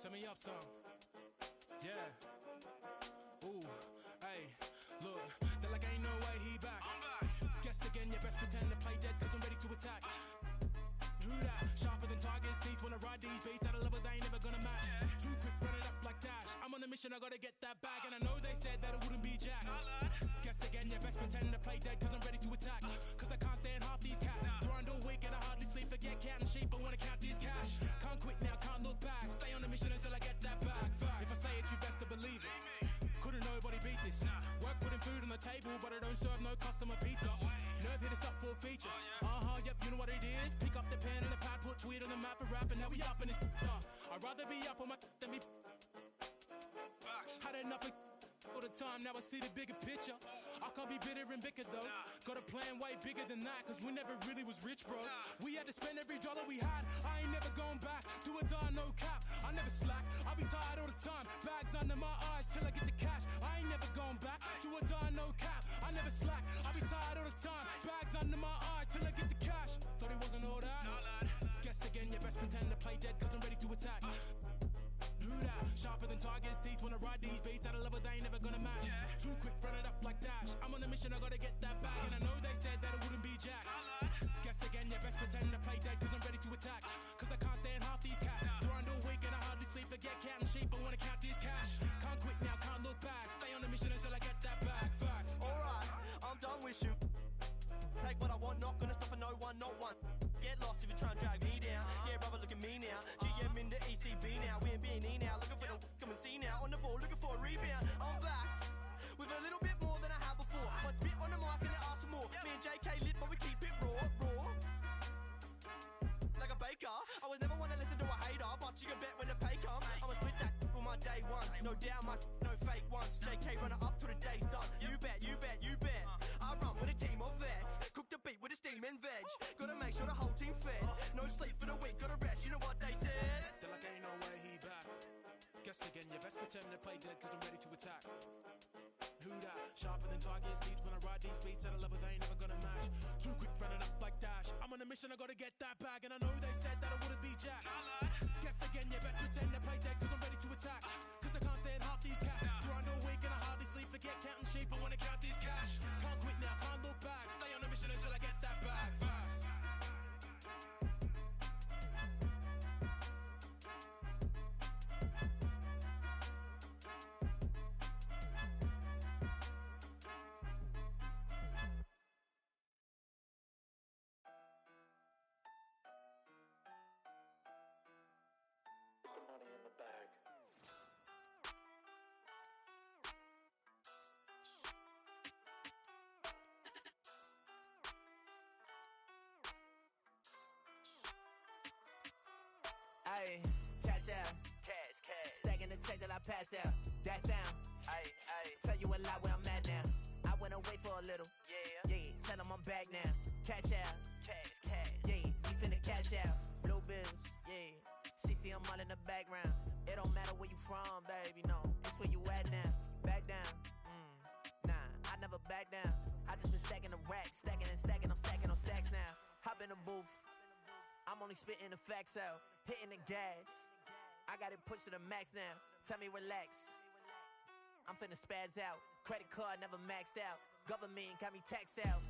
Speaker 12: Turn me up some. Yeah. Ooh, hey, look, they're like ain't no way he back. I'm back. Guess again, you best pretend to play dead, cause I'm ready to attack. Who that? Sharper than Tiger's teeth. Wanna ride these beats out of love, but they ain't never gonna match. Too quick, run it up like Dash. I'm on a mission, I gotta get that bag. And I know they said that it wouldn't be Jack. Guess again, you best pretend to play dead, cause I'm ready to attack. Cause I can't stand half these cats. Grind all week and I hardly sleep. Forget counting sheep, I wanna count these cash. Can't quit now, can't look back. Stay on a mission until I get that bag. Fact. If I say it, you best to believe it. Couldn't nobody beat this. Work putting food on the table, but I don't serve no customer pizza. Nerve hit us up for a feature. Yep, you know what it is. Pick up the pen and the pad, put tweet on the map for rap, and now we up in this. I'd rather be up on my than be. Had enough of all the time, now I see the bigger picture. I can't be bitter and bicker though. Got a plan way bigger than that, cause we never really was rich, bro. We had to spend every dollar we had. I ain't never going back. Do or die, no cap. I never slack. I be tired all the time. Bags under my eyes till I get the cash. I ain't never going back. Do or die, no cap. I never slack. I be tired all the time. Bags under my eyes till I get the cash. Thought he wasn't all that. Guess again, you best pretend to play dead, cause I'm ready to attack. Who that? Sharper than Tiger's teeth. Wanna ride these beats out of love, but they ain't never gonna match. Too quick, run it up like Dash. I'm on a mission, I gotta get that bag. And I know they said that it wouldn't be Jack. Guess again, you best pretend to play dead, cause I'm ready to attack. Cause I can't stand half these cats. Grind all week and I hardly sleep. Forget counting sheep, I wanna count these cash. Can't quit now, can't look back. Stay on a mission until I get that bag. Facts.
Speaker 13: Alright, I'm done with you. Take what I want, not gonna stop for no one, not one. Get lost if you try and drag me down. Yeah, brother, look at me now. GM in the ECB now. We're B&E now. Looking for the come and see now. On the ball, looking for a rebound. I'm back with a little bit more than I had before. I spit on the mic and they ask for more. Me and JK lit, but we keep it raw. Like a baker. I was never one to listen to a hater, but you can bet when the pay comes, I'ma split that with my day ones. No doubt, no fake ones. JK runner up till the day's done. You bet. I run with a team of vets. Cook the beat with a steam and veg. Gotta make sure the whole team fed. No sleep for the week, gotta rest. You know what they said?
Speaker 12: They're like ain't no way he back. Guess again, you best pretend to play dead, cause I'm ready to attack. Who that? Sharper than Tiger's teeth. When I ride these beats at a level they ain't never gonna match. Too quick, run it up like Dash. I'm on a mission, I gotta get that bag. And I know they said that I wouldn't be Jack. Guess again, you best pretend to play dead, cause I'm ready to attack. Cause I can't stand half these cats. Grind all week and I hardly sleep. Forget counting sheep, I wanna count these cash. Can't quit now, can't look back. Stay on a mission until I get that bag. Facts.
Speaker 14: Money in the bag.
Speaker 15: Ayy, cash out. Cash. Stacking the check that I passed out. That sound. Ayy. Tell you a lot where I'm at now. I went away for a little. Yeah. Tell them I'm back now. Cash out. Cash. Yeah, we finna cash out. Blue bills. Yeah. CC, I'm all in the background. It don't matter where you from, baby, no. It's where you at now. Back down. Nah, I never back down. I just been stacking the racks. Stacking and stacking, I'm stacking on stacks now. Hop in the booth. I'm only spitting the facts out. Hitting the gas. I got it pushed to the max now. Tell me relax. I'm finna spaz out. Credit card never maxed out. Government got me taxed out.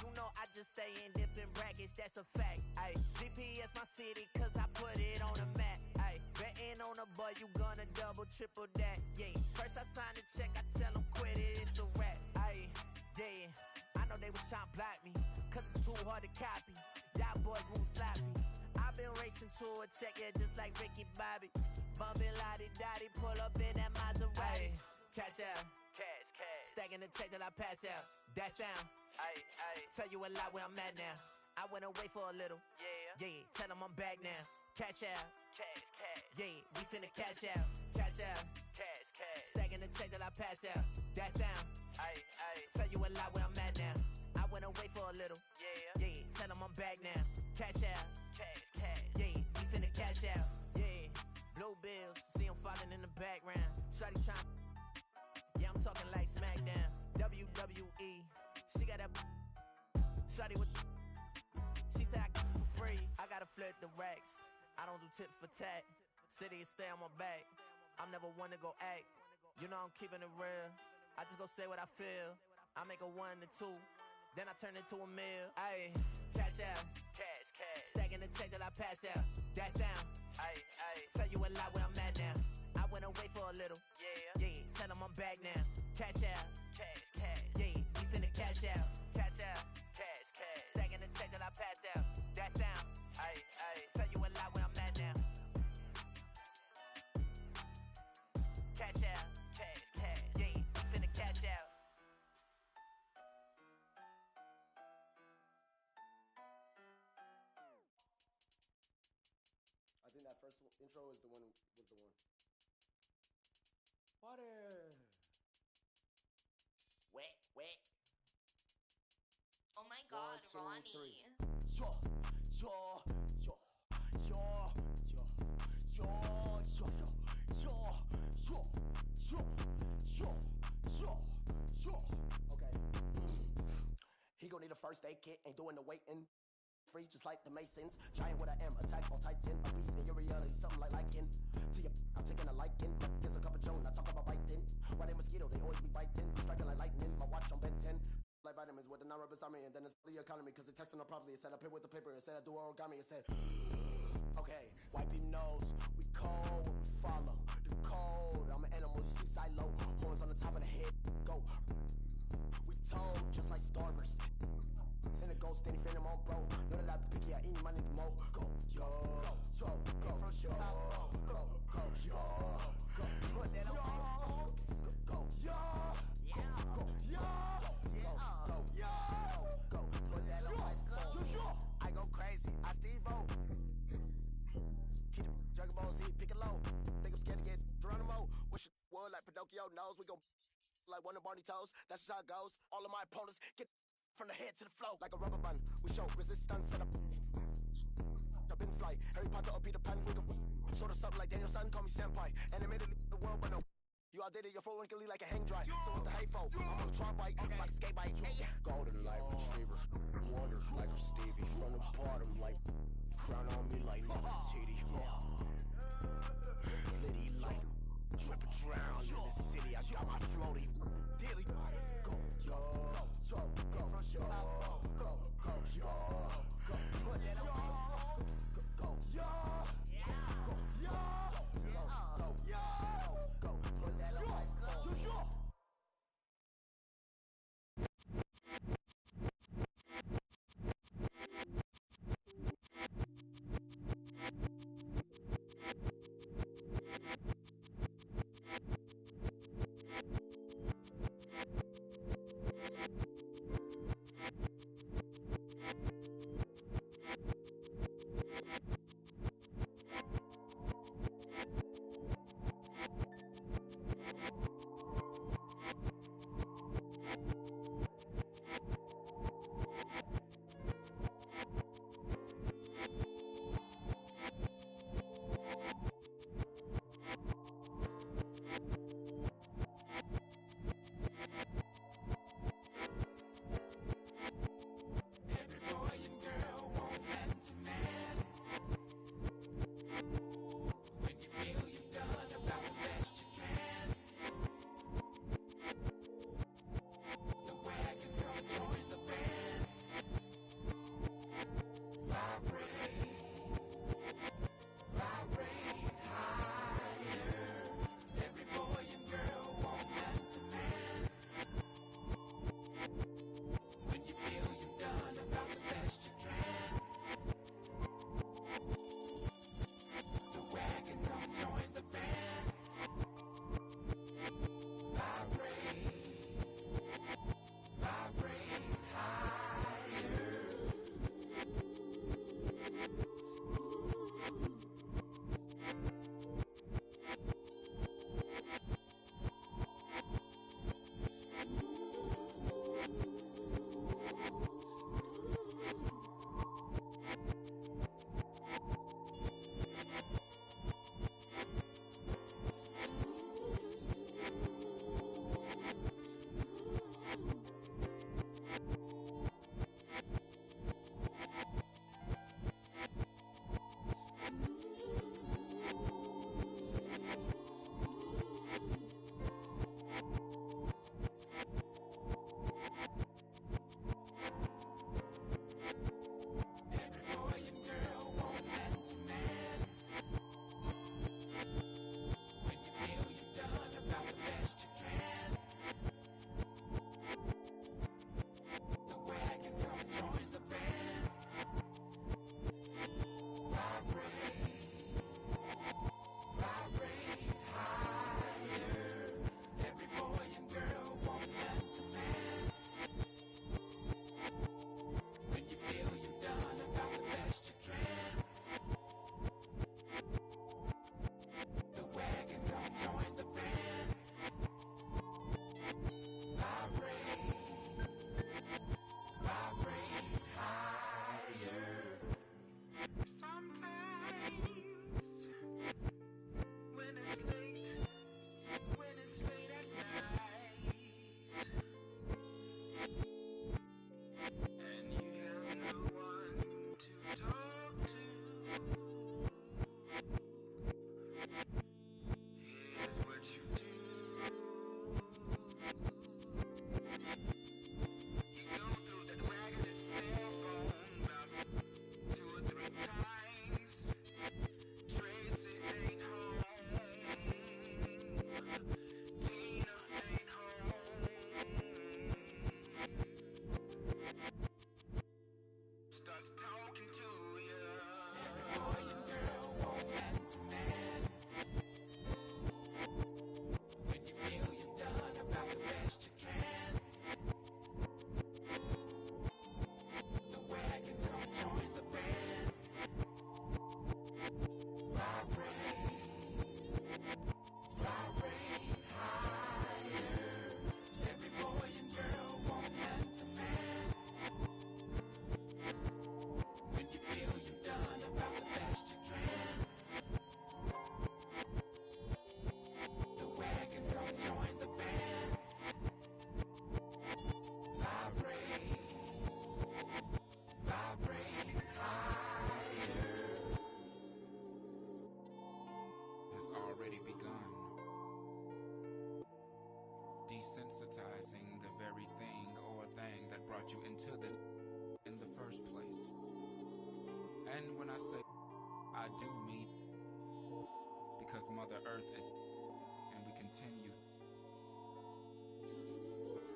Speaker 15: You know I just stay in different brackets, that's a fact. Ayy, GPS my city, cause I put it on the map. Ayy, betting on a boy, you gonna double, triple that. Yeah, first I sign the check, I tell them quit it, it's a rap. Ayy, yeah, I know they was trying to block me, cause it's too hard to copy. Y'all boys move sloppy. I've been racing to a check, yeah, just like Ricky Bobby. Bumpin' lottie-dottie, pull up in that Maserati. Ayy, cash out. Cash. Stacking the check that I passed out. That sound. Ayy. Tell you a lot where I'm at now. I went away for a little. Yeah. Tell them I'm back now. Cash out. Cash. Yeah, we finna cash out. Cash out. Cash. Stacking the check that I passed out. That sound. Ayy. Tell you a lot where I'm at now. I went away for a little. Yeah. Tell them I'm back now. Cash out. Cash. Yeah, we finna cash out. Yeah. Blue bills. See them falling in the background. Shawty trying. Yeah, I'm talking like SmackDown, WWE. She got that shawty with. She said I got it for free. I got a flip the racks. I don't do tit for tat. City stay on my back. I'm never one to go act. You know I'm keeping it real. I just go say what I feel. I make a 1 to 2, then I turn it to a meal. Ayy, cash out. Cash. Stacking the check that I passed out. That sound. Ayy. Tell you a lot where I'm at now. I went away for a little. Yeah. Tell them I'm back now. Cash out. Cash. Yeah, we finna cash out. Cash. Stacking the check that I passed out. That sound. Ayy. Tell you a lot where I'm at now. Cash out. Cash. Yeah, we finna cash out.
Speaker 16: I think that first intro is the one. Water. Wet.
Speaker 17: Oh my God,
Speaker 16: 1, 2, 3.
Speaker 17: Ronnie.
Speaker 16: Okay. He gon' need a first aid kit, ain't doing the waiting. Free just like the Masons. Giant what I am, attack on Titan. A beast in your reality, something like liking. To your I'm taking a liking. My there's a cup of Joe, I talk about biting. Why they mosquito, they always be biting. Striking like lightning, my watch on Ben 10. Like vitamins with the non-rubber army, and then it's the economy, cause it texting up properly. It said I pay with the paper, it said I do origami, it said okay, wipe your nose, we cold, we follow the code. I'm an animal, you see silo, horns on the top of the head, go. We told, just like starvers. In the ghost, then he feeling on bro. None of that picky, I eat my need the mo. Go, yo, go, put that on go, yo, put that on my phone. I go crazy, I Steve-O. Keep the Dragon Ball Z, pick it low. Think I'm scared to get Geronimo. Wish it would like Pinocchio knows. We go like one of Barney toes. That's just how it goes. All of my opponents get from the head to the flow like a rubber band. We show resistance set up in flight. Harry Potter or Peter Pan. We go sort of something like Daniel Son. Call me senpai. Animated the world, but no. You all did it. Your phone wrinkly like a hang dry. So what's the hayfo? I'm on a try bike like a skate bike. Golden light retriever. Wonders like a Stevie. From the bottom like crown on me like Titty. Liddy like trip and drown in the city. I got my floaty daily. Go, yo, go, put that on go, yo, go, put that on my phone.
Speaker 18: desensitizing the very thing or thing that brought you into this in the first place. And when I say I do mean because Mother Earth is and we continue to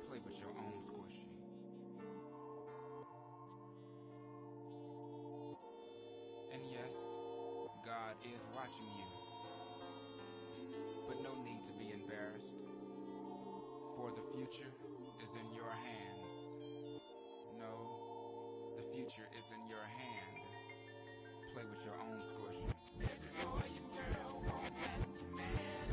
Speaker 18: play with your own squishy. And yes, God is watching you. But no need to be embarrassed, for the future is in your hands. No, the future is in your hand. Play with your own squishy. Every boy and girl want man to man.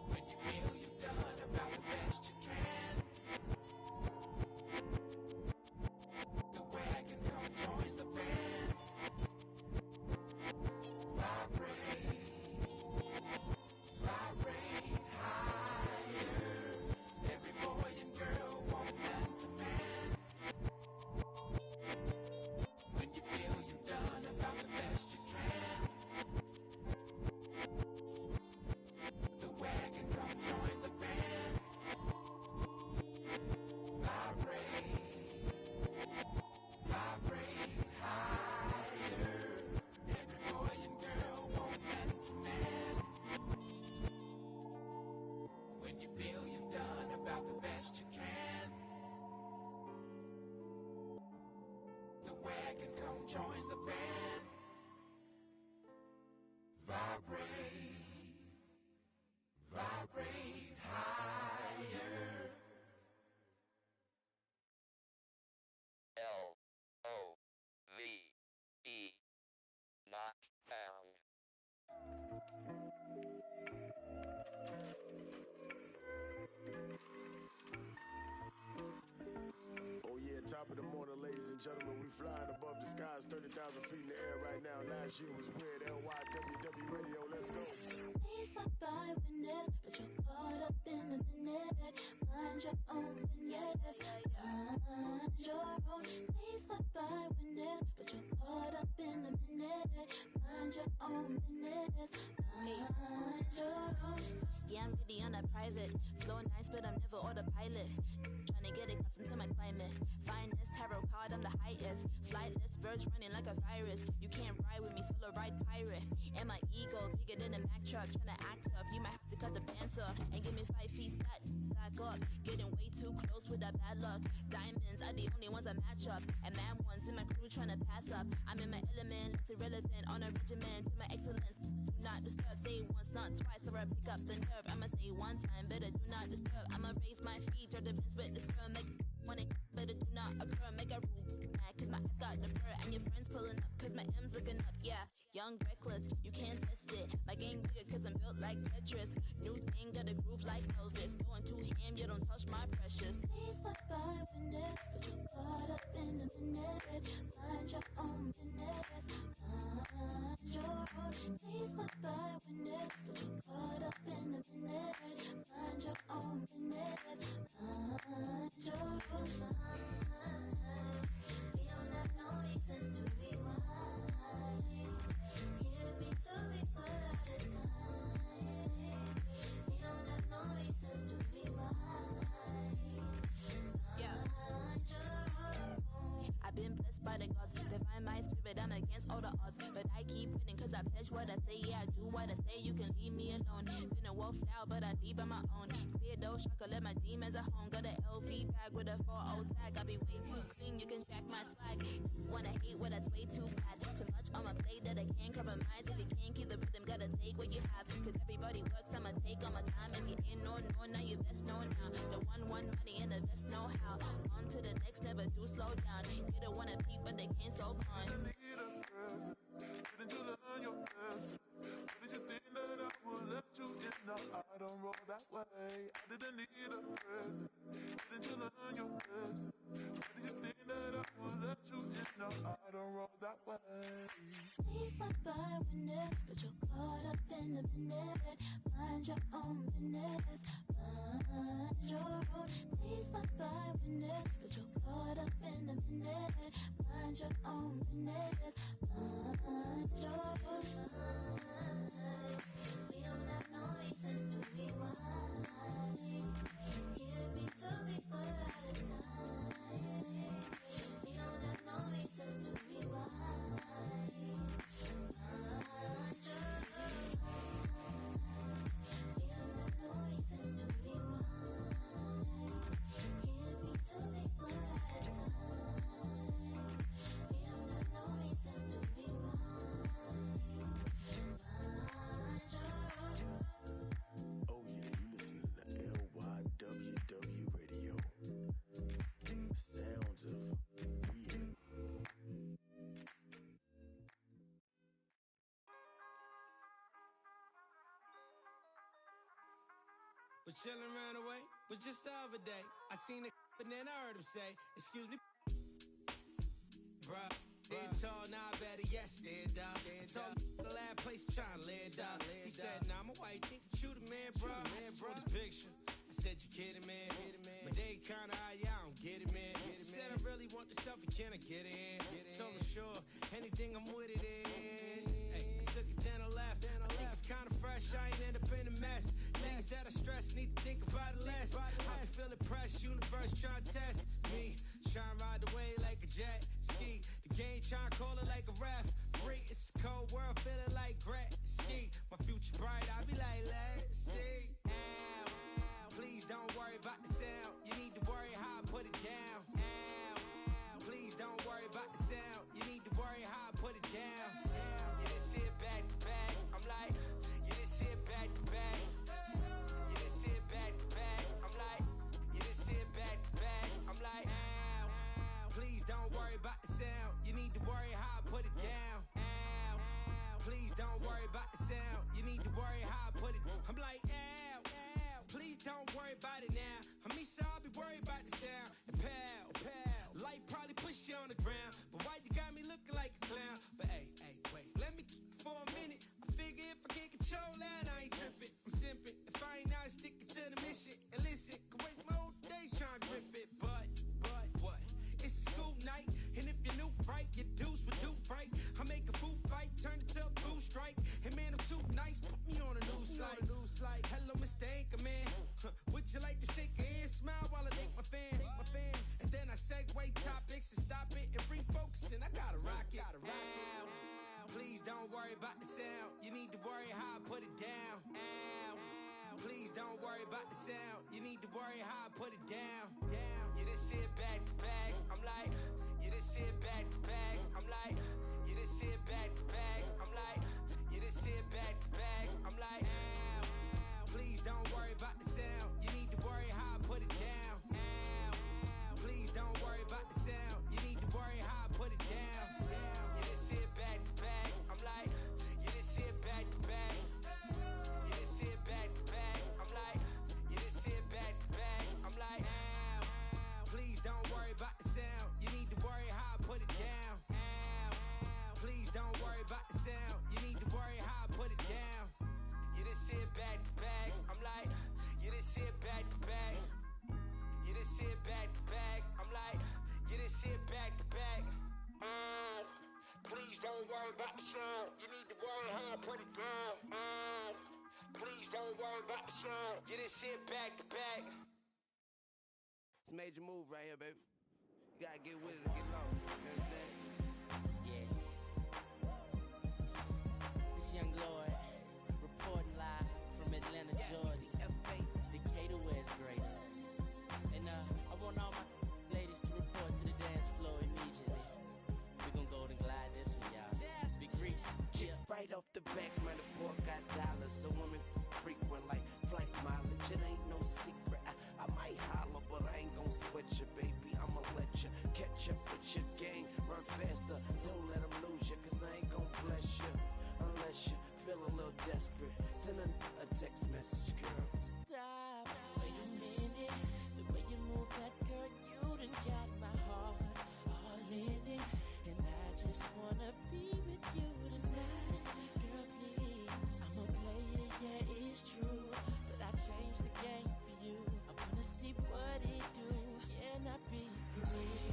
Speaker 18: When you feel you've done about the best you can, the wagon come join the band. Vibrate, vibrate higher. Every boy and girl want man to man. When you feel you've done about the best you can, the wagon come join the band. Vibrate, vibrate higher. Every boy and girl want man to man. When you feel you've done about the best you can, the wagon come join the band. Vibrate, vibrate higher.
Speaker 19: L-O-V-E, not found.
Speaker 20: Oh yeah, top of the morning, ladies and gentlemen. We flying above the skies, 30,000 feet in the air right now. Last year was weird. LYWW Radio, let's go.
Speaker 21: Please stop by witness, but you're caught up in the minute. Mind your own business. Mind your own. Please stop by witness, but you're caught up in the minute. Mind your own business. Mind your own.
Speaker 22: Yeah, I'm really on a private. Flow nice, but I'm never autopilot. Trying to get accustomed to my climate. Finest tarot card, I'm the highest. Flightless, birds running like a virus. You can't ride with me, solo ride pirate. And my ego bigger than a Mack truck. Trying to act tough, you might have to cut the banter. And give me 5 feet flat, back up. Getting way too close with that bad luck. Diamonds are the only ones I match up. And man ones in my crew trying to pass up. I'm in my element, it's irrelevant. On a regimen to my excellence. Do not disturb, say it once, not twice, or I pick up the nerve. I'ma say one time, better do not disturb. I'ma raise my feet, turn the fence with the girl, make it want it, better do not occur. Make a rule, mad, cause my eyes got the fur. And your friends pulling up, cause my M's looking up, yeah. Young, reckless, you can't test it. My game bigger, cause I'm built like Tetris. New thing, got a groove like Elvis. Going too ham, you don't touch my precious.
Speaker 21: Please stop by witness, but you're caught up in the minute. Mind your own business. Mind your own. Please stop by witness, but you're caught up in the minute. Mind your own business. Mind your own. We don't have no reasons to rewind. Give me 2 people at a time. We don't have no reasons to rewind.
Speaker 22: Yeah. I've been blessed by the gods, divine my spirit, I'm against all the odds. But I keep winning cause I pledge what I say, yeah, I do what I say, you can leave me alone. Been a wolf now, but I leave on my own. Clear though, shaka, let my demons at home. Got an LV bag with a 4-0 tag, I be way too clean, you can track my swag. Wanna hate what that's way too bad. Too much on my plate that I can't compromise. If you can't keep the rhythm, gotta take what you have. Cause everybody works, I'ma take all my time. If you ain't no, now you best know now. The one money and the best know how. On to the next, never do slow down. You don't wanna peek, but they can't solve on.
Speaker 23: Didn't you learn your lesson? Did you think that I would let you in? No, I don't roll that way. I didn't need a present. Didn't you learn your lesson? Did you think that I would let you in? No, I don't roll that way.
Speaker 21: Please stop by witness, but you're caught up in the minute. Mind your own business. Mind your own. Please stop by witness, but you're caught up in the minute. Mind your own business. Mind your own. We don't have no reasons to rewind.
Speaker 12: Was chilling around the way, was just the other day. I seen it, but then I heard him say, excuse me, bruh. Dead tall, now I better yes, dead dog. I told him the last place I'm trying to live, dog. He said, nah, I'm a white, think that you the man, bro. I just want this picture. I said, you kidding, man? But they kinda high, yeah, I don't get it, man. Said I really want the selfie, can I get it in? So I'm sure, anything I'm with it in. Hey, I took it, then I left. I think it's kinda fresh, I ain't end up in a mess. Things that I stress, need to think about it less. I be feeling pressed, universe trying to test me. Trying to ride the wave like a jet ski. The game trying to call it like a ref. It's a cold world, feeling like ski. My future bright, I be like, let's see. Ow, please don't worry about the sound. You need to worry how I put it down. Ow, please don't worry about the sound. You need to worry how I put it down. You didn't see it back to back. I'm like, you didn't see it back to back. You didn't see it back to back. I'm like, you didn't see it back to back. I'm like, ow, please don't worry about the sound. You need to worry how I put it down. Ow, please don't worry about the sound. You need to worry how I put it. I'm like, ow, please don't worry about it now. I mean, so I'll be worried about the sound. And pal, light probably push you on the ground. But why you got me looking like a clown? But hey, wait, let me keep it for a minute. I figure if I can't control that, I ain't tripping. I'm simping. If I ain't not sticking to the mission. And listen, could waste my whole day trying to grip it. But what? It's a school night. And if you're new, right, your deuce would do right. I make a food fight, turn it to a blue strike. And man, I'm too nice, put me on a news slide. Hello, Mr. Anchorman. Would you like to shake your hand, smile while I thank my fan? And then I segue topics and stop it and refocus. And I gotta rock it. Ow, please don't worry about the sound. You need to worry how I put it down. Ow, please don't worry about the sound. You need to worry how I put it down. You didn't see it back to back. I'm like, you didn't see it back to back. I'm like, you didn't see it back to back. I'm like, you didn't see it back to back. I'm like, ow, please don't worry about the sound. You need to worry how I put it down. Ow, please don't worry about the sound. You need to worry how I put it down. You didn't see it back to back. I'm like, you didn't see it back to back. You didn't see it back to back. I'm like, you didn't see it back to back. I'm like, ow, please don't worry about the sound. You need to worry how I put it down. Ow, please don't worry about the sound. You need to worry how I put it down. You didn't see it back to back. I'm like, you didn't see it back to back. You didn't see it back to back. I'm like, you didn't see it back to back. Please don't worry about the sound. You need to worry how I put it down. Please don't worry about the sound. You didn't see it back to back. It's a major move right here, baby. You gotta get with it or get lost. You understand?
Speaker 3: Yeah. This young Lord reporting live from Atlanta, Georgia. Decatur, where it's great. And I want all my ladies to report to the dance floor immediately. We're gonna go and glide this one, y'all. Big Reese.
Speaker 4: Yeah. Right off the back, man, the boy got dollars. So women frequent like flight mileage. It ain't no secret. I might holler, but I ain't gon' sweat you, baby. I'ma let you catch up with your gang. Run faster, don't let them lose you, cause I ain't gon' bless you unless you feel a little desperate. Send a text message, girl.
Speaker 3: Stop, wait a minute. The way you move that girl, you done got my heart all in it. And I just wanna be with you tonight. Girl, please, I'm a player, yeah, it's true. But I changed the game for you. I wanna see what it do. Can I be free?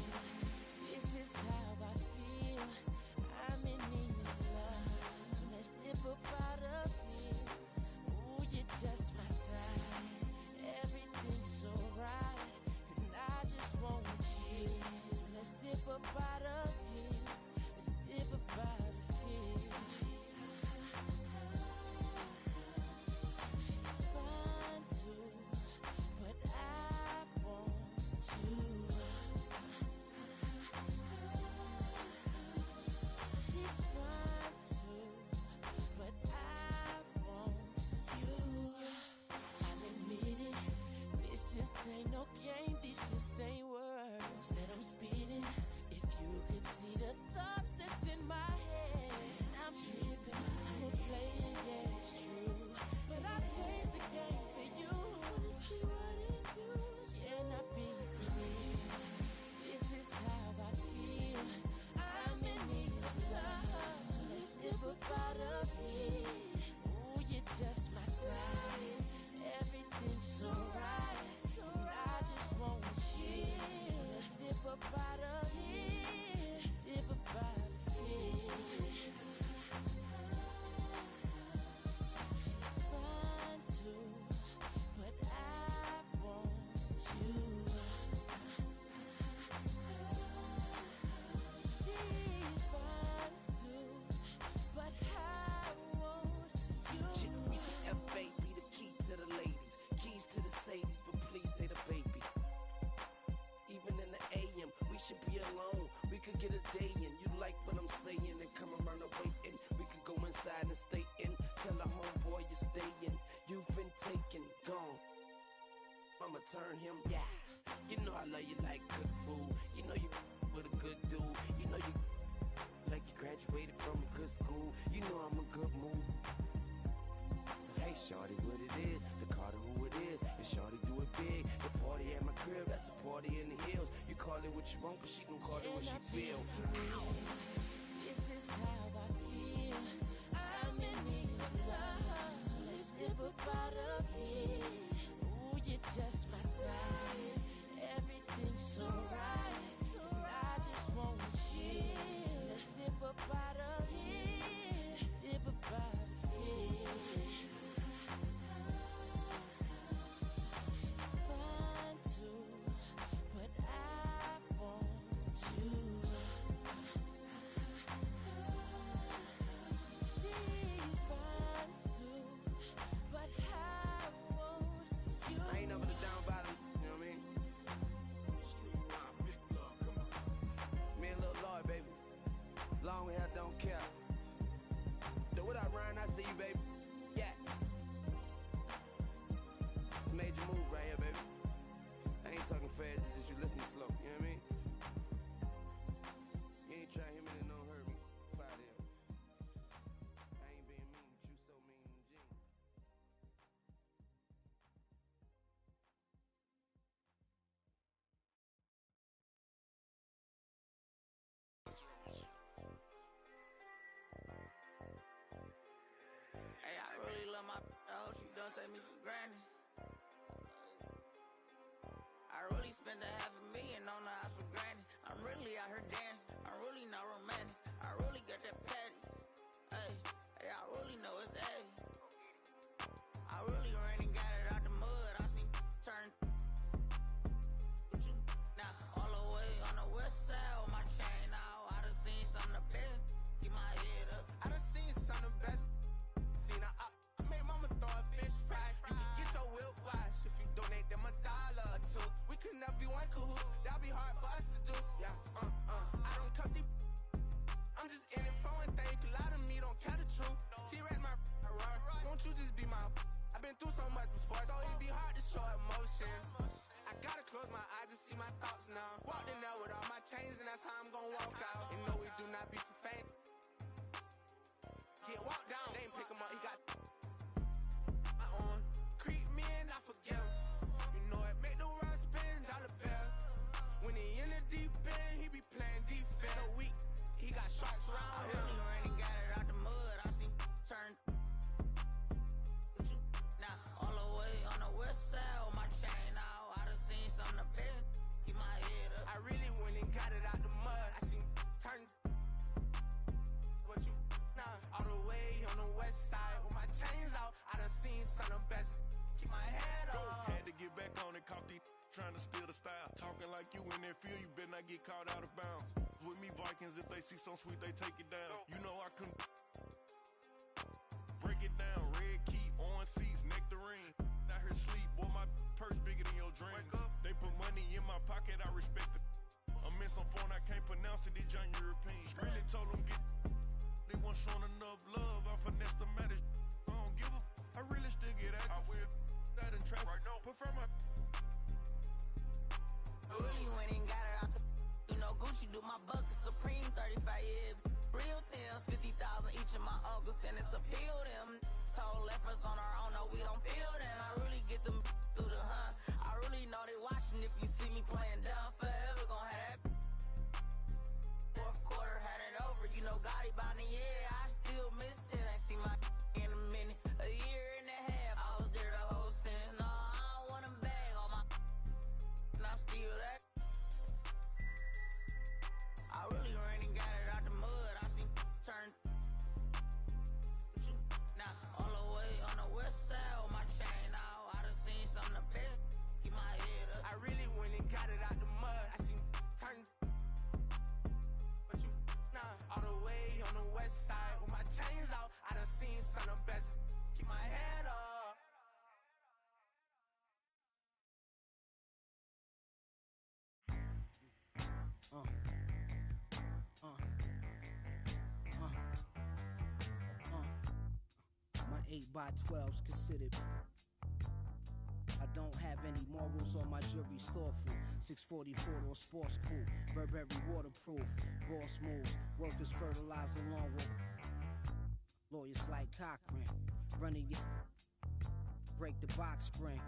Speaker 3: This is how I feel. I'm in need of love. So let's dip up out of here. Ooh, you're just my type. Everything's so right. And I just want you. So let's dip up out of here. Let's dip up out of here. up out of here. Dip up out of here. She's fine too, but I want you. She's fine too, but I want you.
Speaker 4: F-baby, the key to the ladies, keys to the Sadies, but please say the baby. Even in the AM, we should be alone. We could get a day in. You like what I'm saying and come around and waiting. We could go inside and stay in. Tell a homeboy you're staying. You've been taken, gone. I'ma turn him, yeah. You know I love you like good food. You know you with a good dude. You know you like you graduated from a good school. You know I'm a good move. So hey, shorty, what it is, the Carter who it is, and shorty do it big. The party at my crib, that's a party in the hills. You call it what you want, but she gon' call it what she feel.
Speaker 3: This is how I feel. I'm in need of love, so let's dip up out of here. Ooh, you're just my type. Everything's so right, and I just want you. So let's dip up out of here. Dip up out of here. She's fine too, but I want you. She's fine too, but I want you.
Speaker 4: I ain't never the down bottom, you know what I mean? Me and Lil Lloyd, baby. Long hair, don't care. So what up, Ryan? I see you, baby. Yeah. It's a major move right here, baby. I ain't talking fast, it's just you listening slow, you know what I mean? You ain't trying to hear me and don't hurt me. Fire there. I ain't being mean, but you so mean in jeans.
Speaker 2: Hey, I really love my house. She don't take me for granted. I really spent $500,000 on the house for granted. I'm really out here dancing. I'm really not romantic. I really got that patty. Hey, I really know it's A. I really ran and got it out the mud. I seen turn. What you now? All the way on the west side with my chain out. I done seen some of the best. Keep my head up.
Speaker 5: I done seen some of the best. Seen I made mama throw a fish fry. You can get your whip wash if you donate them $1 or two. We could never be one cahoot. That'll be hard for us to do. Yeah, I don't cut the. I'm just in it for one thing. A lot of me don't care the truth. T-Rex my roar. Won't you just be my? I've been through so much before, so it'd be hard to show emotion. I gotta close my eyes to see my thoughts now. Walked in there with all my chains, and that's how I'm gonna walk out. And no, we do not be for faint. Get walked down, they ain't pick him up. He got my own. Creep me and I forgive him. You know it make the world spin, dollar bill. When he in the deep end, he be playing defense. No weak, he got sharks around him.
Speaker 2: I really ran and got it out the mud. I seen turn. What you now? All the way on the west side with my chain out. I done seen some of the best. Keep my head up.
Speaker 5: I really went and got it out the mud. I seen turn. What you now? All the way on the west side with my chains out. I done seen some of the best. Keep my head up.
Speaker 20: Had to get back on it, caught these trying to steal the style. Talking like you in that field, you better not get caught out of bounds. With me Vikings, if they see some sweet, they take it down. You know I couldn't break it down. Red key, orange seats, nectarine. Out here sleep, boy, my purse bigger than your dream. They put money in my pocket, I respect it. I'm in some phone, I can't pronounce it, it's John European. Really told them get. They weren't showing enough love, I finessed the matters. I don't give a. I really still get active. I will. That in traffic. Right now. Prefer my.
Speaker 2: Really went and got it out the. You know Gucci do my bucket Supreme 35 years. Real tails 50,000
Speaker 1: 8x12s considered. I don't have any morals on my jury's thoughtful. 644 on sports cool, Burberry waterproof. Boss moves, workers fertilize along with lawyers like Cochran. Running your break the box spring.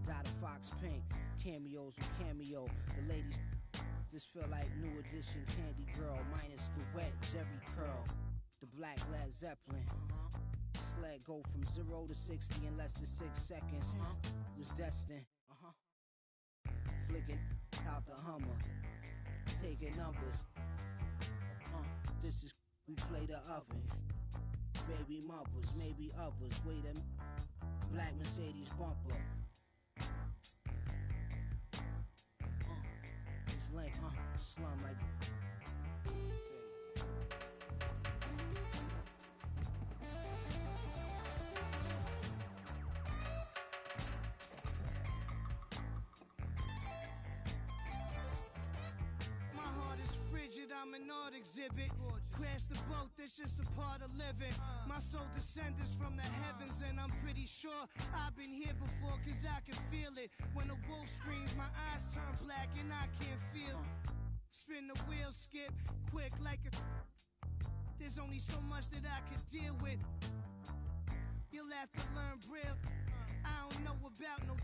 Speaker 1: Dot a fox pink, cameos with cameo. The ladies just feel like new edition Candy Girl, minus the wet Jerry curl. The black Led Zeppelin. Sled go from 0 to 60 in less than 6 seconds. Was destined. Flicking out the Hummer, taking numbers. This is we play the oven. Baby mothers, maybe others. Wait a black Mercedes bumper. This link, slum like.
Speaker 6: I'm an art exhibit. Crash the boat, that's just a part of living. My soul descends from the heavens, and I'm pretty sure I've been here before, cause I can feel it. When a wolf screams, my eyes turn black and I can't feel. Spin the wheel, skip, quick like a. There's only so much that I could deal with. You'll have to learn Braille. I don't know about no.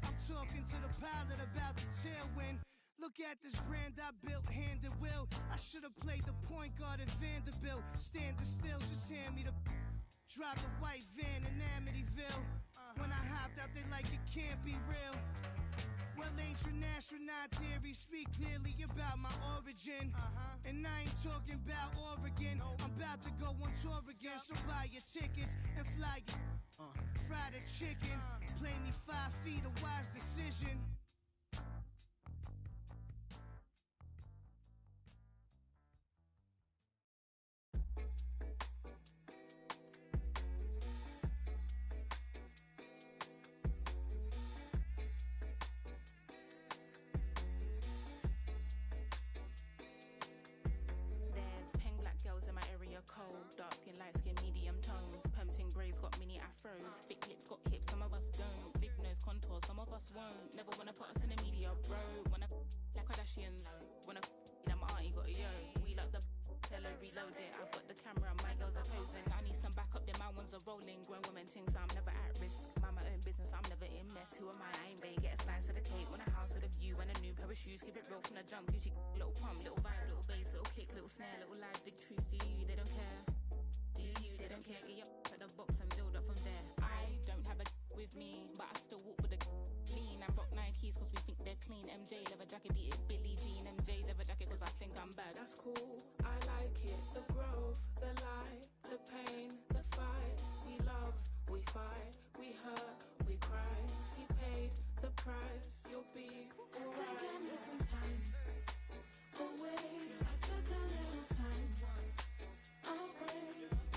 Speaker 6: I'm talking to the pilot about the tailwind. Look at this brand I built, hand and will. I should have played the point guard at Vanderbilt. Standing still, just hand me the. Drive the white van in Amityville. When I hopped out, they like it can't be real. Well, ancient astronaut theory speak clearly about my origin. And I ain't talking about Oregon. I'm about to go on tour again, so buy your tickets and fly your. Fry the chicken. Play me 5 feet, a wise decision.
Speaker 9: Cold, dark skin, light skin, medium tones. Pumped in braids, got mini afros. Thick lips, got hips, some of us don't. Big nose contour, some of us won't. Never wanna put us in the media, bro. Wanna like Kardashians. Wanna that my auntie got a yo. We like the tell her reload it. I've got the camera, my girls are posing. I need some backup, then my ones are rolling. Grown women things, I'm never at risk. Mind my own business, I'm never in mess. Who am I ain't they get a slice of the cake. Want a house with a view and a new pair of shoes. Keep it real from the jump. Gucci, little pump, little vibe, little bass, little kick, little snare, little lies, big truths. Do you? They don't care. Do you? They don't care. Get your at the box and build up from there. I don't have a with me, but I still walk with a lean. I rock Nikes cause we think they're clean. MJ leather jacket, beat it Billie Jean. MJ leather jacket cause I think I'm bad.
Speaker 3: That's cool, I like it. The growth, the light, the pain, the fight. We love, we fight, we hurt, we cry. He paid the price, you'll be alright. Give me some time away. I took a little time. I'll pray,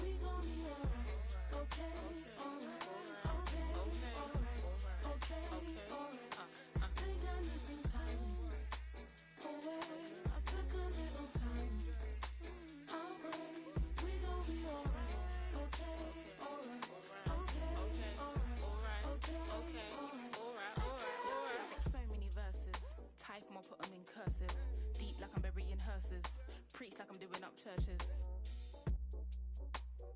Speaker 3: we gon' be alright. Okay, alright, okay, alright, okay, alright. Think I need some time away. I took a little time. I'll pray, we gon' be alright. Okay, alright, okay, alright, okay, alright.
Speaker 9: I've got so many verses. Type them or put them in cursive. Deep like I'm burying hearses. Preach like I'm doing up churches.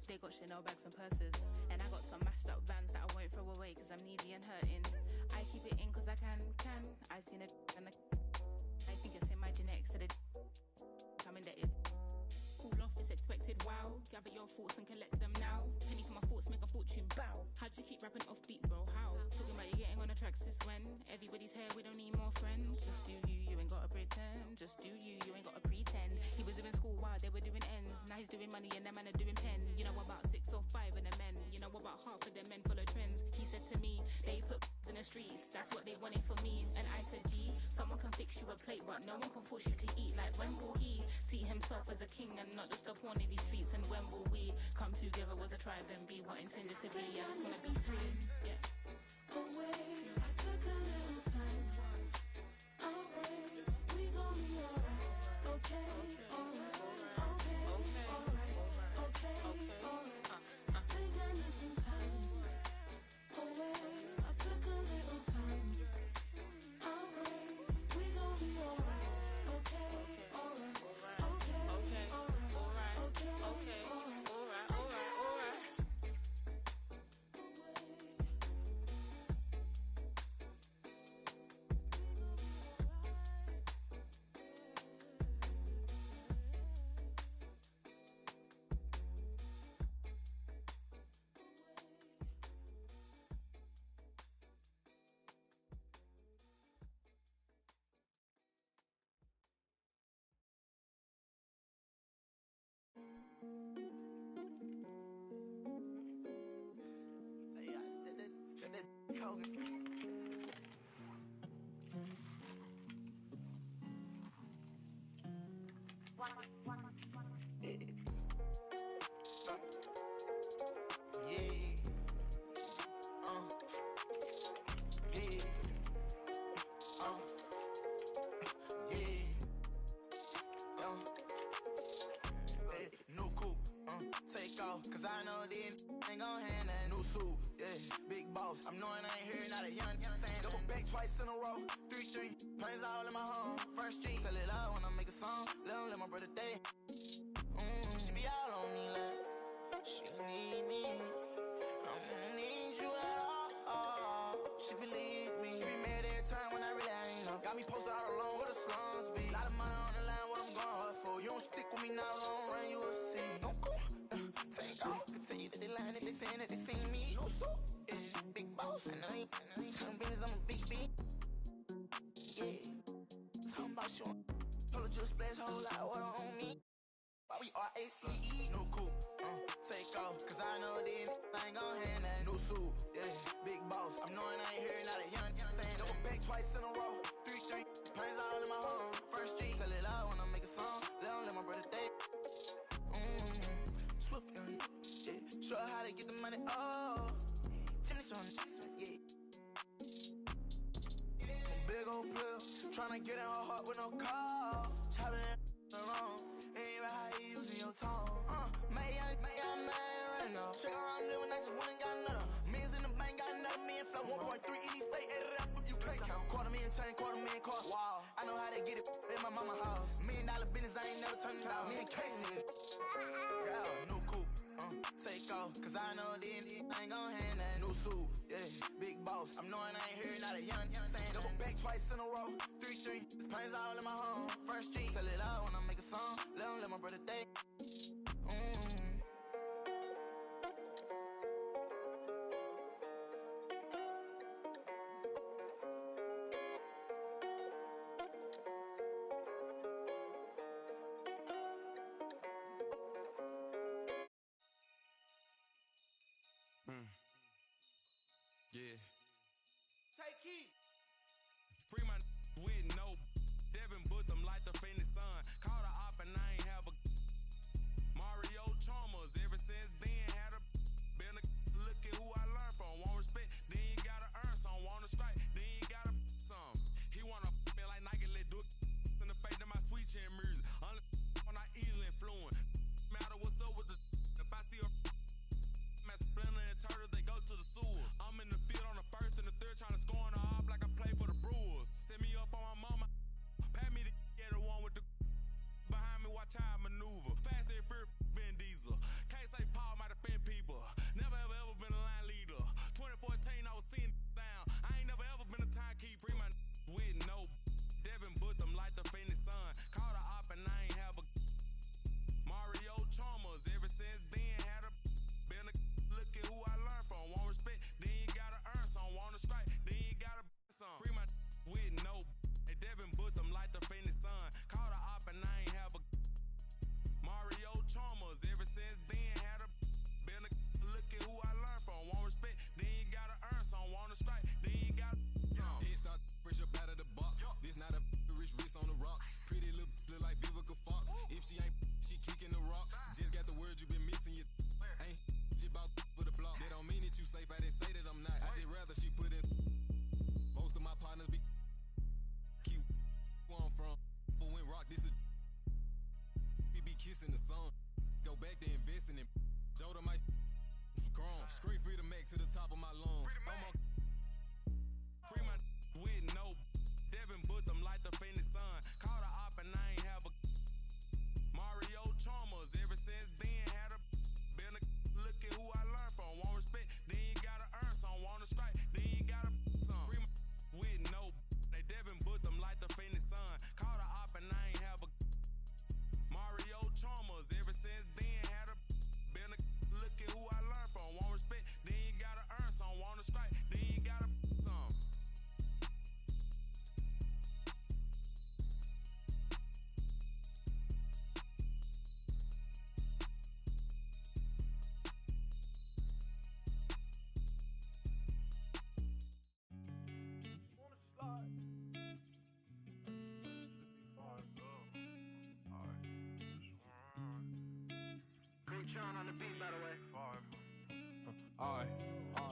Speaker 9: They got Chanel bags and purses. And I got some mashed up vans that I won't throw away cause I'm needy and hurting. I keep it in cause I can. I seen it and I think it's in my genetics. So I'm indebted. Fall off is expected, wow. Gather your thoughts and collect them now. Penny for my thoughts, make a fortune, bow. How'd you keep rapping off beat, bro? How? Talking about you getting on the tracks is when everybody's here, we don't need more friends. Just do you, you ain't gotta pretend. Just do you, you ain't gotta pretend. He was doing school while they were doing ends. Now he's doing money and them men are doing pen. You know about 6 or 5 of the men. You know about half of the men follow trends. He said to me, they put in the streets. That's what they wanted for me. And I said, G, someone can fix you a plate, but no one can force you to eat. Like when will he see himself as a king and not just a pawn in these streets? And when will we come together as a tribe and be what intended to be? I just wanna be free. Yeah.
Speaker 3: Away, I took a little time. I'll pray, we gon' be alright. Okay, alright, okay, alright, okay, alright. Think I need some
Speaker 5: Hogan. Cause I know these ain't gon' hand that new suit, yeah, big boss. I'm knowing I ain't hearing not a young thing. Double back twice in a row, 3-3, planes all in my home. First street, tell it out when I make a song. Let my brother day. She be all on me like she need me. I don't need you at all. She believe me. She be mad every time when I really ain't know. Got me posted all alone where the slums be. Lot of money on the line, what I'm going hard for. You don't stick with me now, long run, you will see. Take off, continue that they lying, that they saying that they seen me. No so, yeah, big boss. I know you talking business, I'm a big B. Yeah, talking about you. Told her just splash a whole lot of water on me. Why we RACE? No cool, take off, cause I know these ain't gon' hand that. No suit, yeah, big boss. I'm knowing I ain't hearing not a young thing. Double back twice in a row, 3-3, planes all in my home. First street, tell it out when I make a song. Let my brother day. Swift, yeah. Show her how to get the money, oh. Jimmy Sean, yeah. Big old player, tryna get in her heart with no call. Chopping around, ain't right how you using your tone. Man, right now. Check out how I'm living, I just went and got another. Millions in the bank, got another million flow. 1.3 in each state, add it up if you can't count. $250,000 chain, $250,000 car. Wow, I know how to get it in my mama house. $1 million business, I ain't never turning down. Me and Casey is new coupe, take off, cause I know these ain't gon' hand that. New suit, yeah, big boss. I'm knowing I ain't hearing not a young thing. Double back twice in a row, 3-3, planes all in my home. First street, tell it out when I make a song. Let my brother day.
Speaker 12: Yeah.
Speaker 5: Take heat.
Speaker 12: Free my with no Devin put them like the Phoenix Sun. Called a op and I ain't have a Mario Chalmers. Ever since then had a been a look at who I learned from. Want respect, then you gotta earn some. Want to strike, then you gotta some. He wanna me like Nike, let do it in the face of my sweet chin music. When I easily influence. Matter what's up with the if I see a Splinter and Turtles, they go to the sewers. I'm in the field on the first and the third, trying to score on the op like I play for the Brewers. Set me up on my mama, pat me the get the one with the behind me, watch how I maneuver. Fast and fear, Vin Diesel. Can't say Paul might offend people. Never ever been a line leader. 2014, I was seeing down. I ain't never ever been a timekeeper. Free my with no Devin put them like the Phoenix Sun. Called a op and I ain't have a Mario Chalmers. Ever since then had a been a look at who I learned from. Want respect, then you gotta earn some. Want to strike, then you gotta some. Free my with no Devin put them like the Phoenix Sun. Called a op and I ain't have a Mario Chalmers. Ever since then had a been a look at who I learned from. Want respect, then you gotta earn some. Want to strike, then you gotta some.
Speaker 8: Head start fresh up out of the box. This not a rich wrist on the rocks. Pretty look like Vivica Fox. If she ain't, she kicking the rocks. Just got the words you been missing. You ain't just about for the block. That don't mean that you safe. I didn't say that I'm not. I just rather she put in. Most of my partners be cute. Where I'm from, but when rock this is. We be kissing the sun. Go back to investing in. Joda might chrome. Straight free to Mac to the top of my lungs.
Speaker 12: Free my with no Devin put them like the Phoenix Sun. Called a op and I ain't have a Mario Chalmers. Ever since then had a been a look at who I learned from. Want respect, then you gotta earn some. Want to strike, then you gotta some. Free my with no Devin put them like the Phoenix Sun. Called a op and I ain't have a Mario Chalmers. Ever since then had a been a look at who I learned from. Want respect, then you gotta earn some. Want to strike, then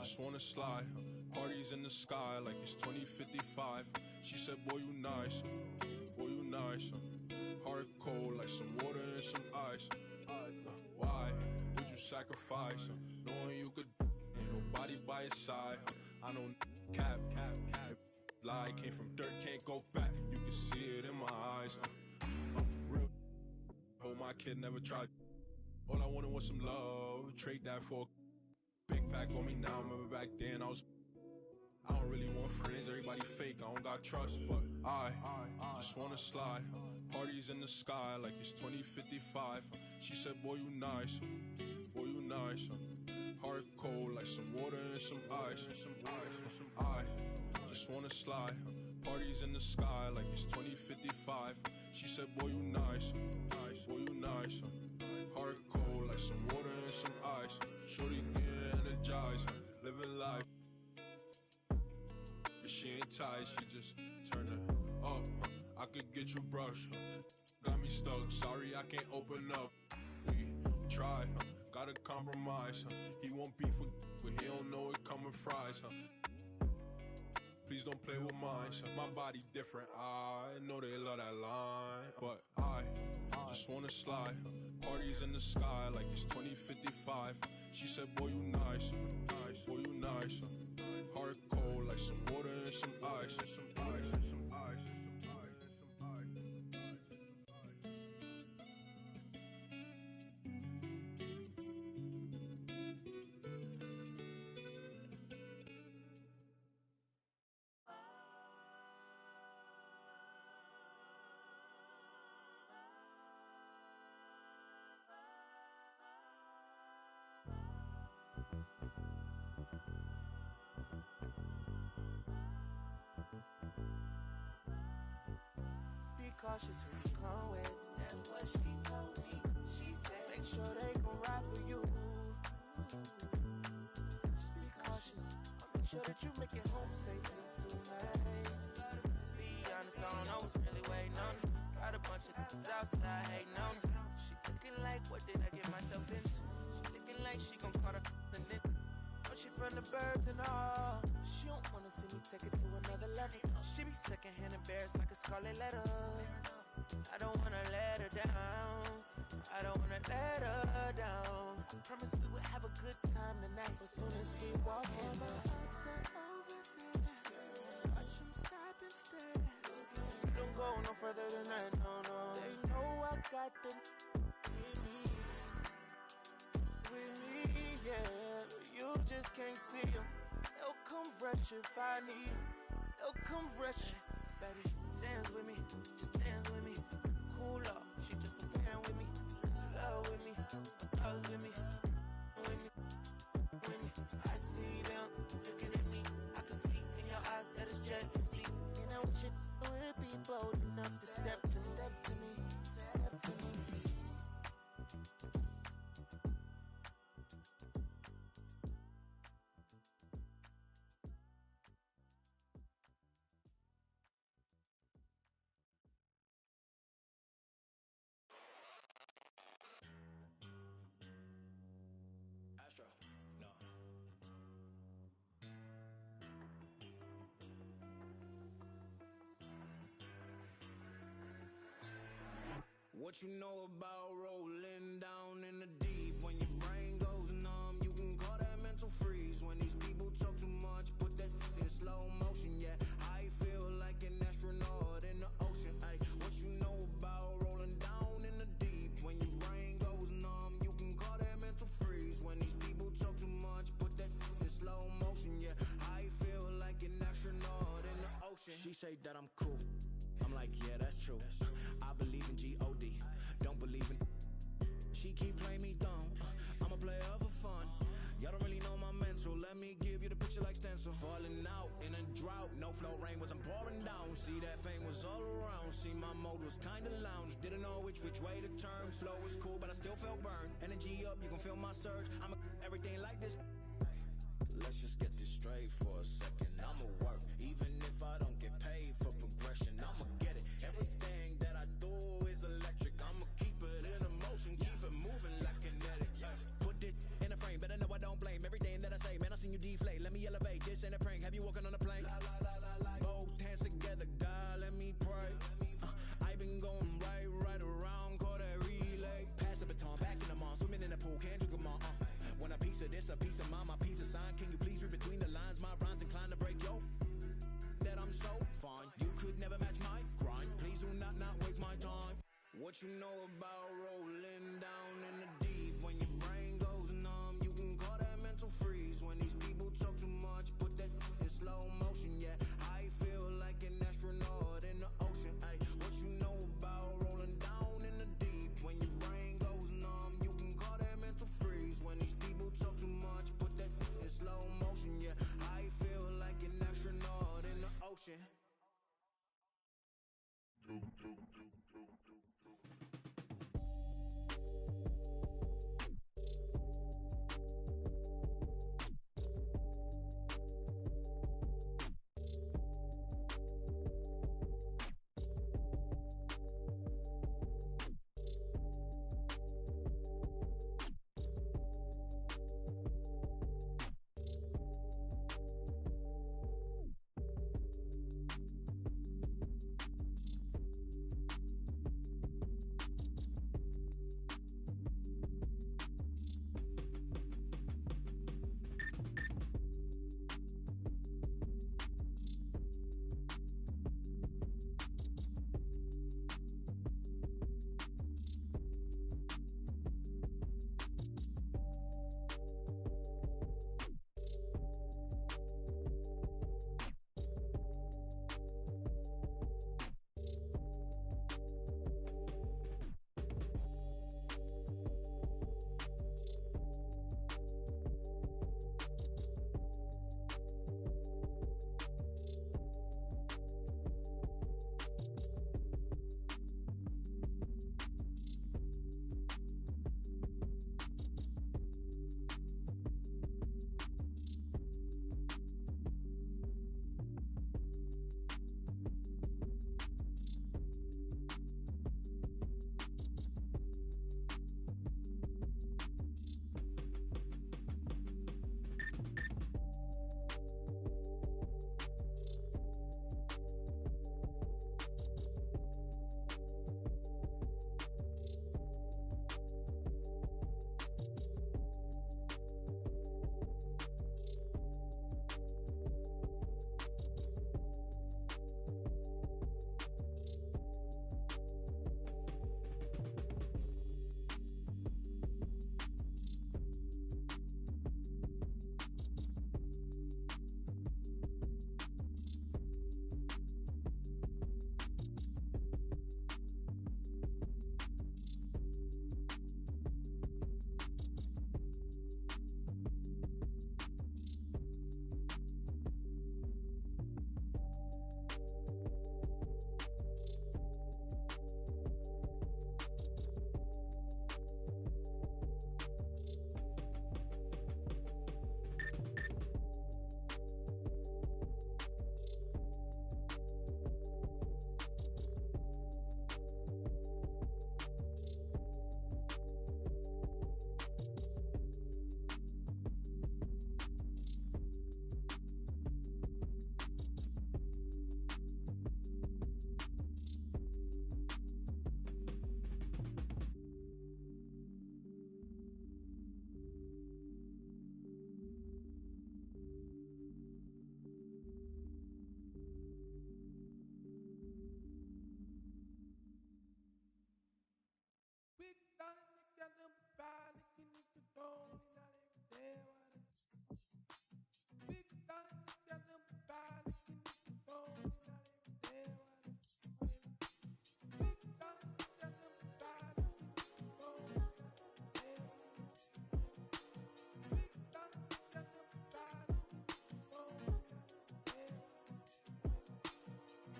Speaker 20: just wanna slide. Parties in the sky like it's 2055. She said, boy, you nice. Boy, you nice. Heart cold like some water and some ice. Why would you sacrifice? Knowing you could, ain't nobody by your side. I know cap. Lie came from dirt, can't go back. You can see it in my eyes. Real. Hope my kid never tried. All I wanted was some love. Trade that for a big pack on me now. Remember back then I don't really want friends. Everybody fake. I don't got trust, but I just wanna slide. Parties in the sky like it's 2055. She said, boy, you nice. Boy, you nice. Heart cold like some water and some ice. I just wanna slide. Parties in the sky like it's 2055. She said, boy, you nice. Boy, you nice. Heart cold like some water and some ice. Shorty get energized, living life. But she ain't tight, she just turn it up. I could get you brush. Got me stuck, sorry I can't open up. We try, gotta compromise. He won't beef with, but he don't know it coming fries. Please don't play with mine. My body different, I know they love that line. But I just wanna slide. Parties in the sky like it's 2055. She said, boy, you nice. Boy, you nice. Heart cold like some water and some ice.
Speaker 5: Be cautious who you come with. That's what she told me. She said, make sure they gon' ride for you. Just be cautious. I'll make sure that you make it home safely tonight. Be honest, I don't know what's really waiting on me. Got a bunch of niggas outside hating on me. She looking like, what did I get myself into? She looking like she gon' call her the nigga. But she from the burbs and all. She don't wanna see me take it to another level. She be secondhand embarrassed like a scarlet letter. I don't wanna let her down. I don't wanna let her down. I promise we would have a good time tonight. As soon as we walk in, my ups are over there. Watch them stop and stare. Don't go no further than that, no, no. They know I got them with me, yeah. You just can't see them. They'll come rush if I need them. They'll come rush. Baby, dance with me, just dance with me. Cool off, she just a fan with me. Love with me, loves with me. With me, with me. I see them looking at me. I can see in your eyes that it's jealousy. And I wish it would be bold enough to step to me. Step to me.
Speaker 7: What you know about rolling down in the deep? When your brain goes numb, you can call that mental freeze. When these people talk too much, put that in slow motion. Yeah, I feel like an astronaut in the ocean. Ay, what you know about rolling down in the deep? When your brain goes numb, you can call that mental freeze. When these people talk too much, put that in slow motion. Yeah, I feel like an astronaut in the ocean. She say that I'm cool. I'm like, yeah, that's true. I believe in G-O-D, don't believe in. She keep playing me dumb. I'm a player for fun. Y'all don't really know my mental. Let me give you the picture like stencil. Falling out in a drought. No flow rain was I'm pouring down. See that pain was all around. See my mode was kinda lounge. Didn't know which way to turn. Flow was cool, but I still felt burned. Energy up, you can feel my surge. I'm everything like this. Let's just get this straight for a second. I'ma work, even if I don't get paid for progression. I'ma get it. Everything that I do is electric. I'ma keep it in motion, keep it moving like kinetic. Put it in a frame, better know I don't blame everything that I say. Man, I seen you deflate. What you know about rolling down in the deep? When your brain goes numb, you can call that mental freeze. When these people talk too much, put that in slow motion. Yeah, I feel like an astronaut in the ocean. Ay, what you know about rolling down in the deep? When your brain goes numb, you can call that mental freeze. When these people talk too much, put that in slow motion. Yeah, I feel like an astronaut in the ocean.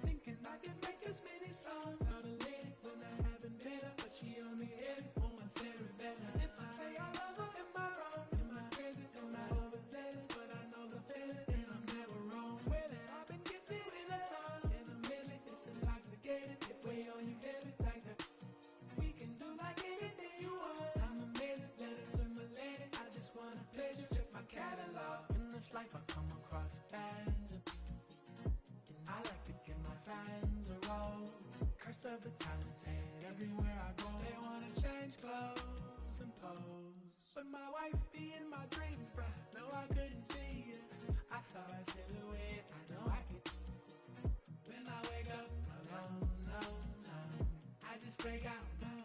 Speaker 3: Thinking I can make as many songs, call a lady when I haven't met her, but she only hit it on my cerebellum. If I say I love her, am I wrong? Am I crazy? Am I overzealous? But I know the feeling, and I'm never wrong. Swear that I've been gifted with a song, and a million, it's intoxicated. It way on you, feel it like that. We can do like anything you want. I'm amazing, letter to my lady. I just want a pleasure, check my catalog. In this life I come across fans, and I like to give my fans a rose. Curse of the talented, everywhere I go they wanna change clothes and pose. But my wife be in my dreams, bruh, no I couldn't see it. I saw a silhouette, I know I could. When I wake up alone, I just break out.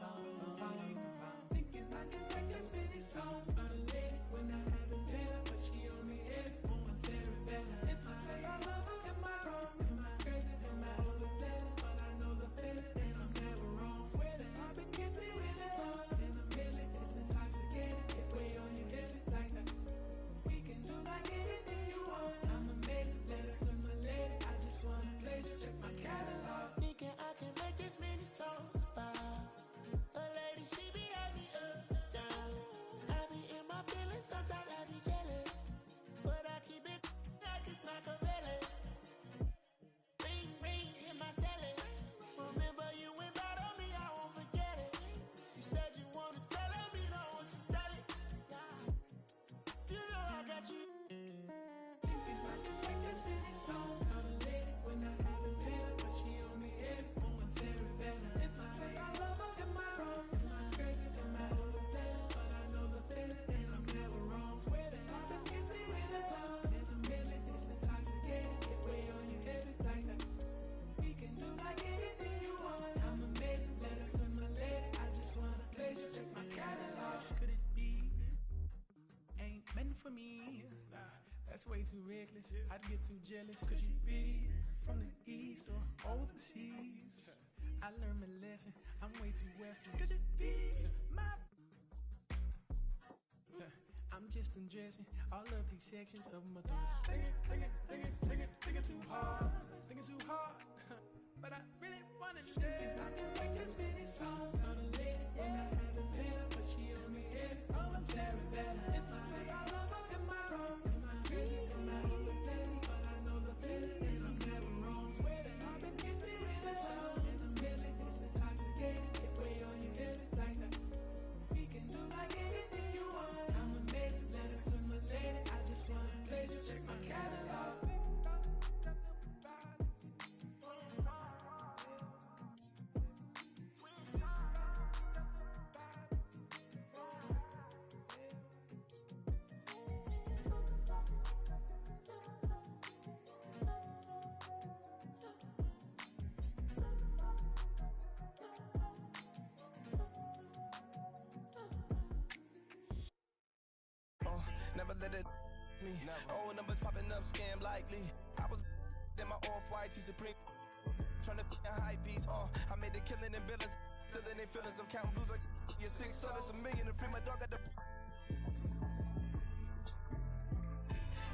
Speaker 12: way too reckless. I'd get too jealous. Could you be from the east or overseas? I learned my lesson. I'm way too western. Could you be my? I'm just undressing all of these sections of my thoughts. Thinking too hard. Thinking too hard. But I really wanna live. I can make as many songs, gonna let it. Yeah, I haven't met her, but she on me head. Oh, I'm staring better. If I say I love her, am I wrong? Am I crazy? Am I overzealous? But I know the feeling, and I'm never wrong. Swear that I've been gifted in a song, and I'm feeling it's intoxicating. Get way on your head like that. We can do like anything you want. I'm amazing, letter to my lady. I just want a pleasure. Check my catalog.
Speaker 10: Never let it me. Old numbers popping up, scam likely. I was in my off-white T Supreme. Trying to a high piece. I made the killing in bills. Still in their feelings. I'm counting blues like you're 6 sodas, $1 million to free my dog at the.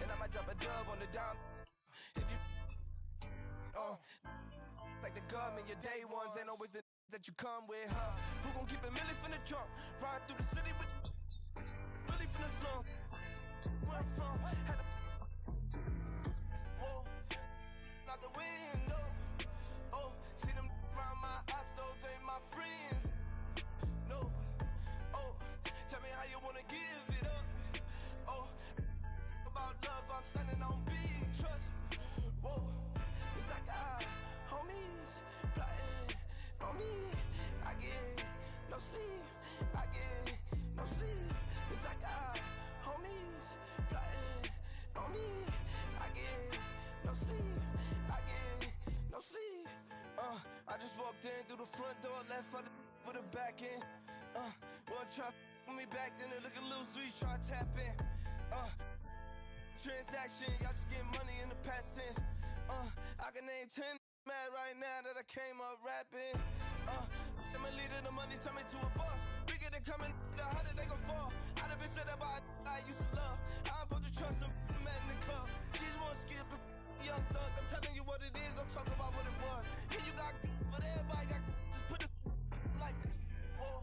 Speaker 10: And I might drop a dub on the dime. If you like the government, your day ones ain't always the that you come with, huh? Who gon' keep it milli from the jump? Ride through the city with really from the slum. Where I'm from, had a whoa, out the window. Oh, see them around my ops, those ain't my friends. No, oh, tell me how you wanna give it up. Oh, about love, I'm standing on big trust. Whoa, it's like homies plotting on me. I get no sleep, I get no sleep. It's like homies plotting on me. I get no sleep, I get no sleep. I just walked in through the front door, left out the with a back in. One try with me back, then it look a little sweet, try to tap in. Transaction, y'all just getting money in the past tense. I can name 10 mad right now that I came up rapping. I'm a leader, the money turn me to a boss. Bigger than coming, how did they gon' fall? I done been said about I used to love. I'm supposed to trust them, mad in the club. She just wanna skip the young thug. I'm telling you what it is, I'm talking about what it was. Here you got, but everybody got, just put this like, whoa,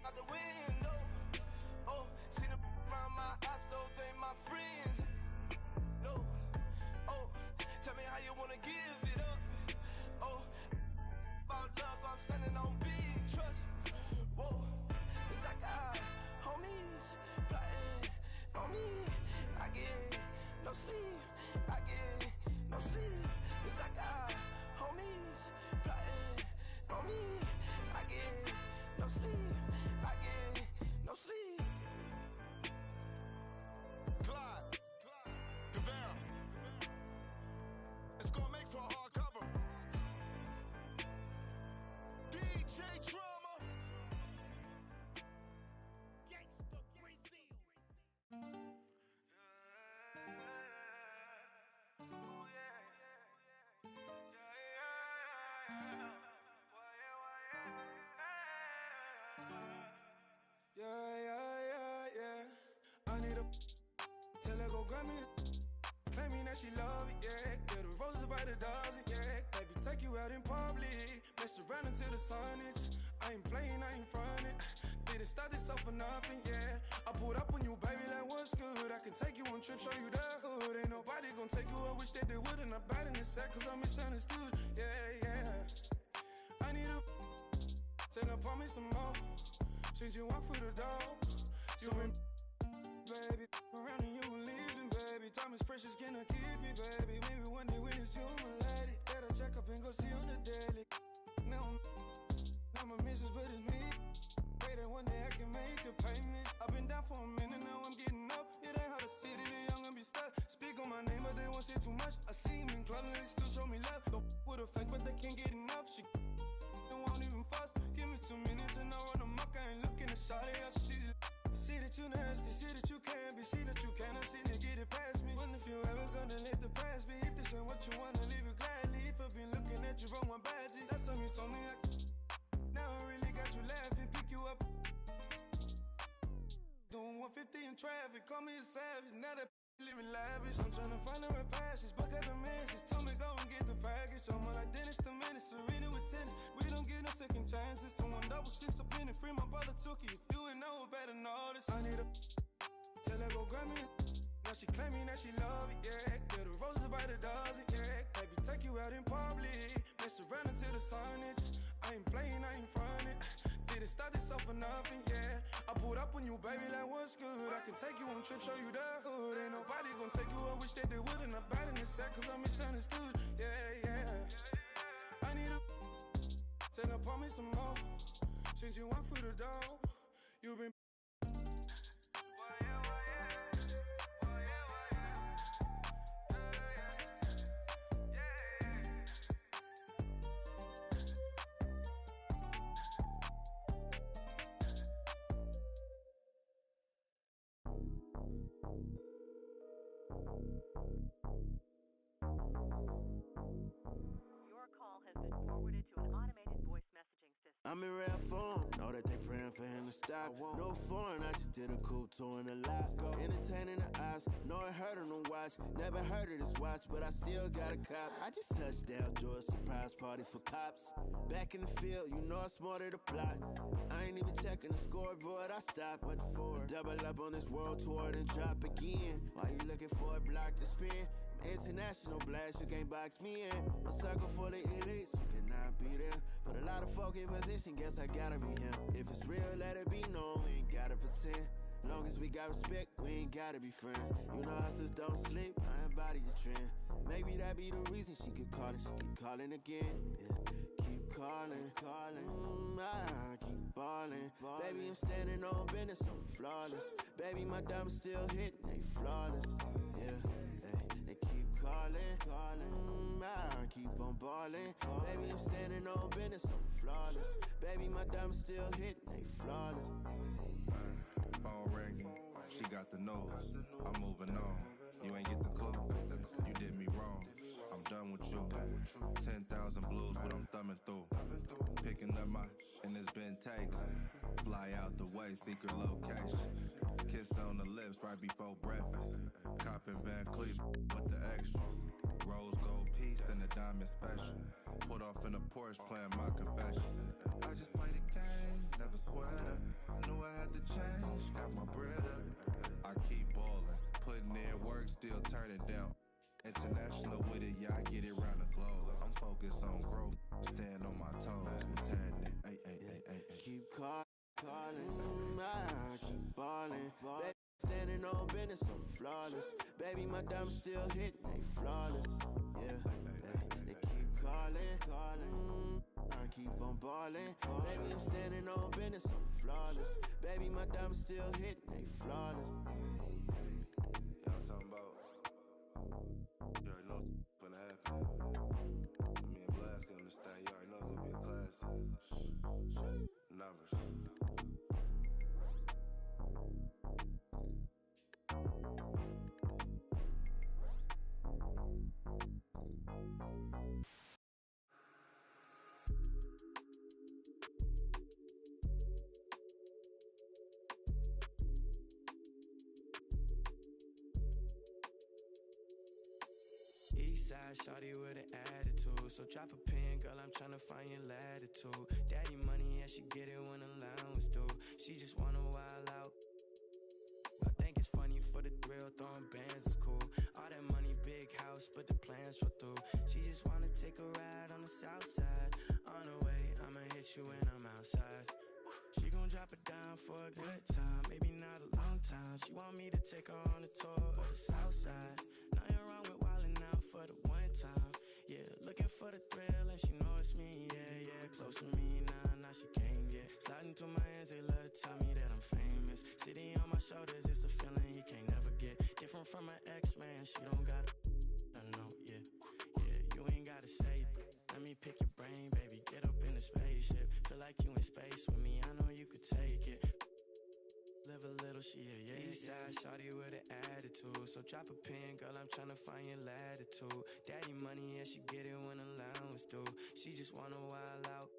Speaker 10: out the window. Oh, see them around my ops, those ain't my friends. No, oh, tell me how you wanna give it up. Oh, about love, I'm standing on big trust. Whoa, it's like homies plotting on me. I get no sleep, I get no sleep. It's like homies plotting on me. I get no sleep, I get no sleep.
Speaker 20: Clyde, Devera. It's gonna make for a hard cover. DJ Trauma. Gangsta Brazil.
Speaker 12: I need a tell her go grab me, claiming that she love it, yeah. Get the roses by the dozen, yeah. Baby, take you out in public, mess around until the sun is. I ain't playing, I ain't frontin'. Didn't start this up for nothing, yeah. I pulled up on you, baby, like what's good. I can take you on trips, show you the hood. Ain't nobody gon' take you, I wish that they would. And I'm bad in this set, cause I'm misunderstood, yeah. I need a tell her, pour me some more. Since you walk through the door, you been baby, around and you leaving, baby. Time is precious, can I keep it, baby? Maybe one day when it's you, my lady. Better check up and go see on the daily. Now my missus, but it's me. Pray that one day I can make a payment. I've been down for a minute, now I'm getting up. It ain't hard to see that the young and be stuck. Speak on my name, but they won't say too much. I see them in clubs and they still show me love. Don't with a fake, but they can't get enough. She won't even fuss. Give me 2 minutes and I'll run amok. I ain't looking to shot it up. See that you nasty, see that you can be, see that you cannot see to get it past me. When the
Speaker 10: traffic, call me a savage. Now that living lavish. I'm tryna find the right passage, but got the message. Told me go and get the package. I'm like Dennis the Menace, Serena with tennis. We don't get no second chances. 2166 up in it, free. My brother took it. If you ain't know, better know this. I need a tell her go grab me. Now she claiming that she love it, yeah. Get the roses by the dozen, yeah. Baby, take you out in public. Mess around until the sun is. I ain't playing, I ain't frontin'. Didn't start this off for nothing, yeah. I pulled up on you, baby, like what's good. I can take you on trips, show you the hood. Ain't nobody gonna take you. I wish that they wouldn't. I'm bad in this set, cause I'm misunderstood, yeah, yeah. I need a tell her, pour me some more. Since you walk through the door, you been
Speaker 11: I'm in rare form, know that they praying for him to stop. No foreign, I just did a cool tour in the lot. Entertaining the ops, know it hurt on them watch. Never heard of this watch, but I still got a cop. I just touched down, threw a surprise party for cops. Back in the field, you know I smarter the plot. I ain't even checking the scoreboard, I stopped. What for? Double up on this world tour, then drop again. Why you looking for a block to spin? International blast, you can't box me in. A circle full of elites, you cannot be there. But a lot of folk in position, guess I gotta be him. If it's real, let it be known, we ain't gotta pretend. Long as we got respect, we ain't gotta be friends. You know hustlers don't sleep, I embody the trend. Maybe that be the reason she could call it, she keep calling again. Yeah. Keep calling, I keep balling. Baby, I'm standing on business, I'm flawless. Baby, my diamonds still hitting, they flawless. Yeah. They keep calling, I keep on balling. Baby, I'm standing on business, I'm flawless. Baby, my diamonds still hitting, they flawless.
Speaker 13: Phone ringing, she got the nose. I'm moving on, you ain't get the clue. You did me wrong, I'm done with you. 10,000 blues, what I'm thumbing through. Picking up my, and it's been taken. Fly out the way, secret location. Kiss on the lips right before breakfast. Copping Van Cleef with the extras. Rose gold piece and a diamond special. Put off in a Porsche playing my confession. I just played a game, never sweat up. Knew I had to change, got my bread up. I keep ballin', putting in work, still turning down. International with it, yeah, I get it round the globe. I'm focused on growth, stand on my toes. What's happening? Ay.
Speaker 11: Keep calling, I keep balling. Baby, standing on business, I'm flawless. Baby, my diamonds still hitting, they flawless. Yeah, they keep calling, I keep on balling. Baby, I'm standing on business, I'm flawless. Baby, my diamonds still hitting, they flawless.
Speaker 13: Yeah, I'm talking about. You already know what's gonna happen. Me and Blast get on this thing. You already know it's gonna be a classic. Numbers.
Speaker 14: Eastside shawty with an attitude. So drop a pin, girl, I'm tryna find your latitude. Daddy money, yeah, she get it when allowance due. She just wanna wild out. I think it's funny for the thrill, throwing bands is cool. All that money, big house, but the plans fell through. She just wanna take a ride on the south side. On the way, I'ma hit you when I'm outside. She gon' drop it down for a good time, maybe not a long time. She want me to take her on a tour of the south side. Nothing wrong with wildin' out for the one time. Yeah, looking for the thrill and she know it's me. Yeah, close to me now she can't get. Sliding through my hands, they love to tell me that I'm famous. Sitting on my shoulders, it's a feeling you can't never get. Different from my ex, man, she don't got I know, yeah, you ain't gotta say it. Let me pick your brain, baby, get up in the spaceship. Feel like you in space with me, I know you could take it. Live a little, she a Eastside shawty with an attitude. So drop a pin, girl, I'm tryna find your latitude. Daddy money, yeah, she get it when allowance due. She just wanna wild out.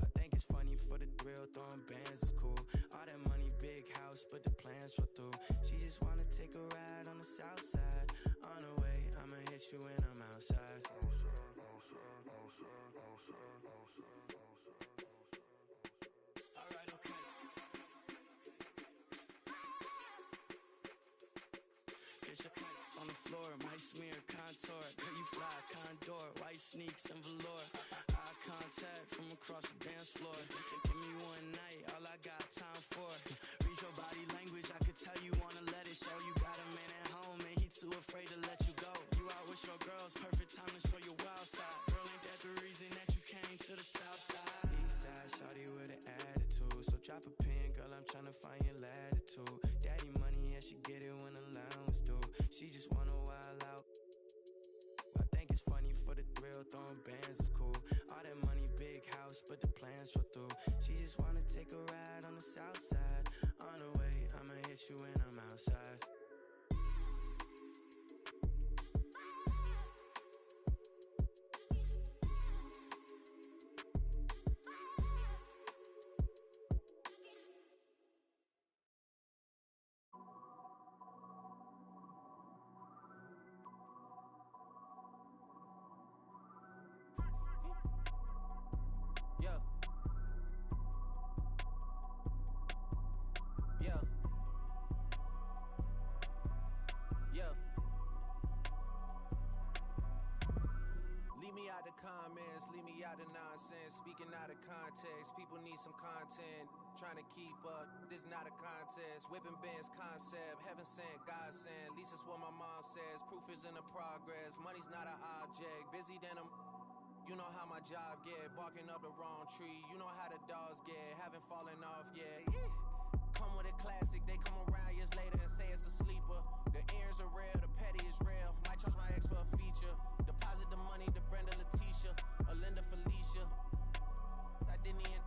Speaker 14: I think it's funny for the thrill, throwing bands is cool. All that money, big house, but the plans fell through. She just wanna take a ride on the south side. On the way, I'ma hit you when I'm outside. Alright, okay. Get your cut on the floor, my smear contour. Girl, you fly, condor, white sneaks and velour. Eye contact from across the dance floor. Give me one night, all I got time for. Read your body language, I could tell you wanna let it show. You got a man at home and he too afraid to let you go. You out with your girls, perfect time to show your wild side. Girl, ain't that the reason that you came to the south side? East side, shawty with an attitude. So drop a pin, girl, I'm tryna find your latitude. Daddy money, yeah, she get it when allowance do. She just wanna wild out. I think it's funny for the thrill, throwing bands is cool. All that money, big house, but the plans fell through. She just wanna take a ride on the south side. On the way, I'ma hit you when I'm outside.
Speaker 5: Yeah. Yeah. Yeah. Leave me out the comments, leave me out the nonsense. Speaking out of context, people need some content. Trying to keep up, this not a contest. Whipping bands concept, heaven sent, God sent. At least it's what my mom says. Proof is in the progress. Money's not an object. Busy than a. You know how my job get, barking up the wrong tree. You know how the dogs get, haven't fallen off yet. Come with a classic, they come around years later and say it's a sleeper. The ears are real, the petty is real. Might charge my ex for a feature. Deposit the money to Brenda Letitia, or Linda Felicia. I didn't even,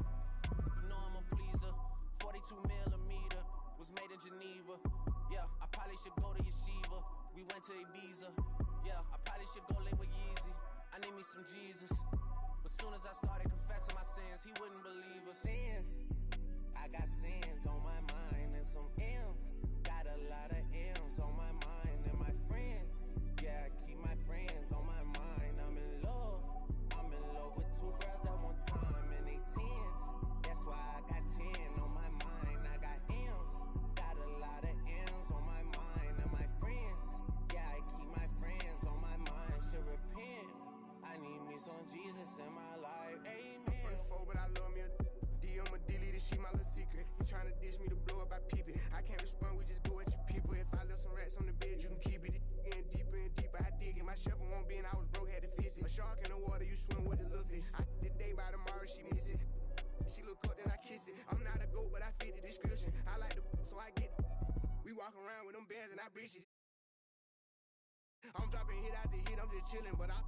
Speaker 5: you know I'm a pleaser. 42 millimeter, was made in Geneva. Yeah, I probably should go to Yeshiva. We went to Ibiza. Yeah, I probably should go link with Yeezy. I need me some Jesus. But soon as I started confessing my sins, he wouldn't believe us. Sins, I got sins on my mind and some M's. Got a lot of M's on my mind and my friends. Yeah, I keep my friends on my mind. I'm in love with two girls at one time and they tens. That's why I got 10 on my mind. I got M's. Got a lot of M's on my mind and my friends. Yeah, I keep my friends on my mind. Should repent. I need me some Jesus in my life, amen.
Speaker 15: I'm 44, but I love me a D. I'ma delete it, she my little secret. He tryna dish me to blow up, I peep it. I can't respond, we just go at your people. If I left some rats on the bed, you can keep it. Getting deeper and deeper, I dig it. My shovel won't be, and I was broke, had to fix it. A shark in the water, you swim with a little fish. I did day by tomorrow, she miss it. She look up, then I kiss it. I'm not a goat, but I fit the description. I like the so I get it. We walk around with them bands and I breach it. I'm dropping hit after hit, I'm just chilling, but I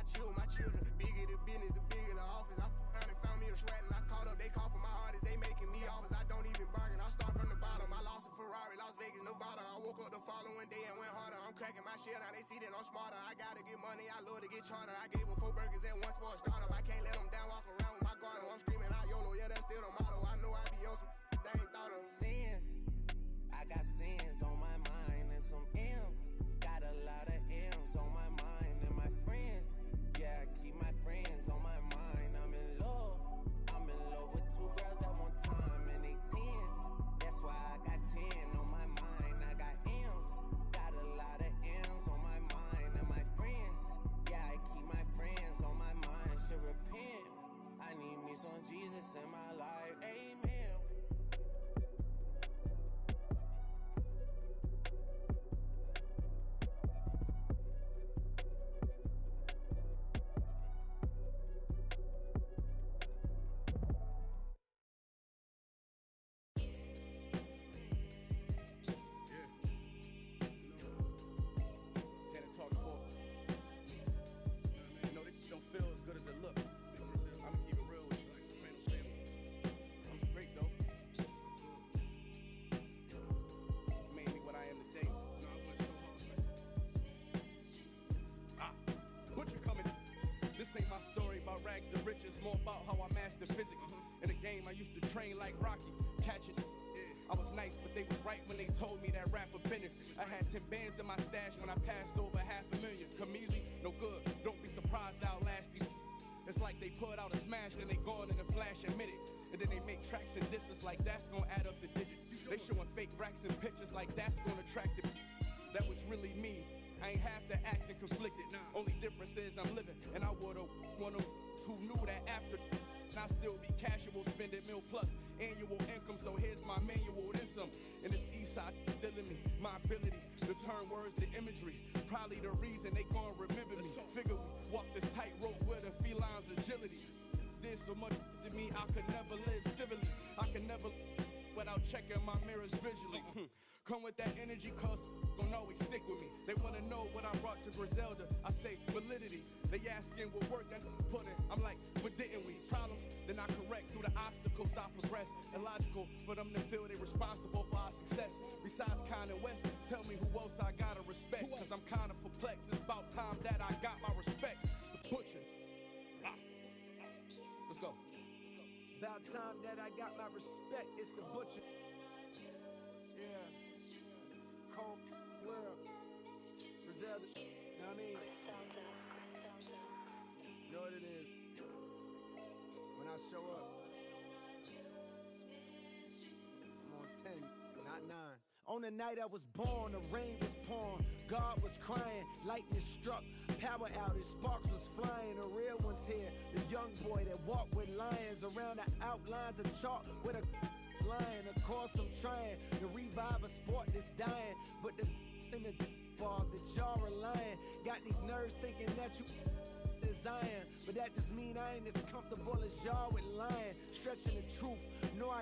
Speaker 15: chill with my children. Bigger the business, the bigger the office. I found and found me a sweat and I called up, they call for my artists, they making me offers. I don't even bargain, I start from the bottom. I lost a Ferrari, Las Vegas, Nevada. I woke up the following day and went harder. I'm cracking my shit, now they see that I'm smarter. I gotta get money, I love to get charter. I gave her 4 burgers at once for a startup. I can't let them down, walk around with my guard up. I'm screaming out YOLO, yeah, that's still the motto. I know I be on some they ain't thought of.
Speaker 5: Sins, I got sins on my mind and some M's. Got a lot of M's on my mind and my friends. Yeah, I keep my friends on my mind. I'm in love with two girls at one time and they tens. That's why I got 10 on my mind. I got M's. Got a lot of M's on my mind and my friends. Yeah, I keep my friends on my mind. Should repent. I need me some Jesus in my life. Amen.
Speaker 16: Rags to riches, more about how I master physics. In the game, I used to train like Rocky, catch it. I was nice, but they was right when they told me that rapper business. I had 10 bands in my stash when I passed over $500,000. Come easy, no good, don't be surprised I'll last these. It's like they put out a smash, then they gone in a flash, admit it. And then they make tracks and disses like that's gonna add up the digits. They showing fake racks and pictures like that's gonna attract it. That was really me. I ain't have to act and conflicted. Only difference is I'm living, and I would've one of who knew that after. I still be casual, spending mil plus annual income. So here's my manual, then some. And this east side still in me. My ability to turn words to imagery. Probably the reason they gon' remember me. Figure we walk this tightrope with a feline's agility. Did so much to me, I could never live civilly. I can never without checking my mirrors visually. Come with that energy, cause gon' always stick with me. They wanna know what I brought to Griselda. I say validity. They asking what work I put in. I'm like, what didn't we? Problems, then I correct through the obstacles I progress. Illogical for them to feel they responsible for our success. Besides Kanye West, tell me who else I gotta respect. Cause I'm kinda perplexed. It's about time that I got my respect. It's the Butcher. Let's go.
Speaker 17: About time that I got my respect. It's the Butcher. Yeah. Cold world. Griselda. You know what I mean?
Speaker 21: Griselda.
Speaker 17: You know what it is. When I show up, I'm on 10, not 9. On the night I was born, the rain was pouring, God was crying, lightning struck, power outage, sparks was flying, the real one's here, the young boy that walked with lions around the outlines of chalk with a lion. Of course I'm trying to revive a sport that's dying, but the in the bars that y'all relying, got these nerves thinking that you Zion, but that just mean I ain't as comfortable as y'all with lying, stretching the truth. No, I